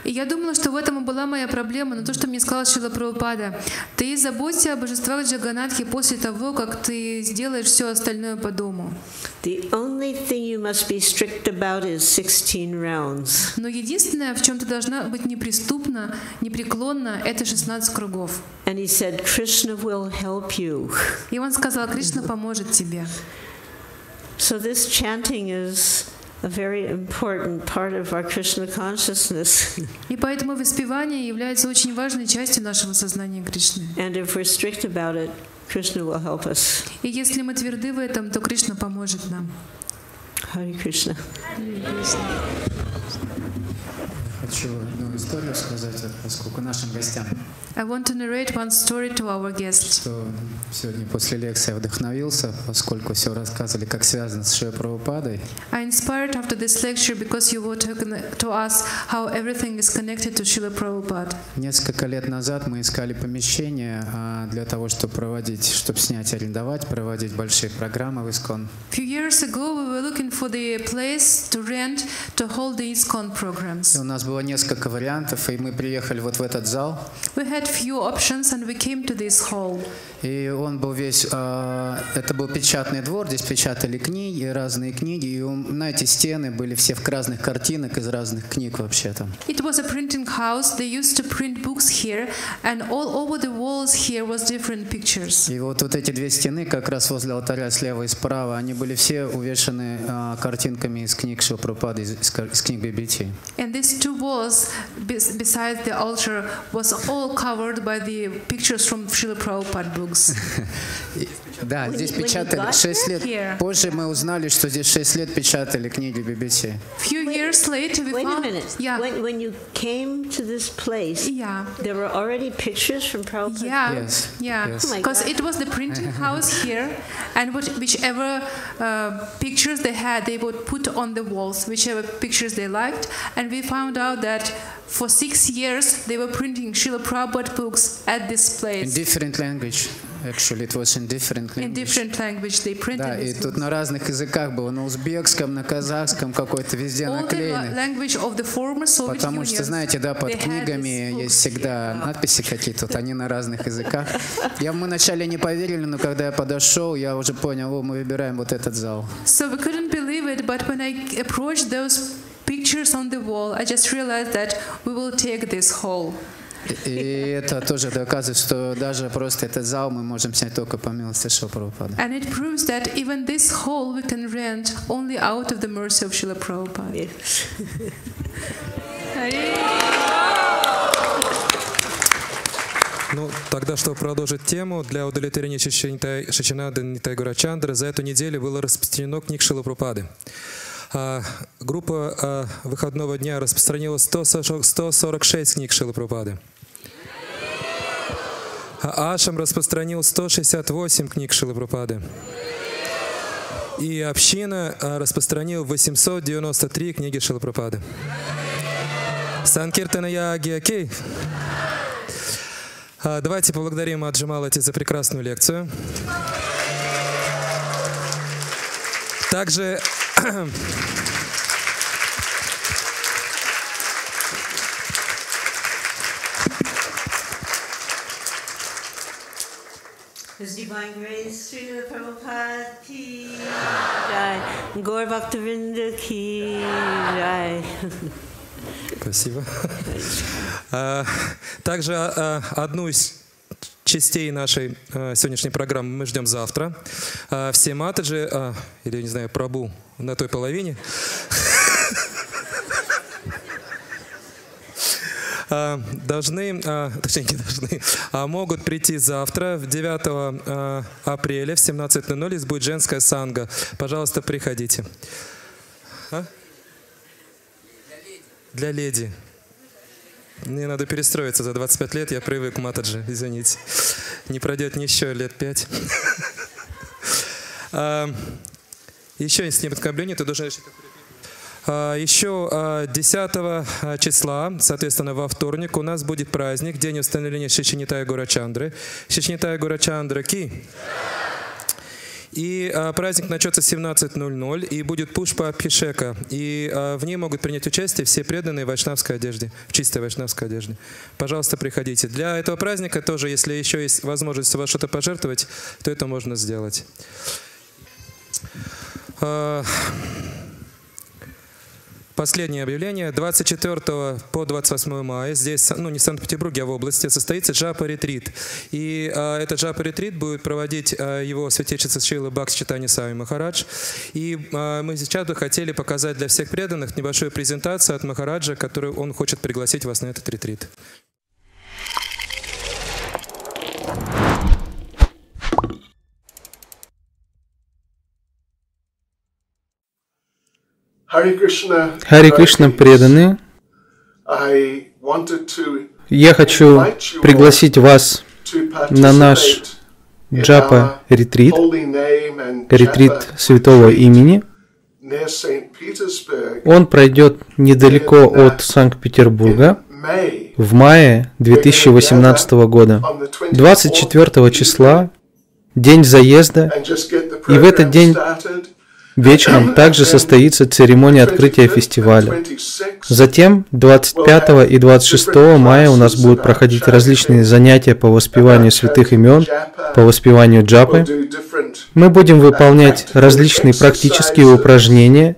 И я думала, что в этом и была моя проблема, но то, что мне сказала Шрила Прабхупада, ты заботься о божествах Джаганатхи после того, как ты сделаешь все остальное по дому. The only thing you must be strict about is 16 rounds. Но единственное, в чем ты должна быть неприступна, непреклонна, это 16 кругов. And he said, Krishna will help you. И он сказал, Кришна поможет тебе. So this chanting is a very important part of our Krishna consciousness. И поэтому воспевание является очень важной частью нашего сознания Кришны. And if we're strict about it, Krishna will help us. И если мы тверды в этом, то Кришна поможет нам. Hare Krishna. Hare Krishna. Хочу одну историю сказать, поскольку нашим гостям. I want to narrate one story to our guests. Что сегодня после лекции я вдохновился, поскольку все рассказывали, как связано с Шри Прабхупадой. I inspired after this lecture because you were talking to us how everything is connected to Srila Prabhupada. Несколько лет назад мы искали помещение для того, чтобы снять, арендовать, проводить большие программы в ISKCON. Few years ago, we were looking for the place to rent to hold the ISKCON programs. И у нас было несколько вариантов, и мы приехали вот в этот зал. We had few options, and we came to this hall. И он был весь, это был печатный двор, здесь печатали книги, разные книги, и на эти стены были все в разных картинок из разных книг вообще там. It was a printing house. They used to print books here, and all over the walls here was different pictures. И вот эти две стены, как раз возле алтаря слева и справа, они были все увешаны картинками из книг Шрила Прабхупады, из книг Бхакти. And these two walls beside the altar was all covered by the pictures from Srila Prabhupada books. Да, здесь печатали 6 лет. Позже мы узнали, что здесь 6 лет печатали книги Бхакти. Few years later, we found. Yeah. When you came to this place, Yeah. there were already pictures from Prabhupada. Yeah, Yes. yeah, Yes. because it was the printing house here, and whichever pictures they had, they would put on the walls, whichever pictures they liked, and we found out that for 6 years they were printing Srila Prabhupada books at this In place. different language. Actually, it was in different In language. different language they printed Да, и these тут books. на разных языках было, на узбекском, на казахском, какой-то везде All the наклеены. language of the former Soviet Потому что, Union. знаете, да, под They had книгами these books есть всегда надписи какие-то, вот они на разных языках. Мы вначале не поверили, но когда я подошел, я уже понял, мы выбираем вот этот зал. So we couldn't believe it, but when I approached those pictures on the wall, I just realized that we will take this hall. И это тоже доказывает, что даже просто этот зал мы можем снять только по милости Шрила Прабхупады. And it proves that even this hall we can rent only out of the mercy of Srila Prabhupada. Yes. Ну, тогда, чтобы продолжить тему, для удовлетворения Нитай-Шачинанданы, Нитай-Гаура-Чанры за эту неделю было распространено книг Шрилы Прабхупады. Группа выходного дня распространила 146 книг Шрилы Прабхупады. Ашам распространил 168 книг Шрилы Прабхупады. И община распространил 893 книги Шрилы Прабхупады. Санкиртана Яги, окей? Давайте поблагодарим Мтаджи Малати за прекрасную лекцию. Также His Divine Grace, Srila Prabhupada ki jai, Gaur Bhaktivinoda ki jai. Спасибо. Также одну из частей нашей сегодняшней программы мы ждем завтра. Все матаджи, или, не знаю, прабу на той половине, могут прийти завтра, 9 апреля в 17:00. Здесь будет женская санга. Пожалуйста, приходите. Для леди. Мне надо перестроиться за 25 лет, я привык к матаджи, извините. Не пройдет ни еще лет 5. Еще есть оскорбление, ты должен решить. Еще 10 числа, соответственно, во вторник, у нас будет праздник, день установления Шичи Нитай-Гаура-Чанры. Шичи Нитай-Гаура-Чанры ки. И праздник начнется в 17:00, и будет пушпа Абхишека. И в ней могут принять участие все преданные в вайшнавской одежде, в чистой вайшнавской одежде. Пожалуйста, приходите. Для этого праздника тоже, если еще есть возможность у вас что-то пожертвовать, то это можно сделать. Последнее объявление. 24 по 28 мая здесь, не в Санкт-Петербурге, а в области, состоится Джапа-Ретрит. И этот Джапа-Ретрит будет проводить его святейшество Шрила Бхакти Чайтанья Свами Махарадж. И мы сейчас бы хотели показать для всех преданных небольшую презентацию от Махараджа, которую он хочет пригласить вас на этот ретрит. Харе Кришна преданные, я хочу пригласить вас на наш Джапа-Ретрит, ретрит святого имени. Он пройдет недалеко от Санкт-Петербурга в мае 2018 года, 24 числа, день заезда, и в этот день вечером также состоится церемония открытия фестиваля. Затем 25 и 26 мая у нас будут проходить различные занятия по воспеванию святых имен, по воспеванию джапы. Мы будем выполнять различные практические упражнения.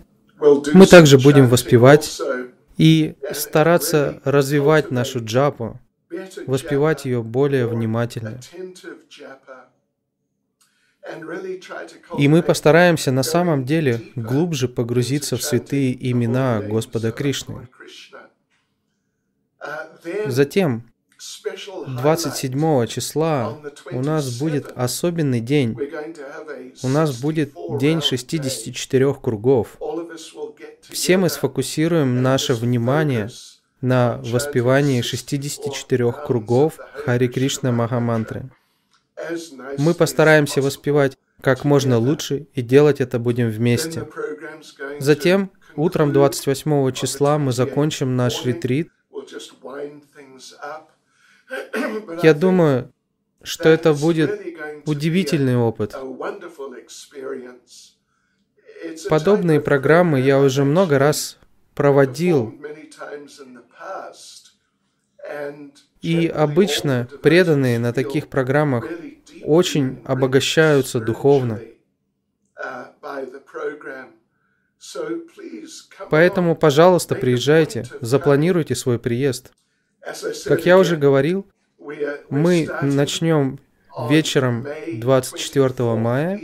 Мы также будем воспевать и стараться развивать нашу джапу, воспевать ее более внимательно. И мы постараемся на самом деле глубже погрузиться в святые имена Господа Кришны. Затем, 27 числа у нас будет особенный день. У нас будет день 64 кругов. Все мы сфокусируем наше внимание на воспевании 64 кругов Харе-Кршна-Маха-Мантры. Мы постараемся воспевать как можно лучше и делать это будем вместе. Затем, утром 28 числа мы закончим наш ретрит. Я думаю, что это будет удивительный опыт. Подобные программы я уже много раз проводил. И обычно преданные на таких программах очень обогащаются духовно. Поэтому, пожалуйста, приезжайте, запланируйте свой приезд. Как я уже говорил, мы начнем вечером 24 мая,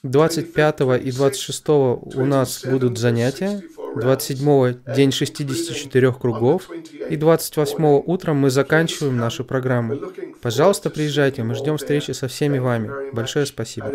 25 и 26 у нас будут занятия, 27 день 64 кругов, и 28 утром мы заканчиваем нашу программу. Пожалуйста, приезжайте, мы ждем встречи со всеми вами. Большое спасибо.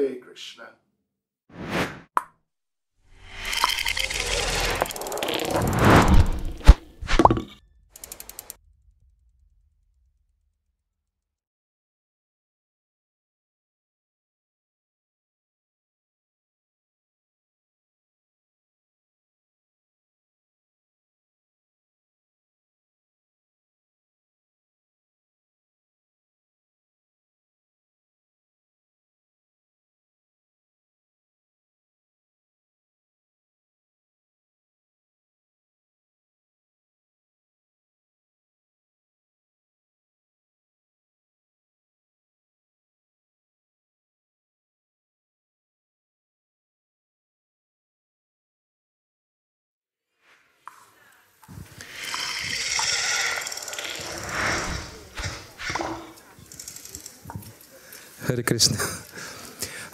Харе Кришна.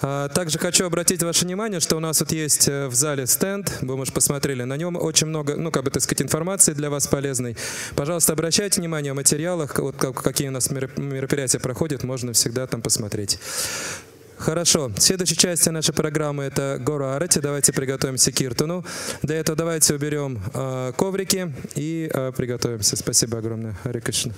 Также хочу обратить ваше внимание, что у нас вот есть в зале стенд, вы, может, посмотрели, на нем очень много, так сказать, информации для вас полезной. Пожалуйста, обращайте внимание о материалах, вот какие у нас мероприятия проходят, можно всегда там посмотреть. Хорошо. Следующая часть нашей программы — это Гаура-арати. Давайте приготовимся к Киртану. Для этого давайте уберем коврики и приготовимся. Спасибо огромное. Харе Кришна.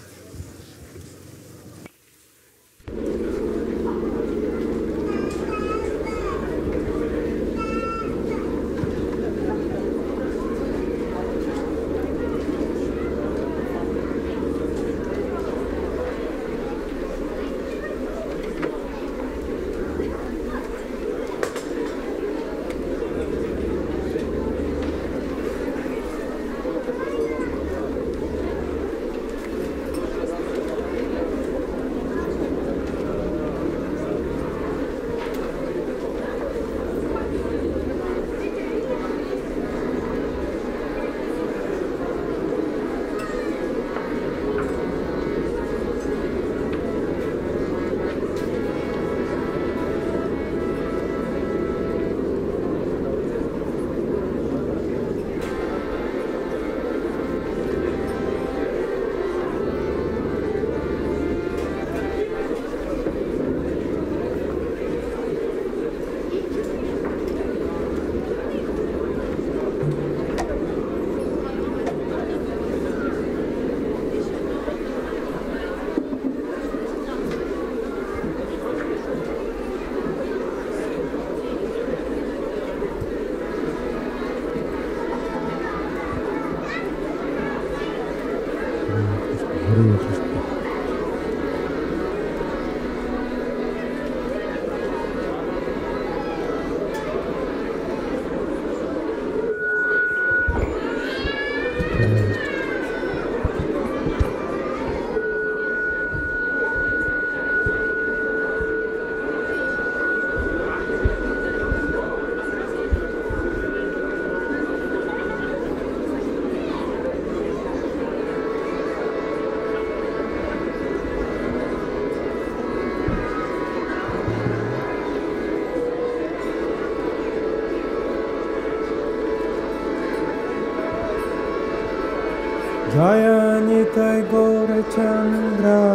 Jaya Нитай-Гаура-Чанры,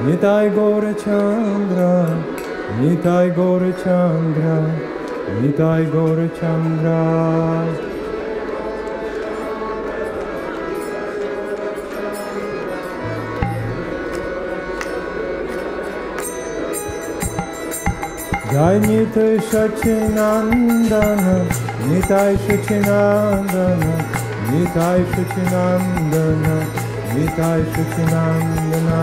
Нитай-Гаура-Чанры, Нитай-Гаура-Чанры, Нитай-Гаура-Чанры. Jai Нитай-Шачинанданы, Нитай-Шачинанданы, Нитай-Шачинанданы, Нитай-Шачинанданы.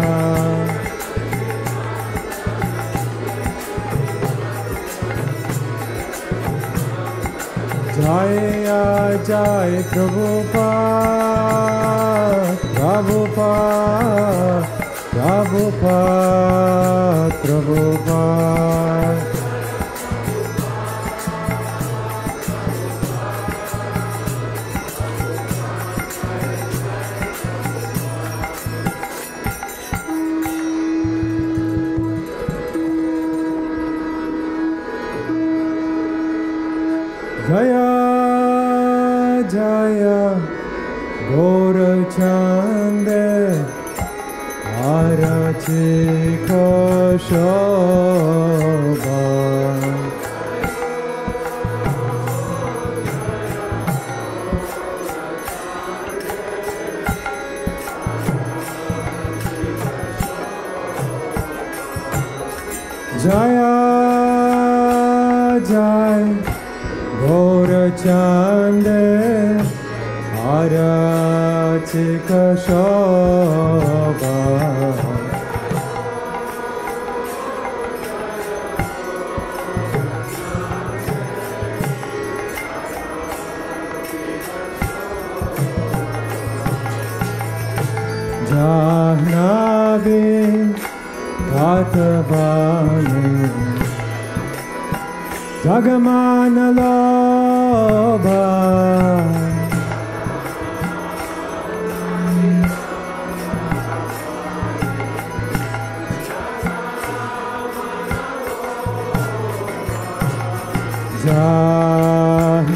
Jaya Jai Prabhupada, Prabhupada, Prabhupada, Prabhupada. Jaya Jaya Gaura-Chandre Arati Kashava. Jaya Jaya Gaura-Chandre Arati Kashava. Jahnavi Tatavani Jagamana Loba.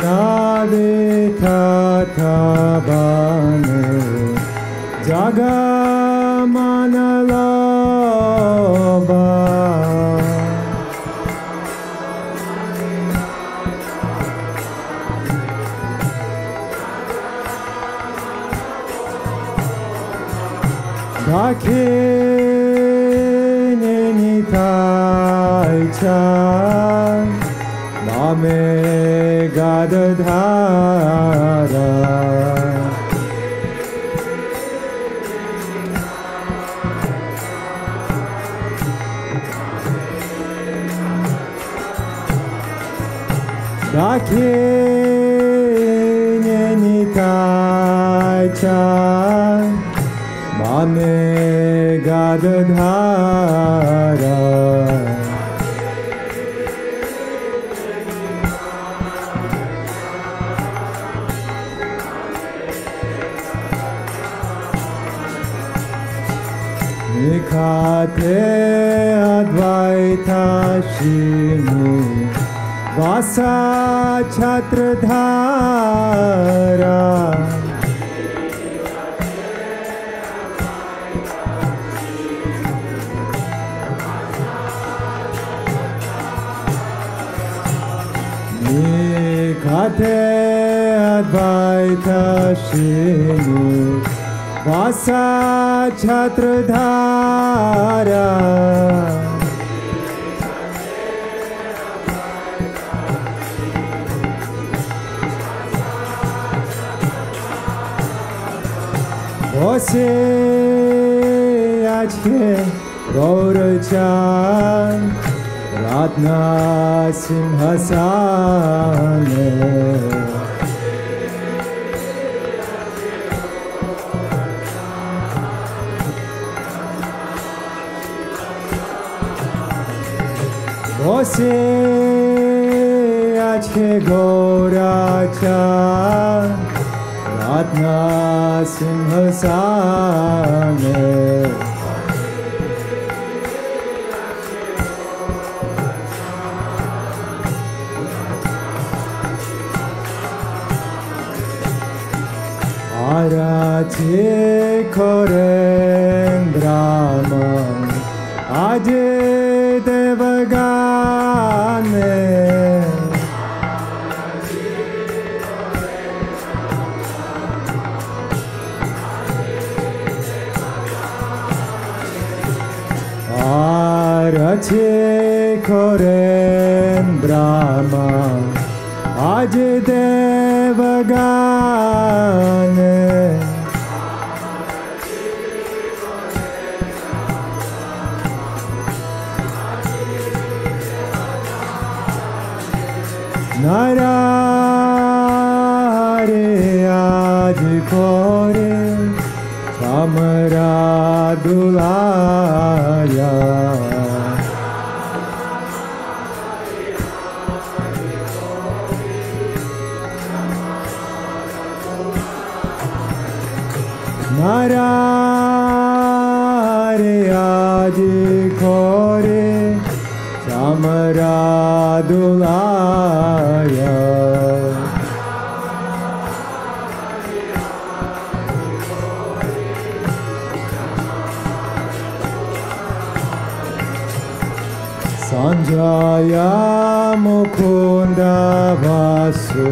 Jahnavi Tatavani Jagamana Loba. Dakhine Nitai-chan Mame Gadadhara. Dakhine Nitai-chan Mame Gadadhara. Nikhate Advaita Shini Vasa Chhatradhara. Nikhate Advaita Shini Vasa Chhatradhara. Ose Achke Gaura-chan Ratna Simhasane. Ose Achke Gaura-chan Ratna Simhasane. arati koren Brahma aje devagane arati koren Brahma aje devagane Narare adikore samaradulaya Narare adikore samaradulaya Sanjaya Mukunda Vasu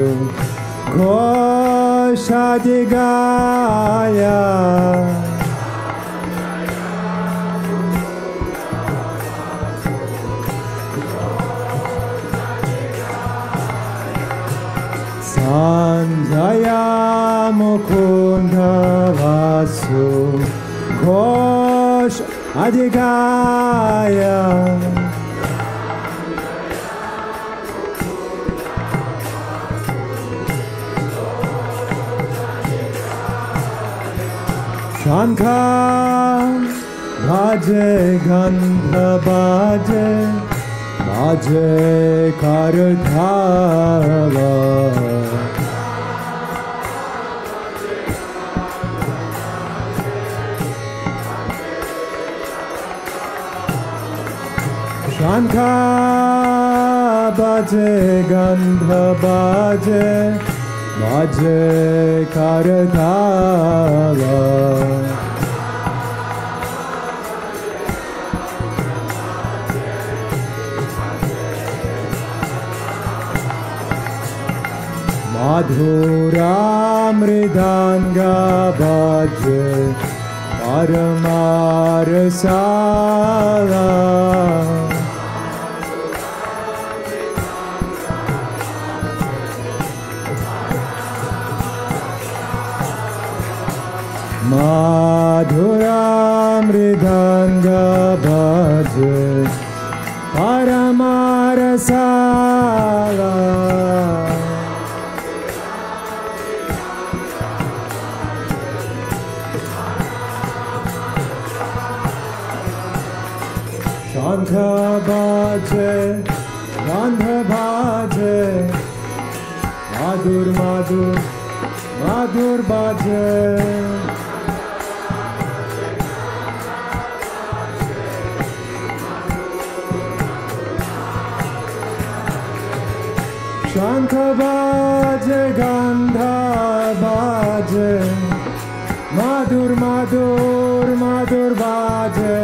Goshadigaya Sanjaya Mukunda Vasu Goshadigaya Shankha bhaje gandha bhaje bhaje karthava Shankha bhaje gandha bhaje bhaje karthava Madhura mridanga bhaje paramarsala Madhura mridanga bhaje paramarsala Shankha bhaje gandha bhaje madhur madhur madhur bhaje Shankha bhaje gandha bhaje madhur madhur madhur bhaje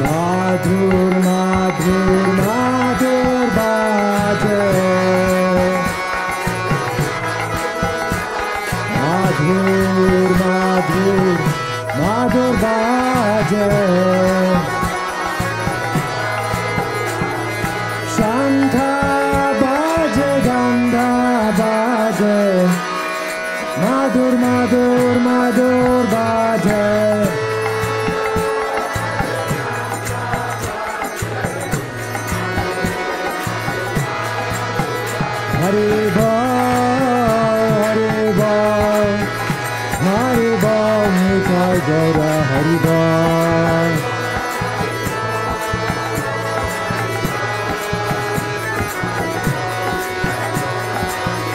Madhur madhur madhur bhaje Madhur madhur madhur bhaje Shankha bhaje gandha bhaje Madhur madhur madhur bhaje Hari Bol, Hari Bol, Нитай-Гаура, Hari Bol.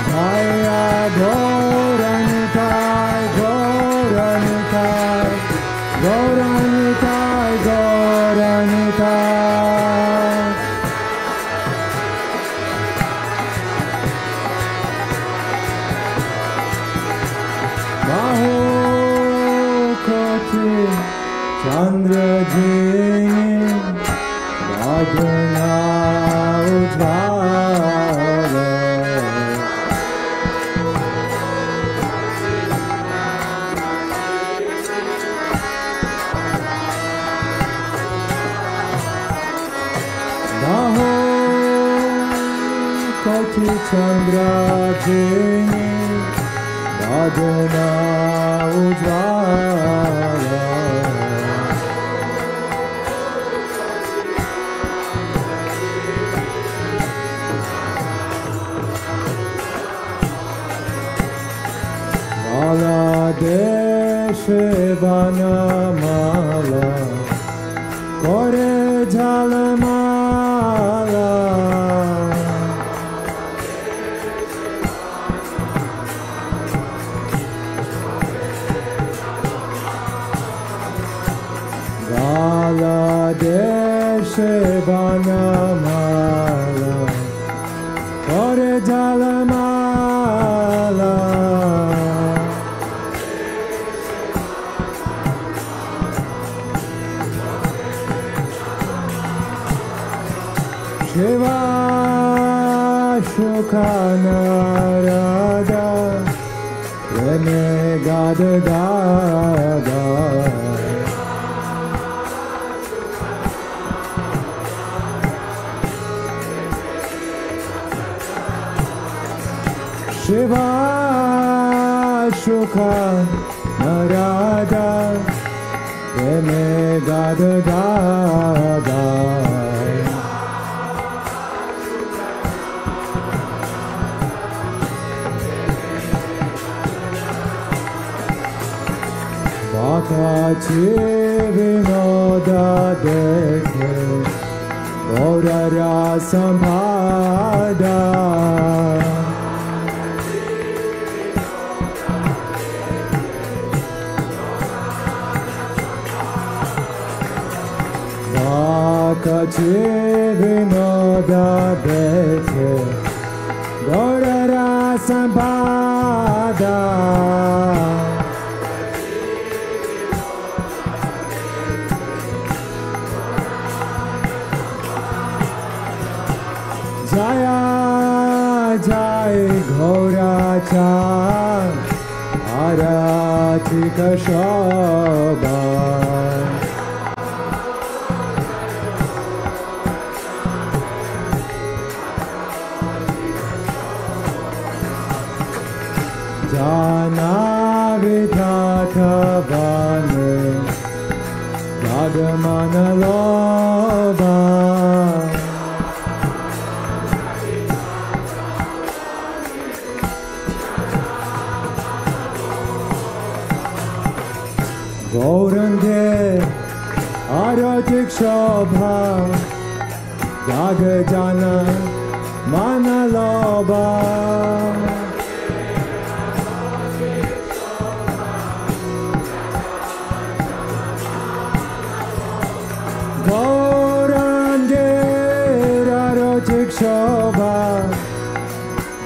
Jaya Gaura Nitai, Gaura Nitai, Gaura Nitai, Gaura Nitai. Chandra Jini Bhagana Ujvala Daho Koti Chandra Jini Bhagana Ujvala Mala deshe banamala Kore jalamala Mala deshe banamala Kore jalamala Shiva Shuka Narada Renegada Dada Shiva Shuka Narada Renegada Dada Bhakti Vinoda Dekhe Gaura Sampada Bhakti Vinoda Dekhe Gaura Sampada Jaya Jai Gaura-arati Shobha Jana Vidagha Vane Jagamana Loba Gaurange Aratik Shobha Jagajana Manaloba Gaurange Aratik Shobha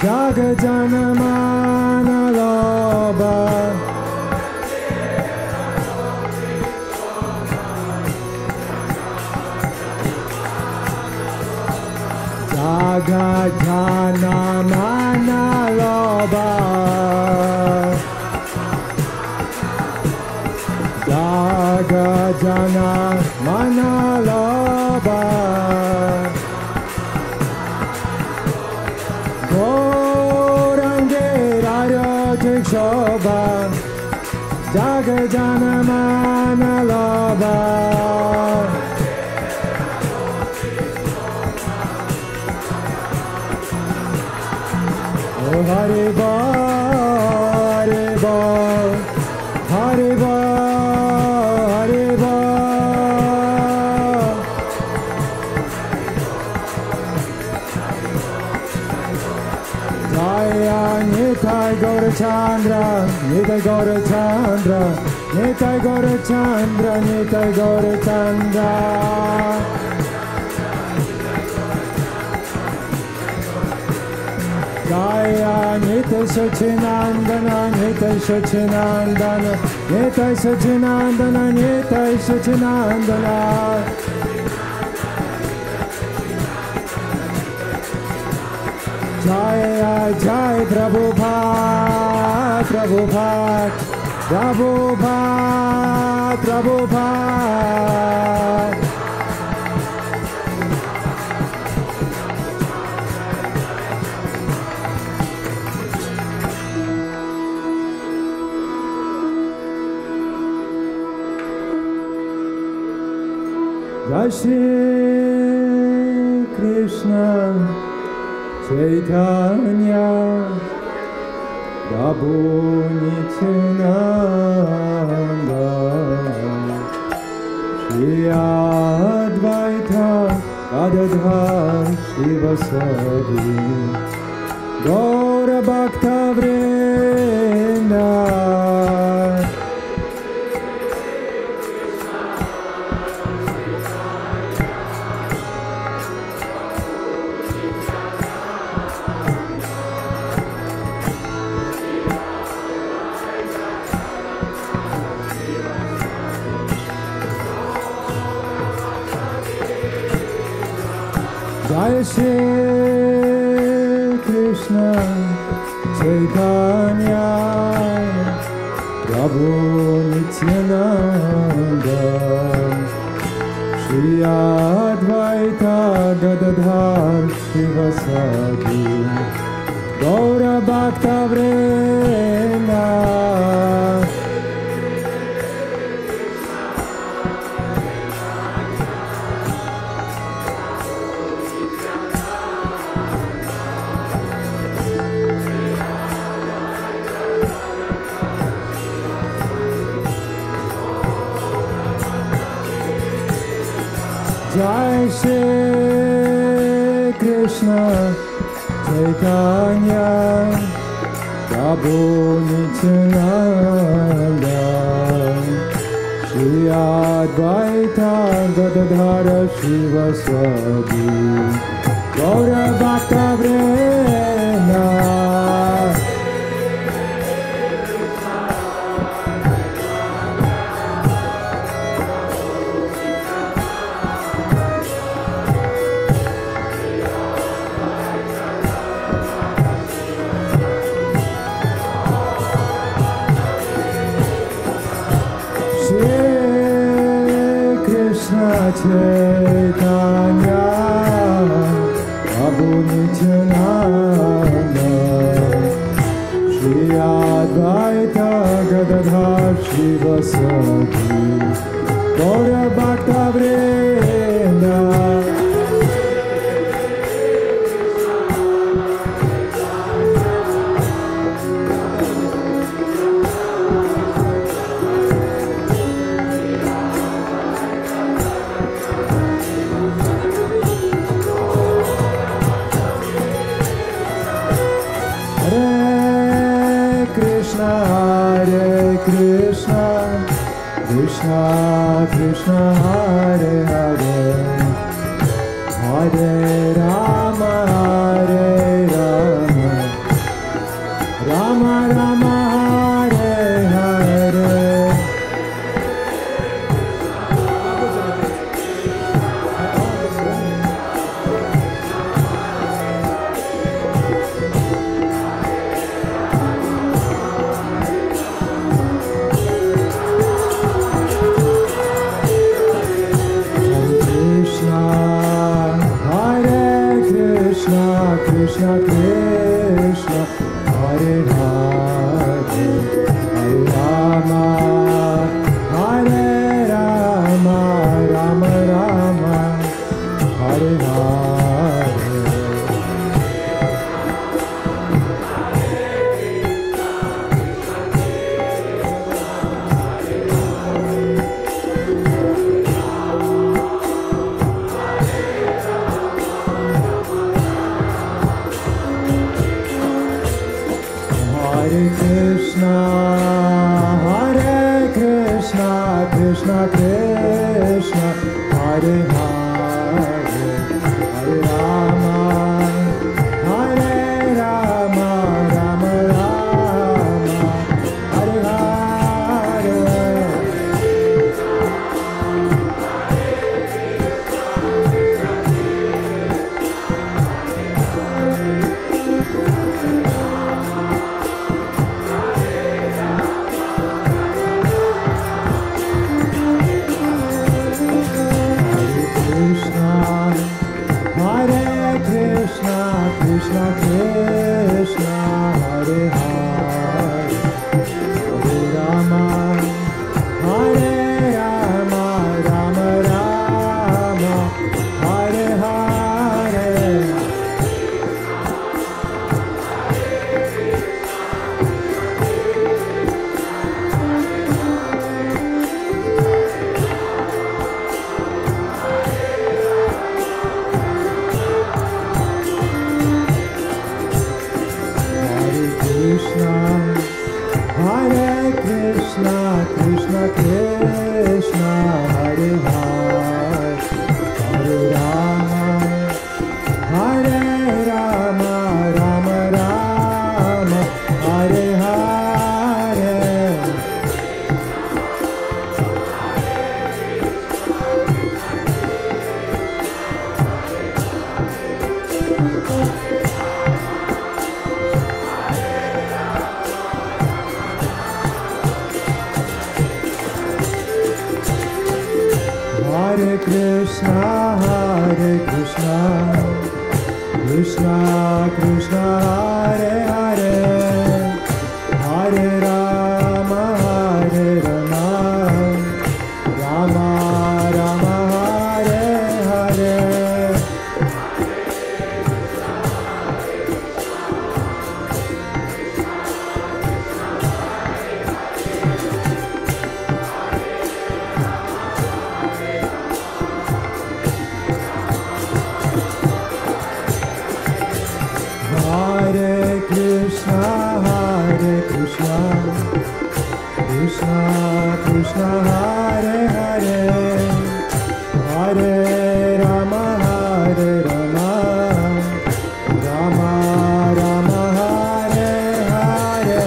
Jagajana Manaloba Jagajana Manaloba Jagajana Manaloba Gaurange Aratik Shobha Jagajana Manaloba Hare Bol, Hare Bol, Hare Bol, Hare Bol. Jaya Нитай-Гаура-Чанры, Нитай-Гаура-Чанры, Нитай-Гаура-Чанры, Нитай-Гаура-Чанры. Jaya Nitai-Shachinandana, Nitai-Shachinandana, Nitai-Shachinandana, Nitai-Shachinandana. Jaya Jai Prabhupada, Prabhupada, Prabhupada, Prabhupada. Jai Shri Krishna Chaitanya Prabhu Nityananda Shri Advaita Gadadhar Shivasadi Gaura Bhakta Vrinda Jai Shri Krishna Chaitanya Prabhu Nityananda Shri Advaita Gadadhar Shivasadi Gaura Bhakta Vrinda Jai Shri Krishna Chaitanya Prabhu Nityananda Shri Advaita Gadadhara Shivasadi Gaura Bhakta Vrinda Chaitanya Prabhu Nityananda Shri Advaita Gadadhar Shivasadi Gaura Bhakta Vrinda Hare Krishna, Krishna Krishna Hare Hare, Hare Rama Hare Rama, Rama Rama Hare Hare. Krishna Krishna Hare Hare, Hare Rama Hare Rama, Rama Rama Hare Hare. Hare Krishna, Hare Krishna, Krishna Krishna, Hare Hare, Hare Rama, Hare Rama. Krishna Krishna Hare Hare Hare Rama Hare Rama Rama Rama Hare Hare Hare Krishna, Krishna Krishna, Hare Hare, Hare Rama, Rama Rama, Hare Hare. Hare Krishna, Krishna Krishna, Hare Hare, Hare Rama, Rama Rama, Hare Hare.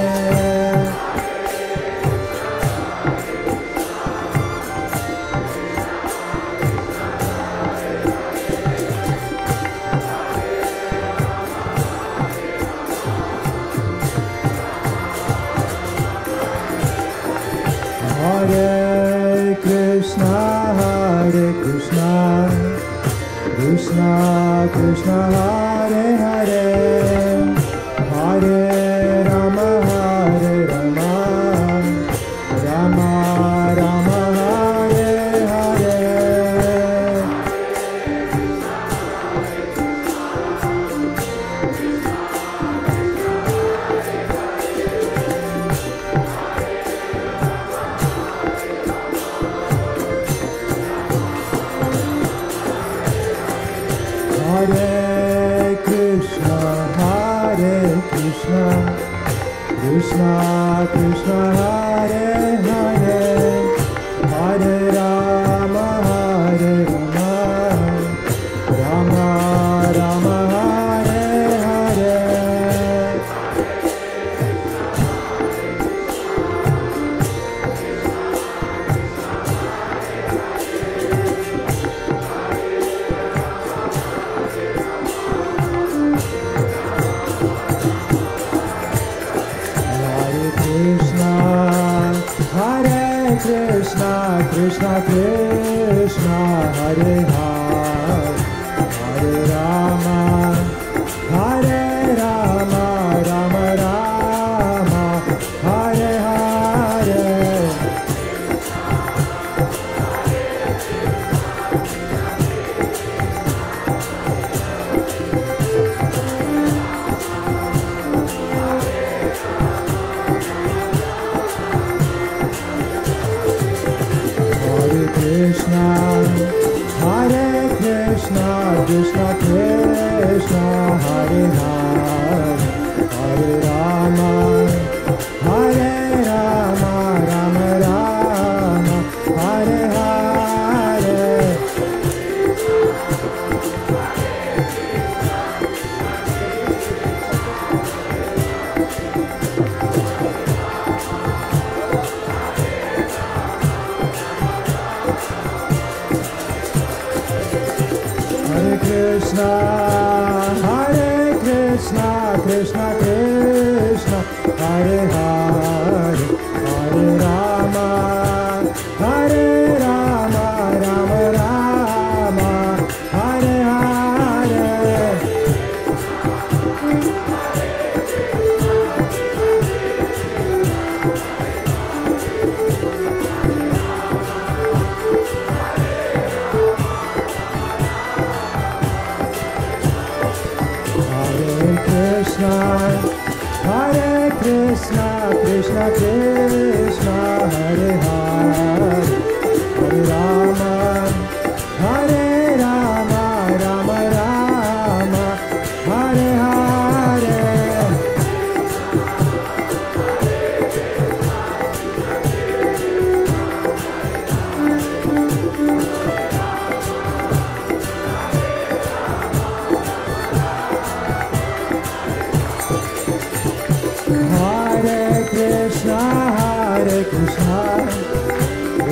Hare Krishna, Krishna Krishna, Hare Hare, Hare Rama, Rama Rama, Hare Hare. Hare Krishna, Krishna Krishna, Hare Hare, Hare Rama, Rama Rama, Hare Hare. Krishna, Krishna Krishna, Hare Hare, Hare Rama, Rama Rama, Hare Hare. Krishna, Krishna Krishna, Hare Hare, Hare Rama, Rama Rama, Hare Hare. Hare Krishna, Krishna Krishna, Hare Hare, Hare Rama, Rama Rama, Hare Hare. Hare Krishna,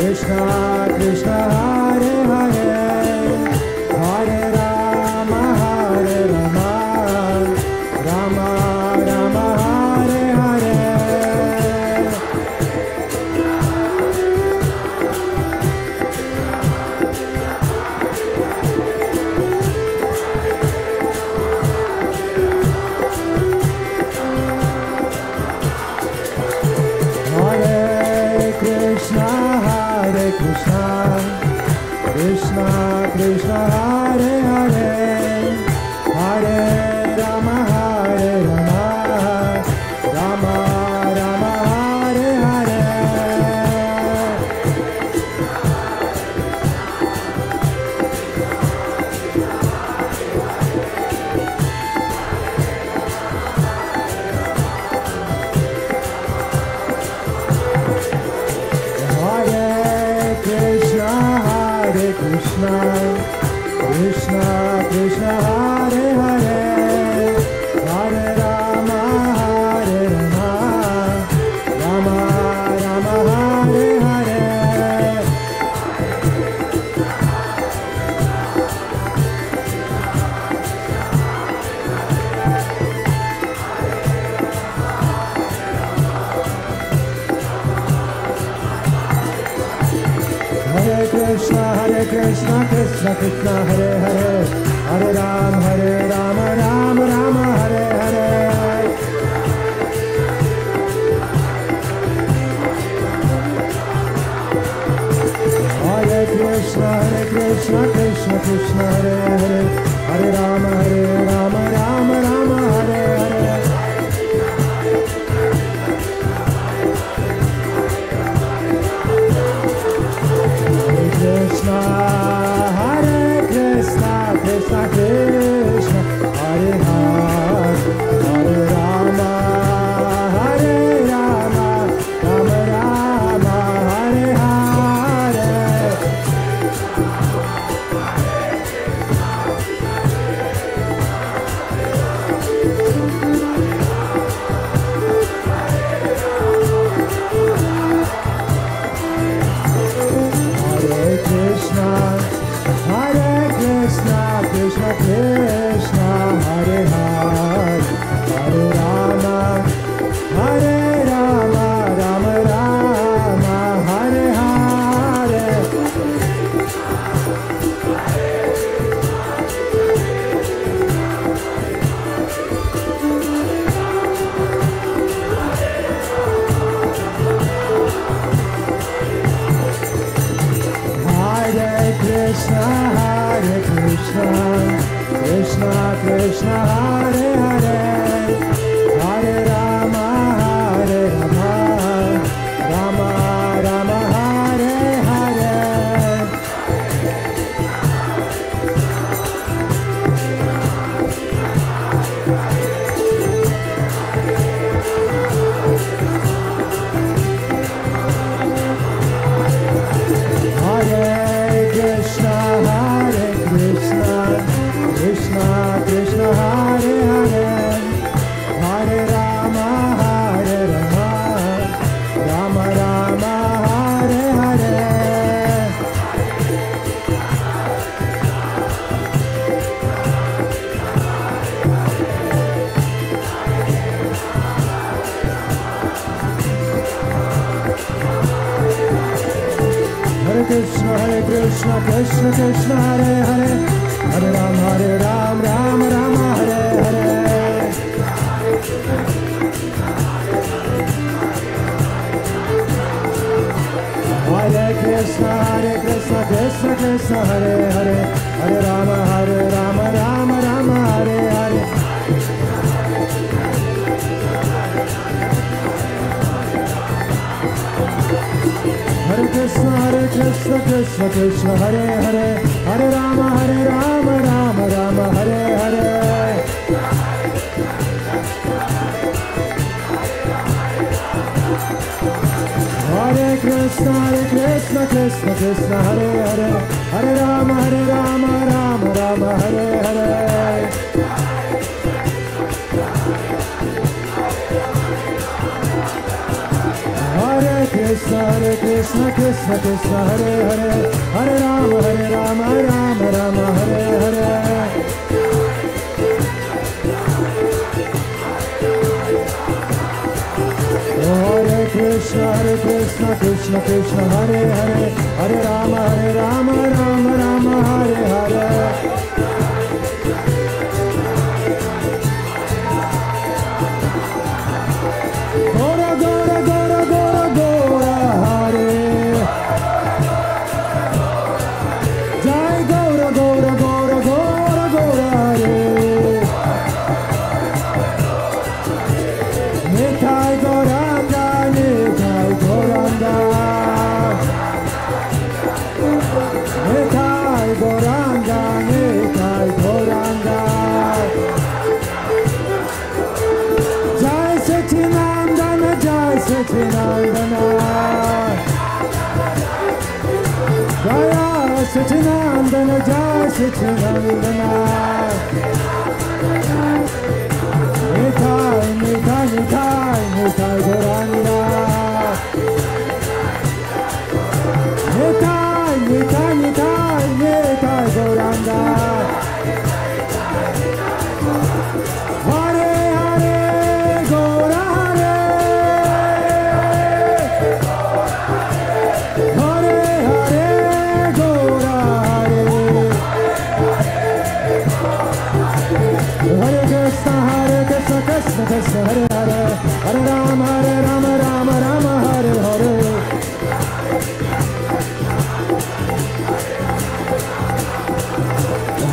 Krishna Krishna Hare Hare Hare Rama Hare Rama Rama Rama Hare Hare Krishna, Krishna Krishna Hare Hare, Hare Rama Hare Rama, Rama Rama Hare Hare. Krishna, Krishna, Krishna, Hare Hare, Hare Rama, Hare Rama, Rama Rama, Hare Hare. Hare Krishna, Krishna Krishna Hare Hare, Hare Rama, Rama Rama, Hare Hare. Hare Krishna, Krishna Krishna Hare Hare, Hare Rama, Rama Rama, Hare Hare. Krishna, Hare Krishna, Krishna Krishna, Hare Hare, Hare Rama, Rama Rama, Hare Hare. Krishna Krishna, Hare Hare, Hare Rama, Rama Rama, Hare Hare. Hare Krishna, Krishna Krishna, Hare Hare, Hare Rama, Rama Rama, Hare Hare. Hare Krishna, Krishna Krishna, Hare Hare, Hare Rama, Rama Rama, Hare Hare. Hare Krishna, Krishna Krishna, Hare Hare, Hare Rama, Rama Rama, Hare Hare. Hare Krishna, Krishna Krishna, Hare Hare, Hare Rama, Rama Rama, Hare Hare. Hare Krishna, Krishna Hare Hare, Hare Rama, Rama Rama, Hare Hare. Hare Krishna, Krishna Hare Hare, Hare Rama, Rama Rama, Hare Hare. Hare Krishna, Krishna Krishna Krishna Hare Hare Hare Rama Rama Rama Hare Hare Hare Krishna Krishna Krishna Hare Hare Hare Rama Rama Rama Hare Hare Gora Gora Gora Gora Gora Hare Jai Gora Gora Gora Gora Gora Hare Нитай-Гаура-Чанры Нитай-Гаура-Чанры Нитай-Гаура-Чанры Нитай-Гаура-Чанры Jai Sacinandana Jai Sacinandana Jaya Sacinandana Jai Sacinandana Nitai Nitai Nitai Нитай-Гаура-Чанры Nitai Nitai Nitai Нитай-Гаура-Чанры Hare Hare Gaura Hare Hare Hare Gaura Hare Hare Krishna Krishna Krishna Hare Hare Hare Rama Rama Rama Hare Hare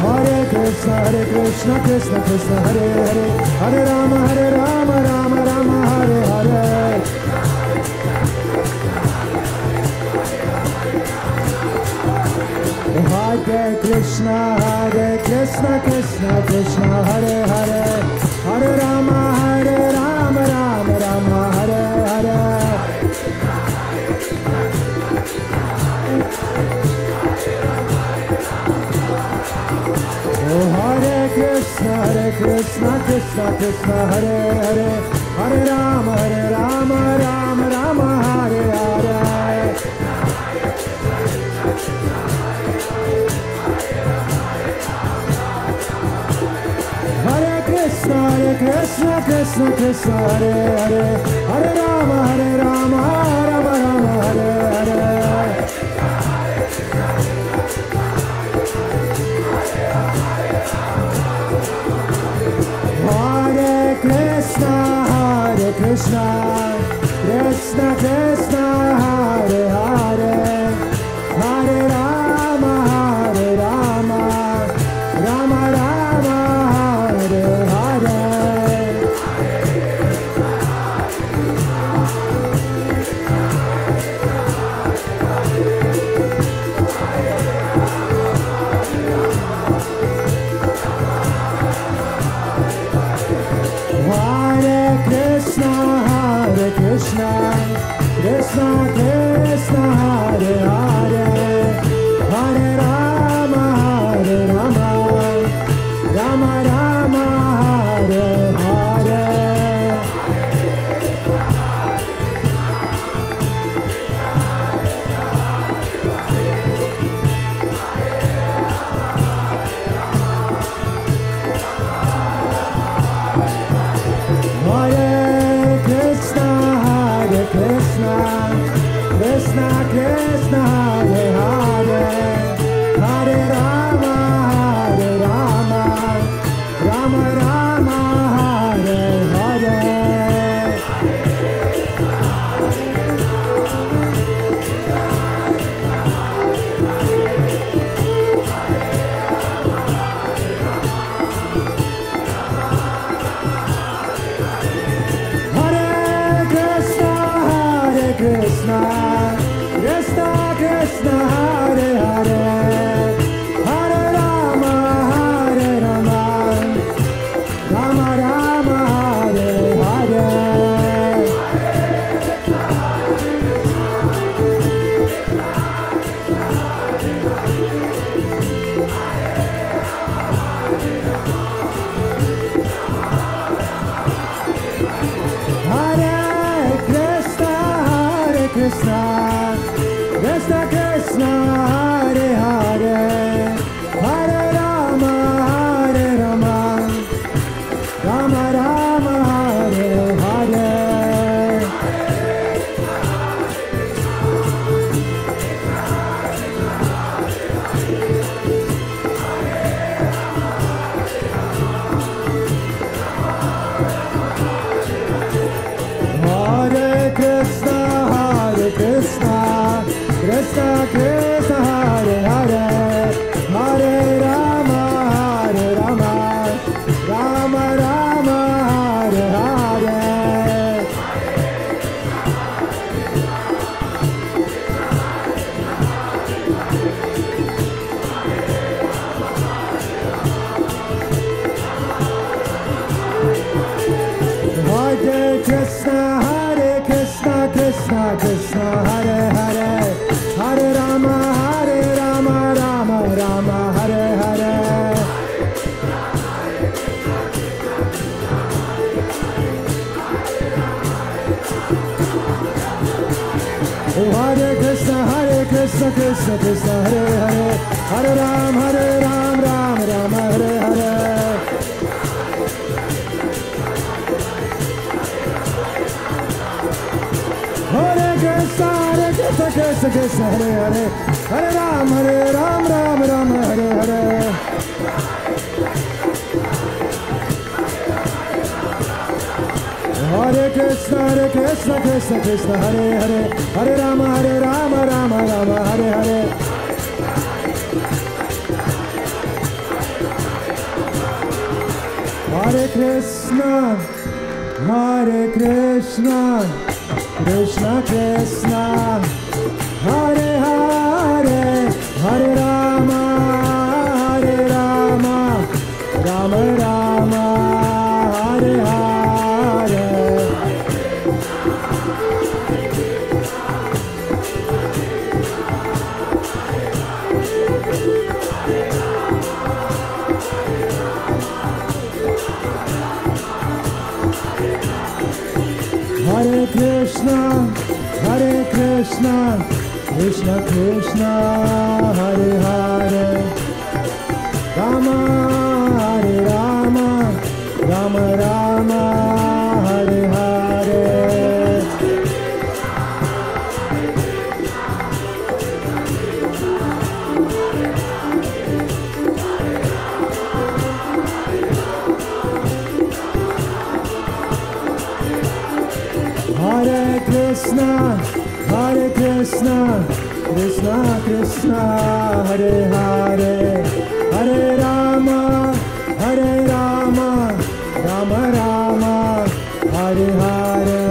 Hare Krishna Krishna Krishna Hare Hare Hare Rama Rama Hare Hare Hare Krishna Krishna Krishna Hare Hare Hare Rama Rama Hare Hare Hare Krishna Krishna Krishna Hare Hare Hare Rama Rama Hare Hare Hare Krishna Krishna Hare Hare Hare Rama Rama Hare Hare Hare Krishna Krishna Krishna Hare Hare Hare Rama Rama Hare Hare Krishna Hare Hare Hare Rama Rama Rama Hare Hare Krishna Krishna Hare Hare Hare Rama Rama Rama Hare Hare Hare Krishna Krishna Krishna Hare Hare Hare Rama Rama Rama Hare Hare Hare Krishna Krishna Krishna Hare Hare Hare Rama Rama Hare Hare Hare Krishna Krishna Hare Hare Hare Rama Rama Hare Hare Hare Krishna Krishna Hare Hare Hare Rama Rama Hare Hare Hare Krishna Krishna Krishna Hare Hare Hare Rama Rama Rama Hare Hare Hare Krishna Krishna Krishna Hare Hare Rama Rama Rama Hare Hare Hare Krishna Krishna Krishna Hare Hare Hare Rama Rama Rama Hare Hare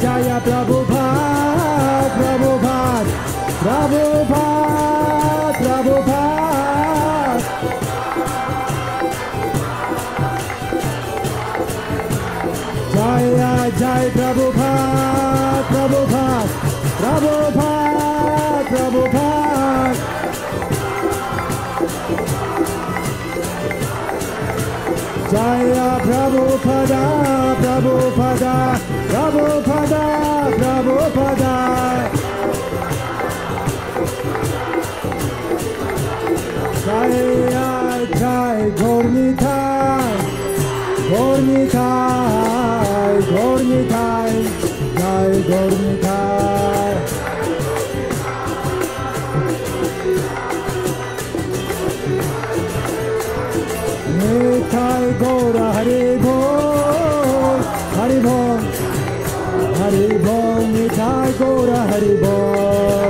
Jaya Prabhupada Jai Prabhupada Jaya Prabhupada Jai Gaur Nitai Jai Gaur Nitai Нитай-Гаура Hari Bol Нитай-Гаура Hari Bol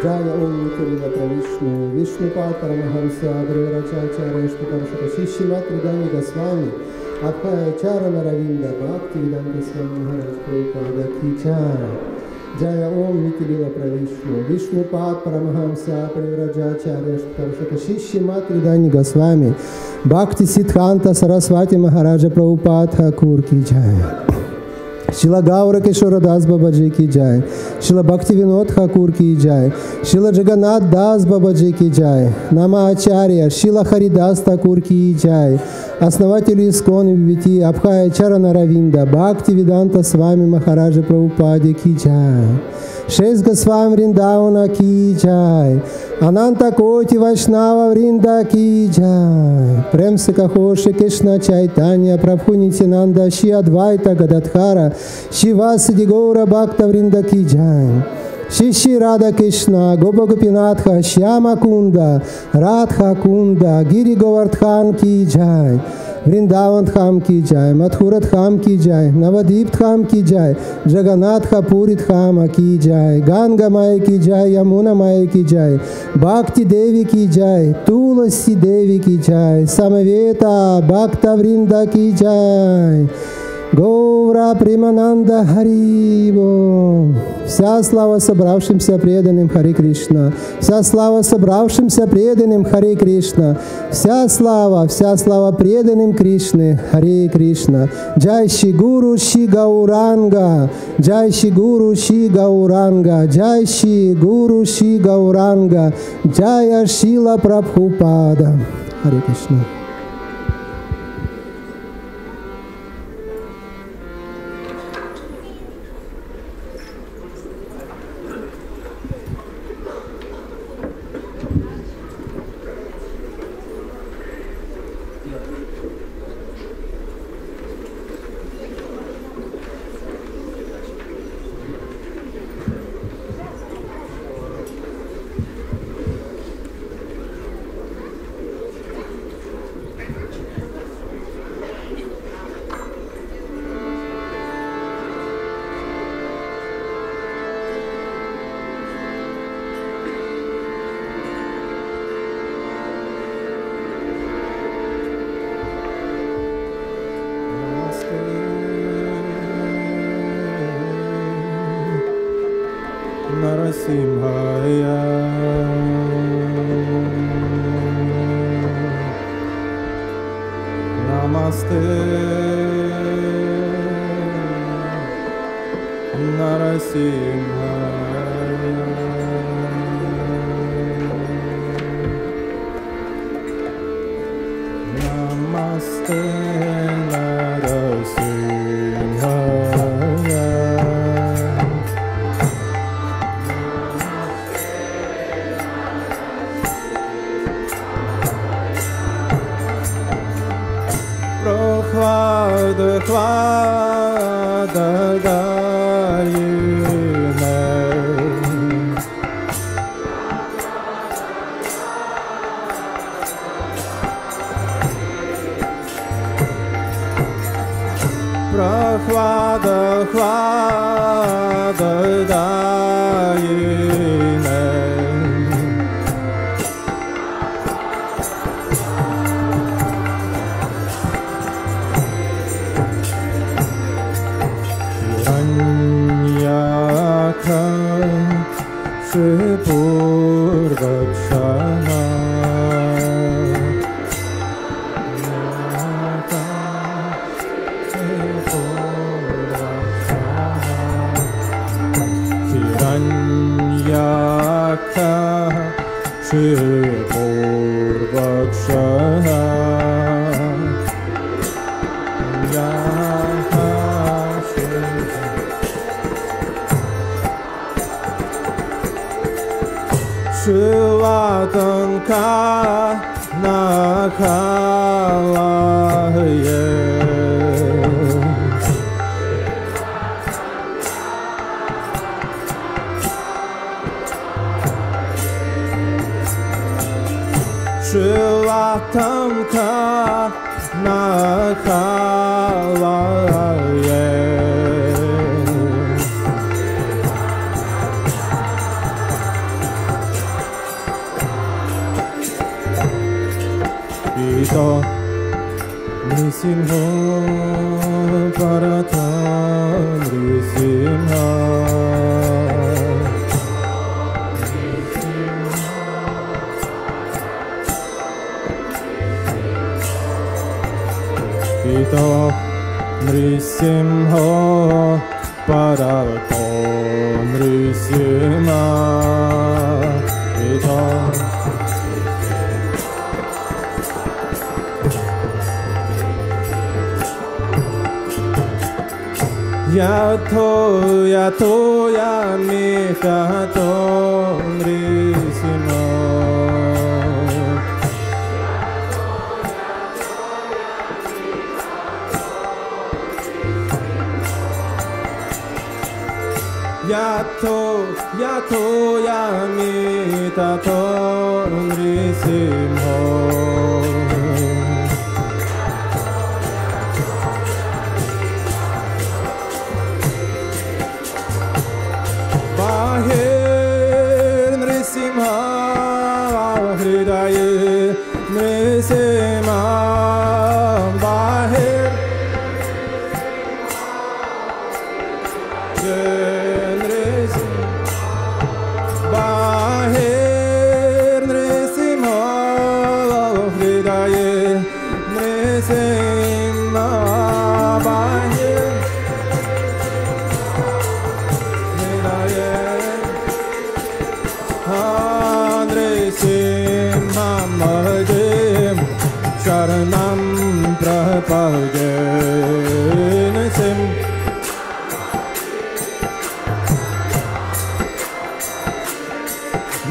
Jaya Om Nikirivatra Vishnu Paramahamsa Agrivarachacharyya Shtukarshaka Shishimatra Swami Mangala-Charana Bhakti Vidanta Swami Prabhupada-Katha Jaya Om Nitilila Pravishnu, Vishnu Pad Paramhamsa Parivraджачарья Шиши Матри Дани Госвами, Бхакти Сиддханта Сарасвати Махараджа Прабхупада-Катха ки джай. Шила Гаура-Кишора Дас Бабаджи ки джай. Шила Бхакти-Винод Тхакур ки джай. Шила Джаганат Дас Бабаджи ки джай. Нама Ачарья Шила Харидас Тхакур ки джай. Основателю Искон Вити Абхая-Чарана Равинда Бхакти-Веданта Свами Махараджа Прабхупаде ки джай. Шесть Госвами Вриндауна ки джай. Ананта Коти Вайшнава Вринда ки джай. Прем Сакахоши Кришна Чайтанья Прабху Нитянанда Ши Адвайта Гададхара Шивасади Гаура Бхакта Вринда ки джай. Шиши Рада Кришна Гопа Гопинатха Шьяма Кунда Радха Кунда Гири Говардхан ки джай. Вриндаван Дхам ки джай, Мадхура Дхам ки джай, Навадип Дхам ки джай, Джаганатха Пури Дхама ки джай, Ганга Майя ки джай, Ямуна Майя ки джай, Бхакти Деви ки джай, Туласи Деви ки джай, Самавета Бхакта Вринда ки джай. Гаура Примананда Харибо. Вся слава собравшимся преданным Харе Кришна. Вся слава собравшимся преданным Харе Кришна. Вся слава преданным Кришны Харе Кришна. Джай Ши Гуру Ши Гауранга. Джай Ши Гуру Ши Гауранга. Джай Ши Гуру Ши Гауранга. Джая Шила Прабхупада. Харе Кришна. Nrисимха Намасте Nrисимха Намасте Нрисимха-пранама Нрисимха Ito Nrisimha Parato Nrisima Ito Yato Yato Yamita To Nrisima Yato Yato Yamita To Nrisimha Bahir Nrisimha Hridaye Nrisimha Bahir Bahir Nrisimha Hridaye Nrisimha Bahir Nrisimha-pranama Sharanam Prabhupade Nrisim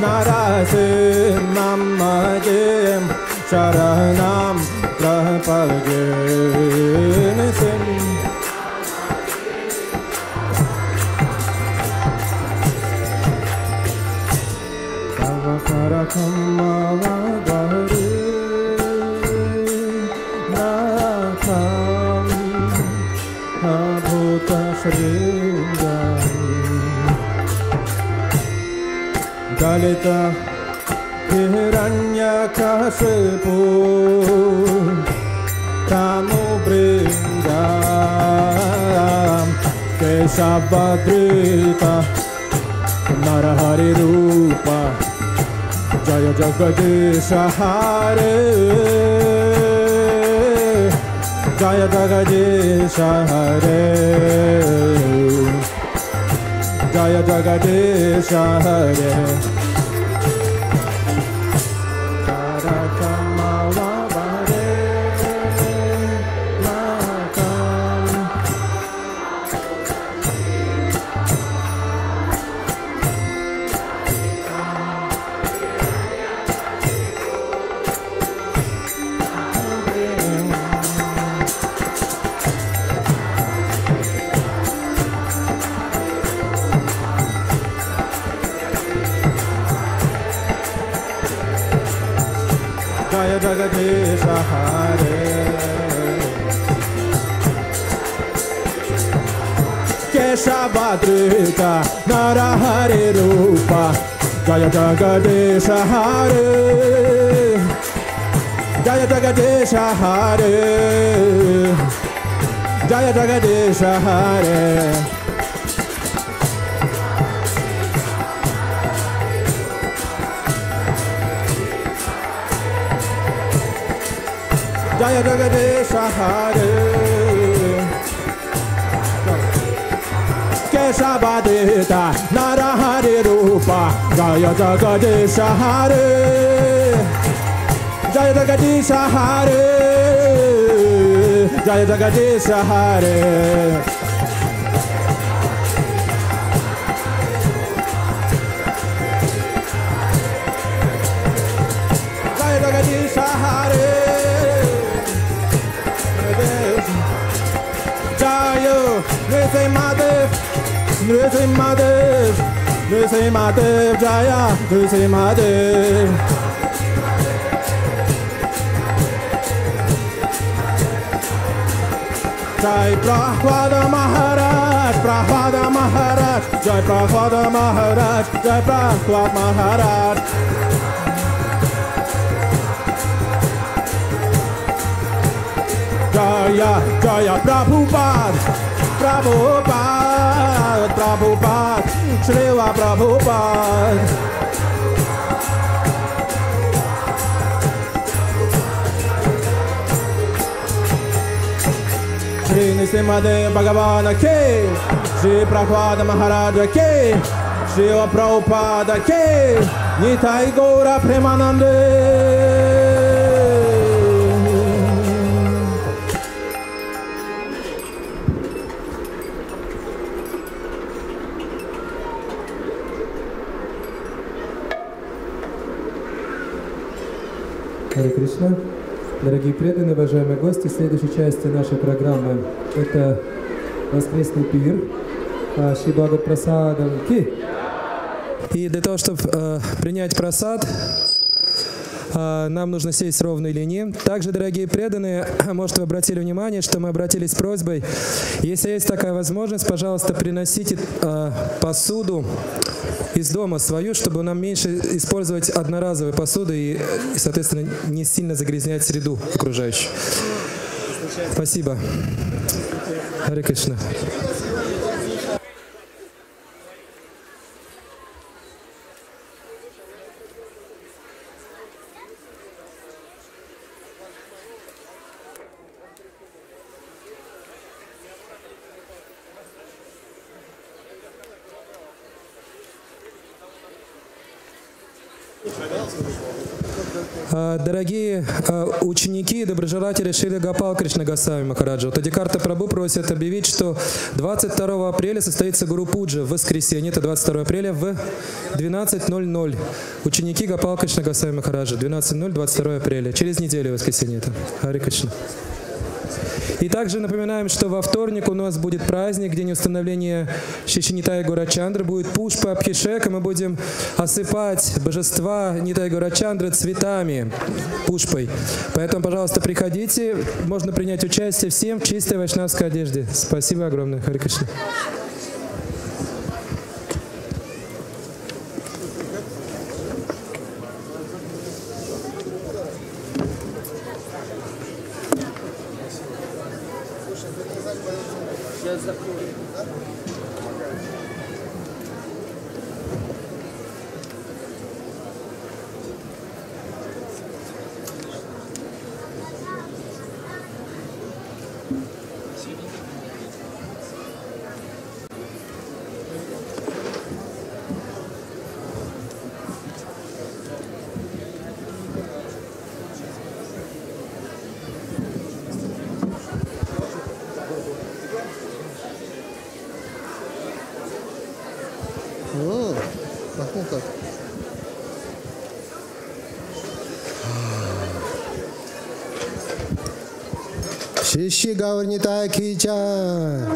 Narasimha-pranama Sharanam Prabhupade Nrisim Karakamaladari Nakam Abhuta Shringam Dalita Hiranyakashipu Tanubringam Keshavadrita Narahari Rupa Jaya Jagadisha Hare Jaya Jagadisha Hare Jaya Jagadisha Hare Karakamalavare Nakam Jaya Jagadisha Hare Keshavadrita Narahari Rupa Jaya Jagadisha Hare Jaya Jagadisha Hare Jaya Jagadisha Hare Jaya Jagadisha Hare Keshavadrita Narahari Rupa Jaya Jagadisha Hare Jaya Jagadisha Hare Jaya Jagadisha Hare Jaya Jagadisha Hare Jaya Nrsimhadev Nrsimhadev Nrsimhadev Jaya Nrsimhadev Jai Prabhupada Maharaj Prabhupada Maharaj Jai Prabhupada Maharaj Jai Prabhupada Maharaj Jaya Jaya Prabhupada Prabhupada Prabhupada Srila Prabhupada Nrsimha Bhagavana Ki, Shri Prabhupada Maharaja Ki, Shri Prabhupada Ki, Нитай-Гаура-Преmanande. Харе-Кришна. Дорогие преданные, уважаемые гости, в следующей части нашей программы это воскресный пир Шри Бхагават-прасадам Ки. И для того, чтобы принять прасад, нам нужно сесть в ровной линии. Также, дорогие преданные, может, вы обратили внимание, что мы обратились с просьбой, если есть такая возможность, пожалуйста, приносите посуду из дома свою, чтобы нам меньше использовать одноразовые посуды и, соответственно, не сильно загрязнять среду окружающую. Спасибо. Харе Кришна. Дорогие ученики и доброжелатели Шрила Гопал-Кришна Махараджа, вот Адикарта Прабху просит объявить, что 22 апреля состоится Гуру-пуджа в воскресенье, это 22 апреля в 12:00. Ученики Гопал-Кришна Махараджа, 12:00, 22 апреля, через неделю воскресенье это. Харе Кришна. И также напоминаем, что во вторник у нас будет праздник, день установления Нитай-Гаура-Чанры, будет пушпа Абхишек, и мы будем осыпать божества Нитай-Гаура-Чанры цветами, пушпой. Поэтому, пожалуйста, приходите, можно принять участие всем в чистой вайшнавской одежде. Спасибо огромное. Харе Кришна. Шиши Гаур-Нитай Ки-чай.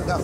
Да.